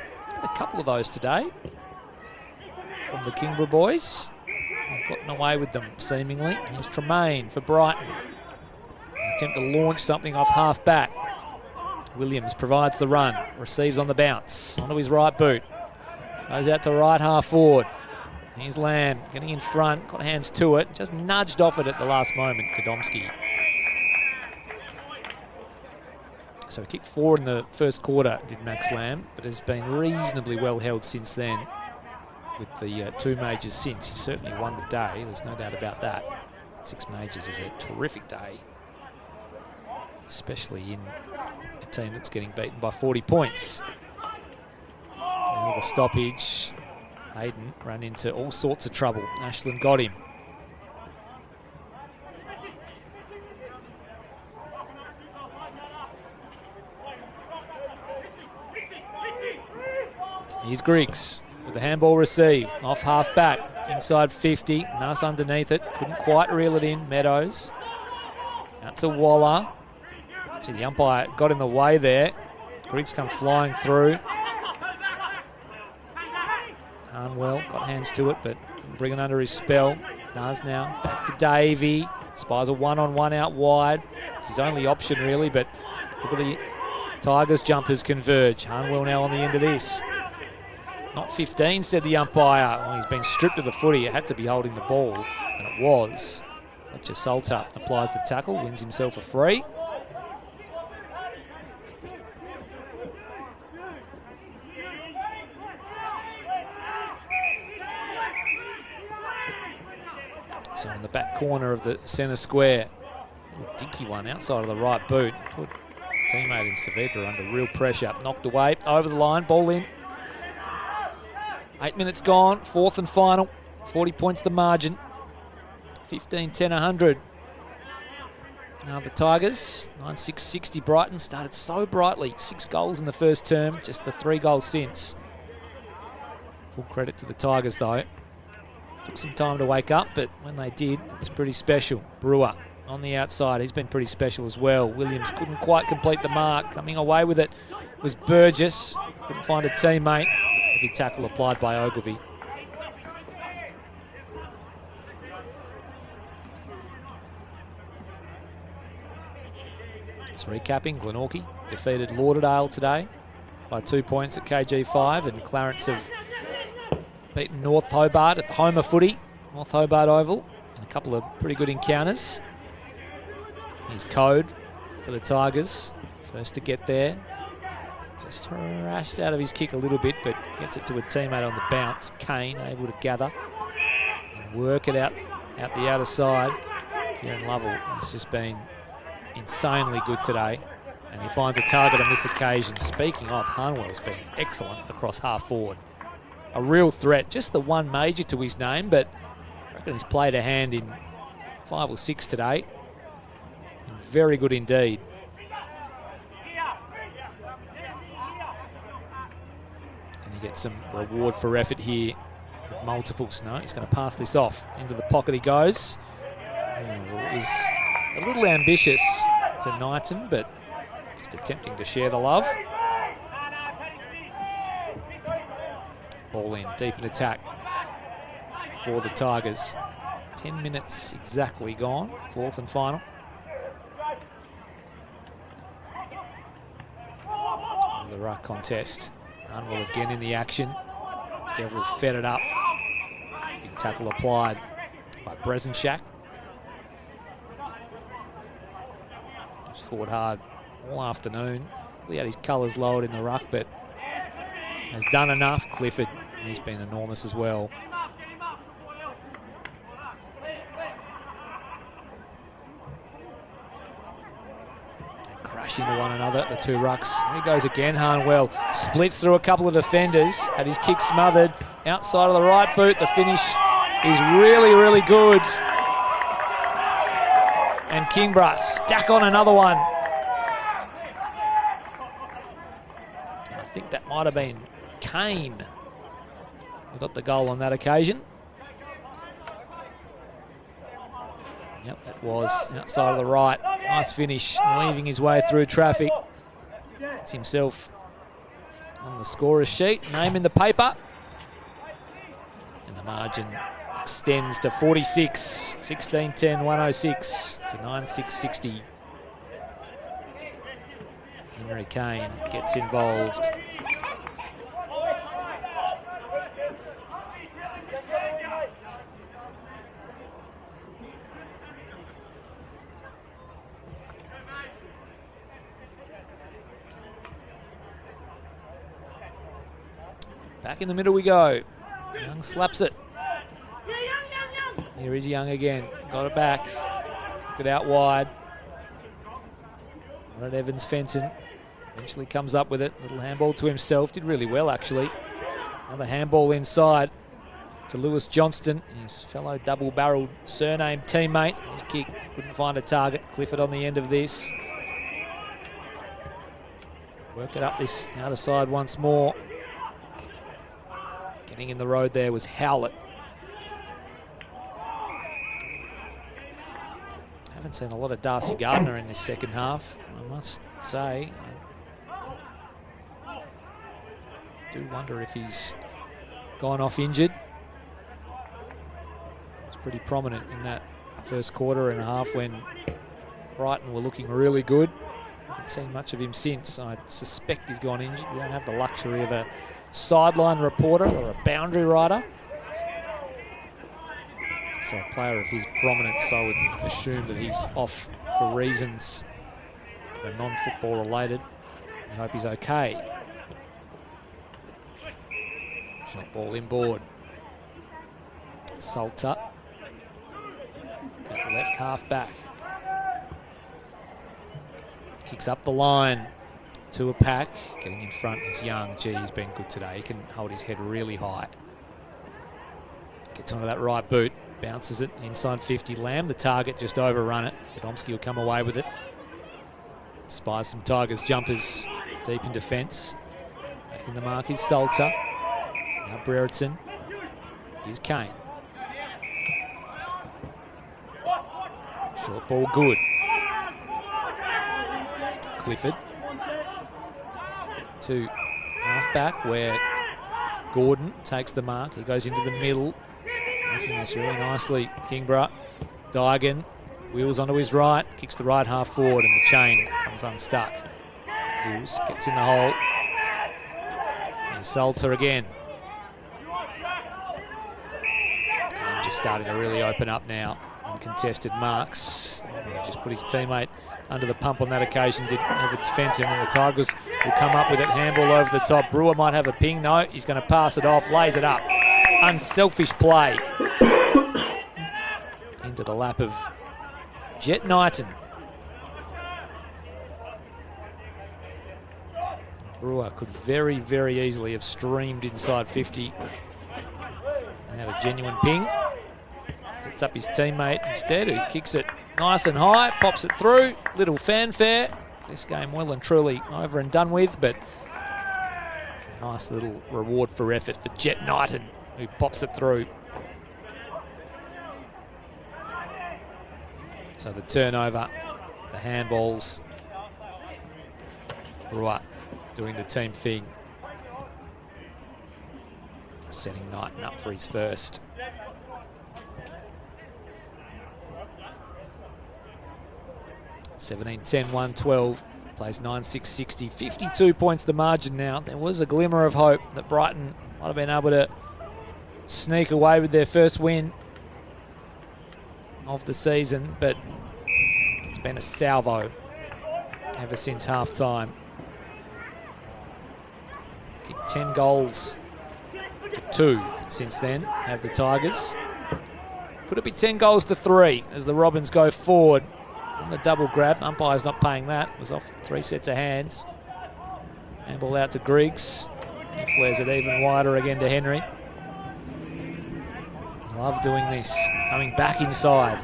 A couple of those today from the Kingborough boys. They've gotten away with them, seemingly. Here's Tremaine for Brighton. An attempt to launch something off half-back. Williams provides the run, receives on the bounce, onto his right boot. Goes out to right half-forward. Here's Lamb getting in front, got hands to it, just nudged off it at the last moment, Kadomski. So he kicked 4 in the first quarter, did Max Lamb, but has been reasonably well held since then with the 2 majors since. He certainly won the day, there's no doubt about that. 6 majors is a terrific day, especially in a team that's getting beaten by 40 points. Now the stoppage. Hayden ran into all sorts of trouble. Ashland got him. Here's Griggs with the handball received. Off half back. Inside 50. Nuss underneath it. Couldn't quite reel it in. Meadows. Out to Waller. Gee, the umpire got in the way there. Griggs come flying through. Harnwell got hands to it, but couldn't bring it under his spell. Does now. Back to Davey. Spies a one-on-one out wide. It's his only option, really, but look at the Tigers jumpers converge. Harnwell now on the end of this. Not 15, said the umpire. Well, he's been stripped of the footy. It had to be holding the ball, and it was. Fletcher Salter applies the tackle, wins himself a free. So in the back corner of the centre square, a little dinky one outside of the right boot. Put teammate in Saavedra under real pressure. Knocked away, over the line, ball in. 8 minutes gone, 4th and final. 40 points the margin. 15-10, 100. Now the Tigers, 9-6-60 Brighton, started so brightly. 6 goals in the first term, just the 3 goals since. Full credit to the Tigers though. Took some time to wake up, but when they did, it was pretty special. Brewer on the outside, he's been pretty special as well. Williams couldn't quite complete the mark. Coming away with it was Burgess. Couldn't find a teammate. Heavy tackle applied by Ogilvie. Just recapping, Glenorchy defeated Lauderdale today by 2 points at KG5, and Clarence have beaten North Hobart at the Homer footy, North Hobart Oval, and a couple of pretty good encounters. Here's Code for the Tigers, first to get there. Just harassed out of his kick a little bit, but gets it to a teammate on the bounce. Kane able to gather and work it out the outer side. Kieran Lovell has just been insanely good today, and he finds a target on this occasion. Speaking of, Harnwell's been excellent across half forward. A real threat, just the 1 major to his name, but I reckon he's played a hand in 5 or 6 today. And very good indeed. Can he get some reward for effort here with multiples? No, he's going to pass this off. Into the pocket he goes. Well, it was a little ambitious to Knighton, but just attempting to share the love. Ball in, deep in attack for the Tigers. 10 minutes exactly gone, 4th and final. The ruck contest. Arnold again in the action. Devil fed it up. Big tackle applied by Brezenshak. He's fought hard all afternoon. He had his colours lowered in the ruck, but has done enough. Clifford, he's been enormous as well. They crash into one another, the 2 rucks. Here he goes again, Harnwell. Splits through a couple of defenders. Had his kick smothered. Outside of the right boot, the finish is really, really good. And Kingborough stack on another one. I think that might have been Kane who got the goal on that occasion. Yep, it was outside of the right. Nice finish, weaving his way through traffic. Gets himself on the scorer's sheet, name in the paper. And the margin extends to 46, 16-10, 106 to 9-6-60. Henry Kane gets involved. Back in the middle we go. Young slaps it. Here is Young again. Got it back. Kicked it out wide. Ron Evans Fenton eventually comes up with it. Little handball to himself. Did really well, actually. Another handball inside to Lewis Johnston, his fellow double-barreled surname teammate. His kick couldn't find a target. Clifford on the end of this. Work it up this outer side once more. Getting in the road there was Howlett. Haven't seen a lot of Darcy Gardner in this second half, I must say. I do wonder if he's gone off injured. He was pretty prominent in that first quarter and a half when Brighton were looking really good. Haven't seen much of him since. I suspect he's gone injured. We don't have the luxury of a sideline reporter or a boundary rider. So a player of his prominence, I would assume that he's off for reasons that are non-football related. I hope he's okay. Shot ball inboard. Salter at left half back. Kicks up the line to a pack. Getting in front is Young. Gee, he's been good today. He can hold his head really high. Gets onto that right boot. Bounces it inside 50. Lamb, the target, just overrun it. Godomski will come away with it. Spies some Tigers jumpers deep in defence. Taking the mark is Salter. Now Brereton. Here's Kane. Short ball good. Clifford. To half back where Gordon takes the mark. He goes into the middle. Making this really nicely. Kingborough. Diagon. Wheels onto his right. Kicks the right half forward and the chain comes unstuck. Wheels gets in the hole. And Salter again. And just starting to really open up now. Uncontested marks. Just put his teammate under the pump on that occasion, did Evans Fenton, and the Tigers will come up with it. Handball over the top. Brewer might have a ping. No, he's going to pass it off, lays it up. Unselfish play. Into the lap of Jet Knighton. Brewer could very, very easily have streamed inside 50 and had a genuine ping. Sets up his teammate instead, who kicks it nice and high, pops it through. Little fanfare. This game well and truly over and done with, but a nice little reward for effort for Jet Knighton, who pops it through. So the turnover, the handballs, Brewer doing the team thing. Setting Knighton up for his first. (17-10, 1-12), plays 9-6-60, 52 points the margin now. There was a glimmer of hope that Brighton might have been able to sneak away with their first win of the season, but it's been a salvo ever since half-time. Kicked 10 goals to 2 since then, have the Tigers. Could it be 10 goals to 3 as the Robins go forward? On the double grab, umpire's not paying that. It was off 3 sets of hands. Handball out to Griggs. He flares it even wider again to Henry. Love doing this. Coming back inside.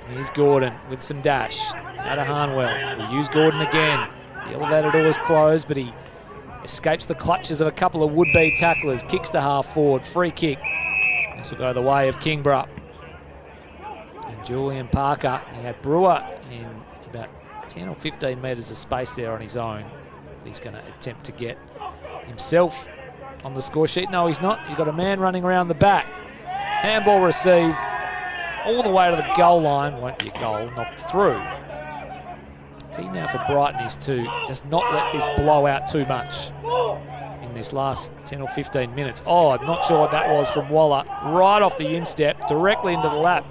Here's Gordon with some dash. Out of Harnwell. We'll use Gordon again. The elevator door is closed, but he escapes the clutches of a couple of would-be tacklers. Kicks to half forward. Free kick. This will go the way of Kingborough. Julian Parker, he had Brewer in about 10 or 15 metres of space there on his own. He's going to attempt to get himself on the score sheet. No, he's not. He's got a man running around the back. Handball receive all the way to the goal line. Won't be a goal, knocked through. Key now for Brighton is to just not let this blow out too much in this last 10 or 15 minutes. Oh, I'm not sure what that was from Waller. Right off the instep, directly into the lap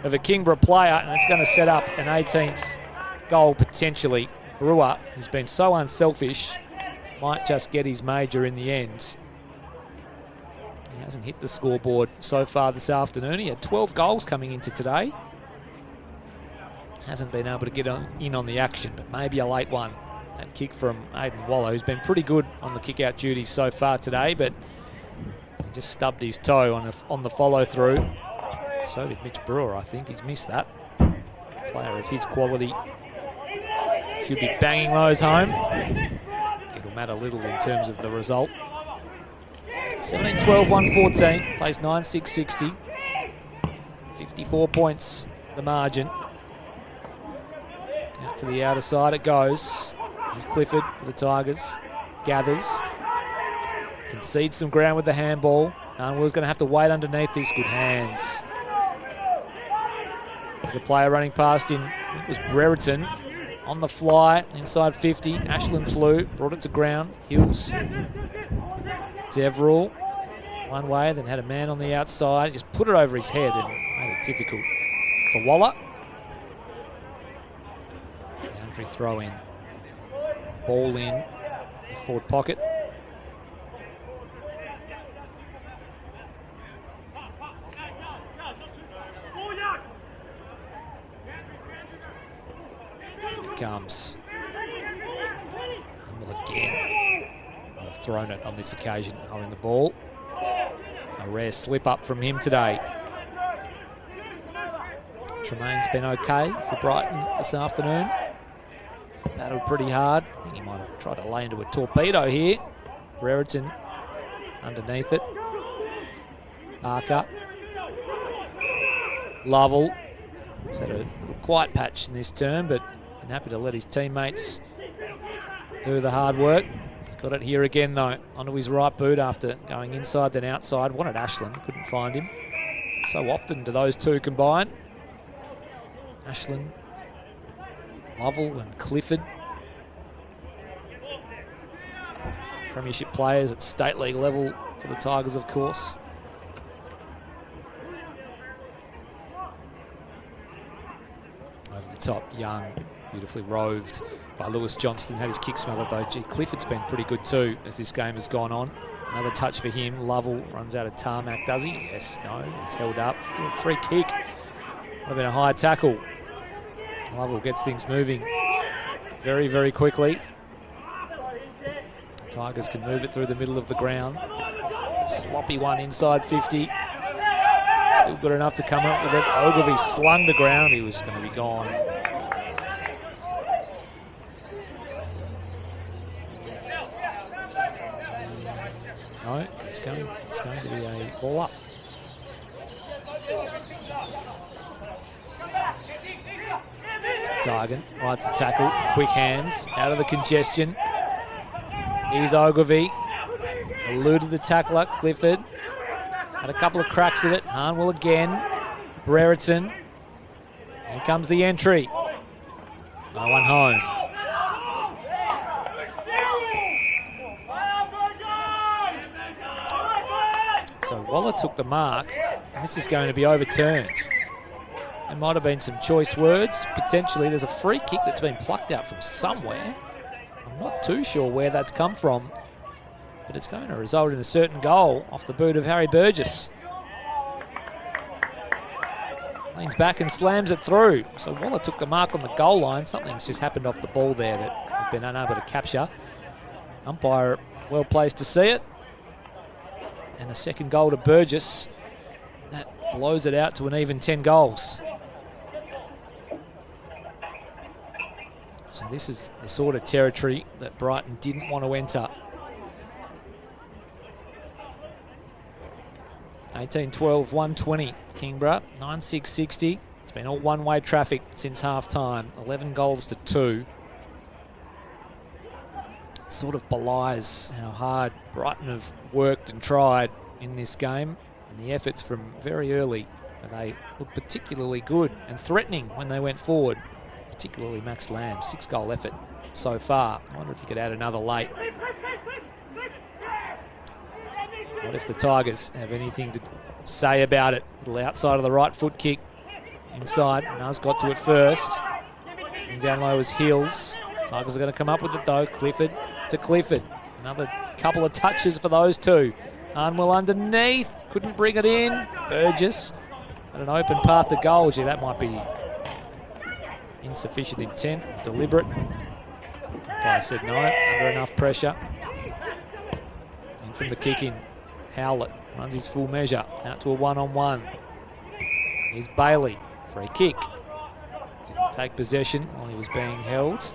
of a Kingborough player, and it's going to set up an 18th goal potentially. Brewer, who's been so unselfish, might just get his major in the end. He hasn't hit the scoreboard so far this afternoon. He had 12 goals coming into today. Hasn't been able to get in on the action, but maybe a late one. That kick from Aidan Waller, who's been pretty good on the kick-out duties so far today, but he just stubbed his toe on the follow-through. So did Mitch Brewer, I think. He's missed that. Player of his quality should be banging those home. It'll matter little in terms of the result. 17-12, 114, plays 9-6-60. 54 points, the margin. Out to the outer side it goes. Here's Clifford for the Tigers. Gathers. Concedes some ground with the handball. Will's going to have to wait underneath this. Good hands. There's a player running past him. I think it was Brereton. On the fly, inside 50. Ashland flew, brought it to ground. Hills. Deverell. One way, then had a man on the outside. Just put it over his head and made it difficult for Waller. Boundary throw in. Ball in the forward pocket. Here it comes. Humble again. Might have thrown it on this occasion, holding the ball. A rare slip up from him today. Tremaine's been okay for Brighton this afternoon. Battled pretty hard. I think he might have tried to lay into a torpedo here. Brereton underneath it. Parker. Lovell. He's had a quiet patch in this term, but been happy to let his teammates do the hard work. He's got it here again, though, onto his right boot after going inside then outside. Wanted Ashland, couldn't find him. So often do those two combine. Ashland, Lovell and Clifford. Premiership players at state league level for the Tigers, of course. Over the top, Young, beautifully roved by Lewis Johnston. Had his kick smothered though. Gee, Clifford's been pretty good too as this game has gone on. Another touch for him. Lovell runs out of tarmac, does he? Yes, no, he's held up. Free kick. Would have been a high tackle. Lovell gets things moving very, very quickly. The Tigers can move it through the middle of the ground. Sloppy one inside 50. Still good enough to come up with it. Ogilvy slung the ground. He was going to be gone. No, it's going to be a ball up. Dargan rides the tackle, quick hands, out of the congestion. Here's Ogilvy, eluded the tackler, Clifford. Had a couple of cracks at it, Harnwell again, Brereton. Here comes the entry. No one home. So Waller took the mark, and this is going to be overturned. There might have been some choice words. Potentially there's a free kick that's been plucked out from somewhere. I'm not too sure where that's come from, but it's going to result in a certain goal off the boot of Harry Burgess. Leans back and slams it through. So Waller took the mark on the goal line. Something's just happened off the ball there that we've been unable to capture. Umpire well placed to see it. And a second goal to Burgess. That blows it out to an even 10 goals. So this is the sort of territory that Brighton didn't want to enter. 18-12, 120. Kingborough, 9-6-60. It's been all one-way traffic since half-time. 11 goals to 2. sort of belies how hard Brighton have worked and tried in this game, and the efforts from very early. And they looked particularly good and threatening when they went forward, particularly Max Lamb. 6-goal effort so far. I wonder if he could add another late. What if the Tigers have anything to say about it? Little outside of the right foot kick. Inside, Nuz got to it first. And down low was Hills. Tigers are going to come up with it though. Clifford to Clifford. Another couple of touches for those two. Arnwell underneath, couldn't bring it in. Burgess had an open path to goal. Gee, that might be insufficient intent, deliberate. I said no, under enough pressure. And from the kick in, Howlett runs his full measure, out to a one-on-one. Here's Bailey, free kick. Didn't take possession while he was being held.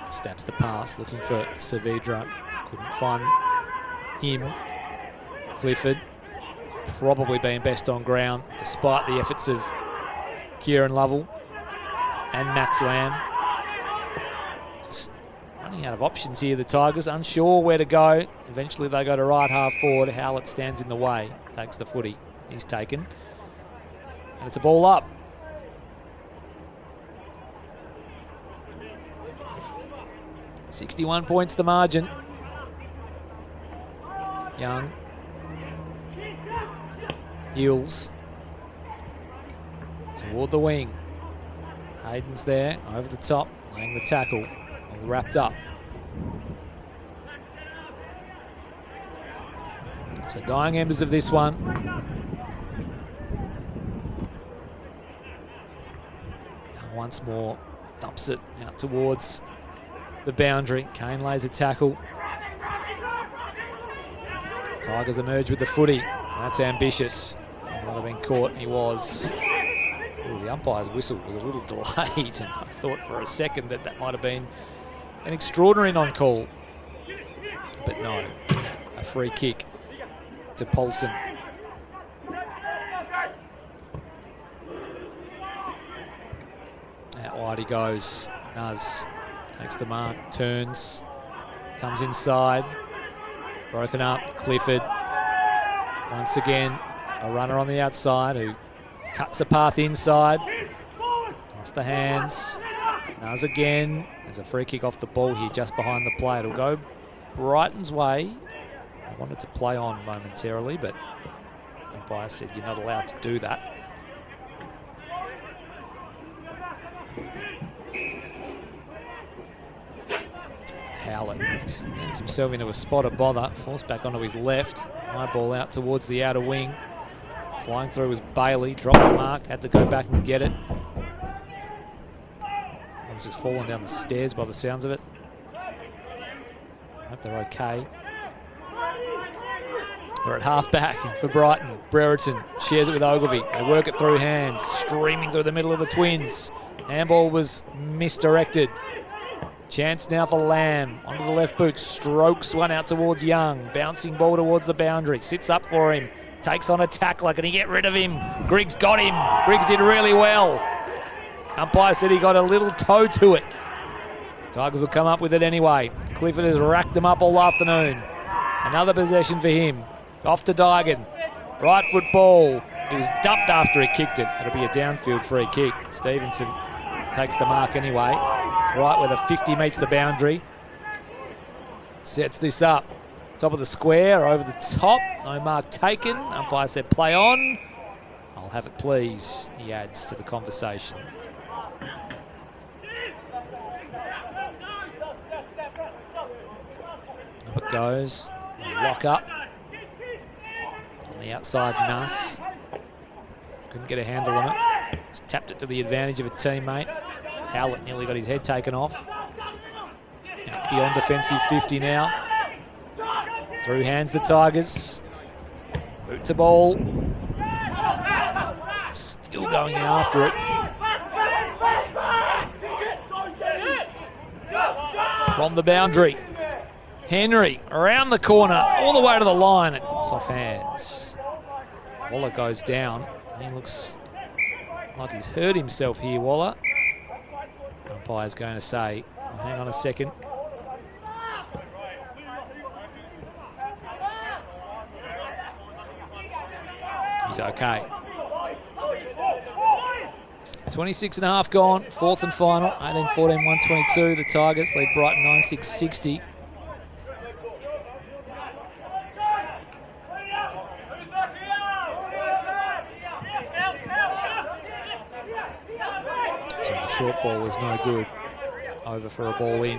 Stabs the pass, looking for Saavedra. Couldn't find him. Clifford probably being best on ground, despite the efforts of Kieran Lovell and Max Lamb. Just running out of options here, the Tigers, unsure where to go. Eventually they go to right half forward. Howlett stands in the way, takes the footy. He's taken. And it's a ball up. .61 points the margin. Young. Hills. Toward the wing. Hayden's there, over the top, laying the tackle. All wrapped up. So dying embers of this one. Young once more thumps it out towards the boundary. Kane lays a tackle. Tigers emerge with the footy. That's ambitious. He might have been caught. He was. Ooh, the umpire's whistle was a little delayed, and I thought for a second that that might have been an extraordinary non-call. But no, a free kick to Paulson. Out wide he goes. Nuz takes the mark, turns, comes inside. Broken up, Clifford. Once again, a runner on the outside who cuts a path inside. Off the hands. Nuz again. There's a free kick off the ball here just behind the play. It'll go Brighton's way. I wanted to play on momentarily, but the umpire said you're not allowed to do that. Howlett gets himself into a spot of bother, forced back onto his left. High ball out towards the outer wing. Flying through was Bailey, dropped the mark, had to go back and get it. Someone's just fallen down the stairs by the sounds of it. I hope they're okay. We're at half back for Brighton. Brereton shares it with Ogilvie. They work it through hands, streaming through the middle of the Twins. Handball was misdirected. Chance now for Lamb, onto the left boot, strokes one out towards Young, bouncing ball towards the boundary, sits up for him, takes on a tackler, can he get rid of him? Griggs got him, Griggs did really well. Umpire said he got a little toe to it. Tigers will come up with it anyway. Clifford has racked them up all afternoon. Another possession for him, off to Dygan, right foot ball, he was dumped after he kicked it. It'll be a downfield free kick. Stevenson takes the mark anyway. Right where the 50 meets the boundary. Sets this up. Top of the square, over the top. No mark taken. Umpire said play on. I'll have it please, he adds to the conversation. Up it goes. Lock up. On the outside, Nuss. Couldn't get a handle on it. Just tapped it to the advantage of a teammate. Howlett nearly got his head taken off. Out beyond defensive 50 now. Through hands the Tigers. Boot to ball. Still going in after it. From the boundary. Henry around the corner, all the way to the line. It's off hands. Waller goes down. He looks like he's hurt himself here, Waller. Umpire's going to say, oh, hang on a second. He's okay. 26 and a half gone, fourth and final, 18-14, 122. The Tigers lead Brighton 9-6-60. So the short ball is no good. Over for a ball in.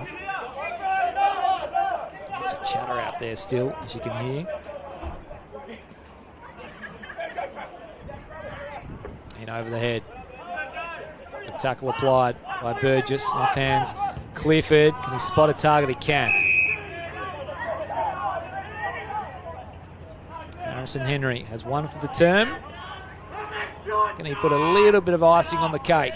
Lots of chatter out there still, as you can hear. In over the head. Good tackle applied by Burgess. Off hands. Clifford. Can he spot a target? He can. Harrison Henry has one for the term. Can he put a little bit of icing on the cake?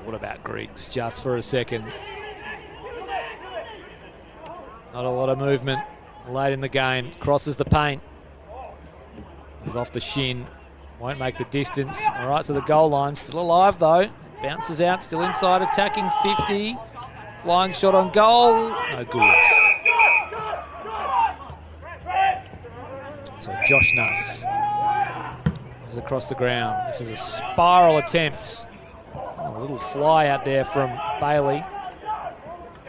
What about Griggs just for a second? Not a lot of movement late in the game. Crosses the paint. He's off the shin. Won't make the distance. All right to the goal line. Still alive though. Bounces out. Still inside attacking 50. Flying shot on goal. No good. So Josh Nuss goes across the ground. This is a spiral attempt. A little fly out there from Bailey.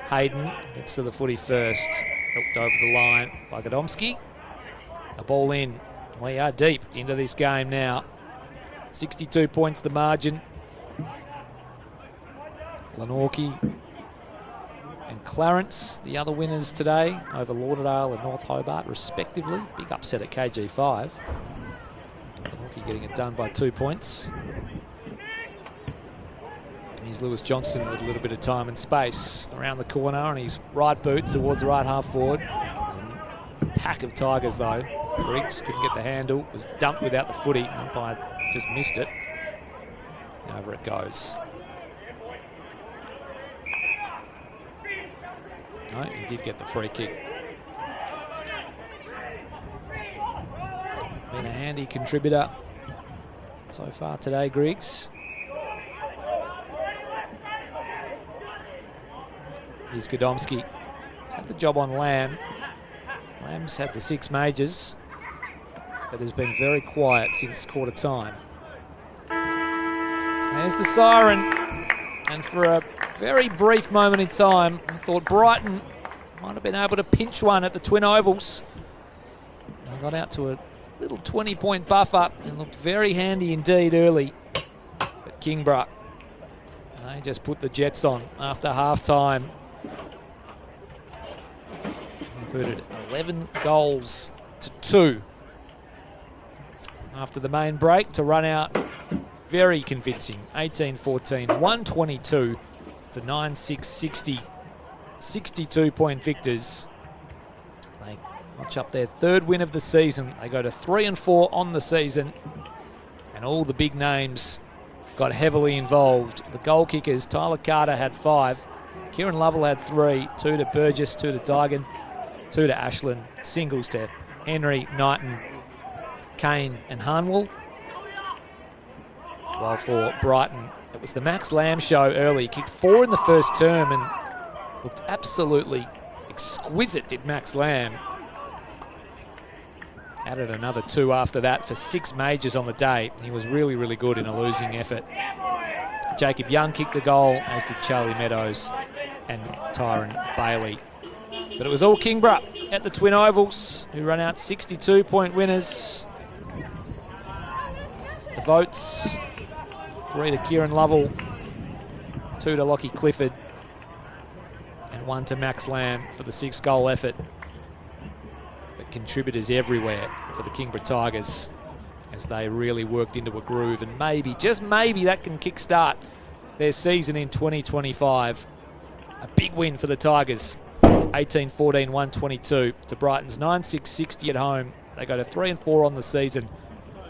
Hayden gets to the footy first. Helped over the line by Godomski. A ball in. We are deep into this game now. 62 points the margin. Glenorchy and Clarence, the other winners today, over Lauderdale and North Hobart, respectively. Big upset at KG5. Glenorchy getting it done by 2 points. Here's Lewis Johnston with a little bit of time and space around the corner on his right boot towards the right half forward. There's a pack of Tigers though. Griggs couldn't get the handle, was dumped without the footy. Umpire just missed it. Over it goes. No, he did get the free kick. Been a handy contributor so far today, Griggs. Here's Godomski. He's had the job on Lamb. Lamb's had the 6 majors, but has been very quiet since quarter time. There's the siren. And for a very brief moment in time, I thought Brighton might have been able to pinch one at the Twin Ovals. They got out to a little 20-point buffer and looked very handy indeed early. But Kingborough, they just put the Jets on after half-time. Booted 11 goals to 2 after the main break to run out very convincing. 18-14, 122 to 9-6-60. 62-point victors. They notch up their 3rd win of the season. They go to 3-4 on the season. And all the big names got heavily involved. The goal kickers, Tyler Carter had 5. Kieran Lovell had 3. 2 to Burgess, 2 to Dygan. 2 to Ashland, singles to Henry, Knighton, Kane and Harnwell. While for Brighton, it was the Max Lamb show early. He kicked 4 in the first term and looked absolutely exquisite, did Max Lamb. Added another 2 after that for 6 majors on the day. He was really, really good in a losing effort. Jacob Young kicked a goal, as did Charlie Meadows and Tyron Bailey. But it was all Kingborough at the Twin Ovals, who run out 62-point winners. The votes, 3 to Kieran Lovell, 2 to Lockie Clifford, and 1 to Max Lamb for the 6-goal effort. But contributors everywhere for the Kingborough Tigers as they really worked into a groove, and maybe, just maybe, that can kickstart their season in 2025. A big win for the Tigers. 18-14, 122 to Brighton's 9-6-60 at home. They go to 3-4 on the season.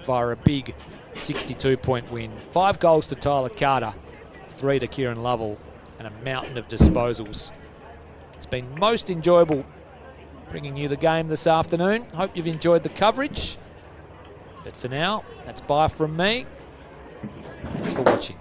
via a big 62-point win. 5 goals to Tyler Carter, 3 to Kieran Lovell, and a mountain of disposals. It's been most enjoyable bringing you the game this afternoon. Hope you've enjoyed the coverage. But for now, that's bye from me. Thanks for watching.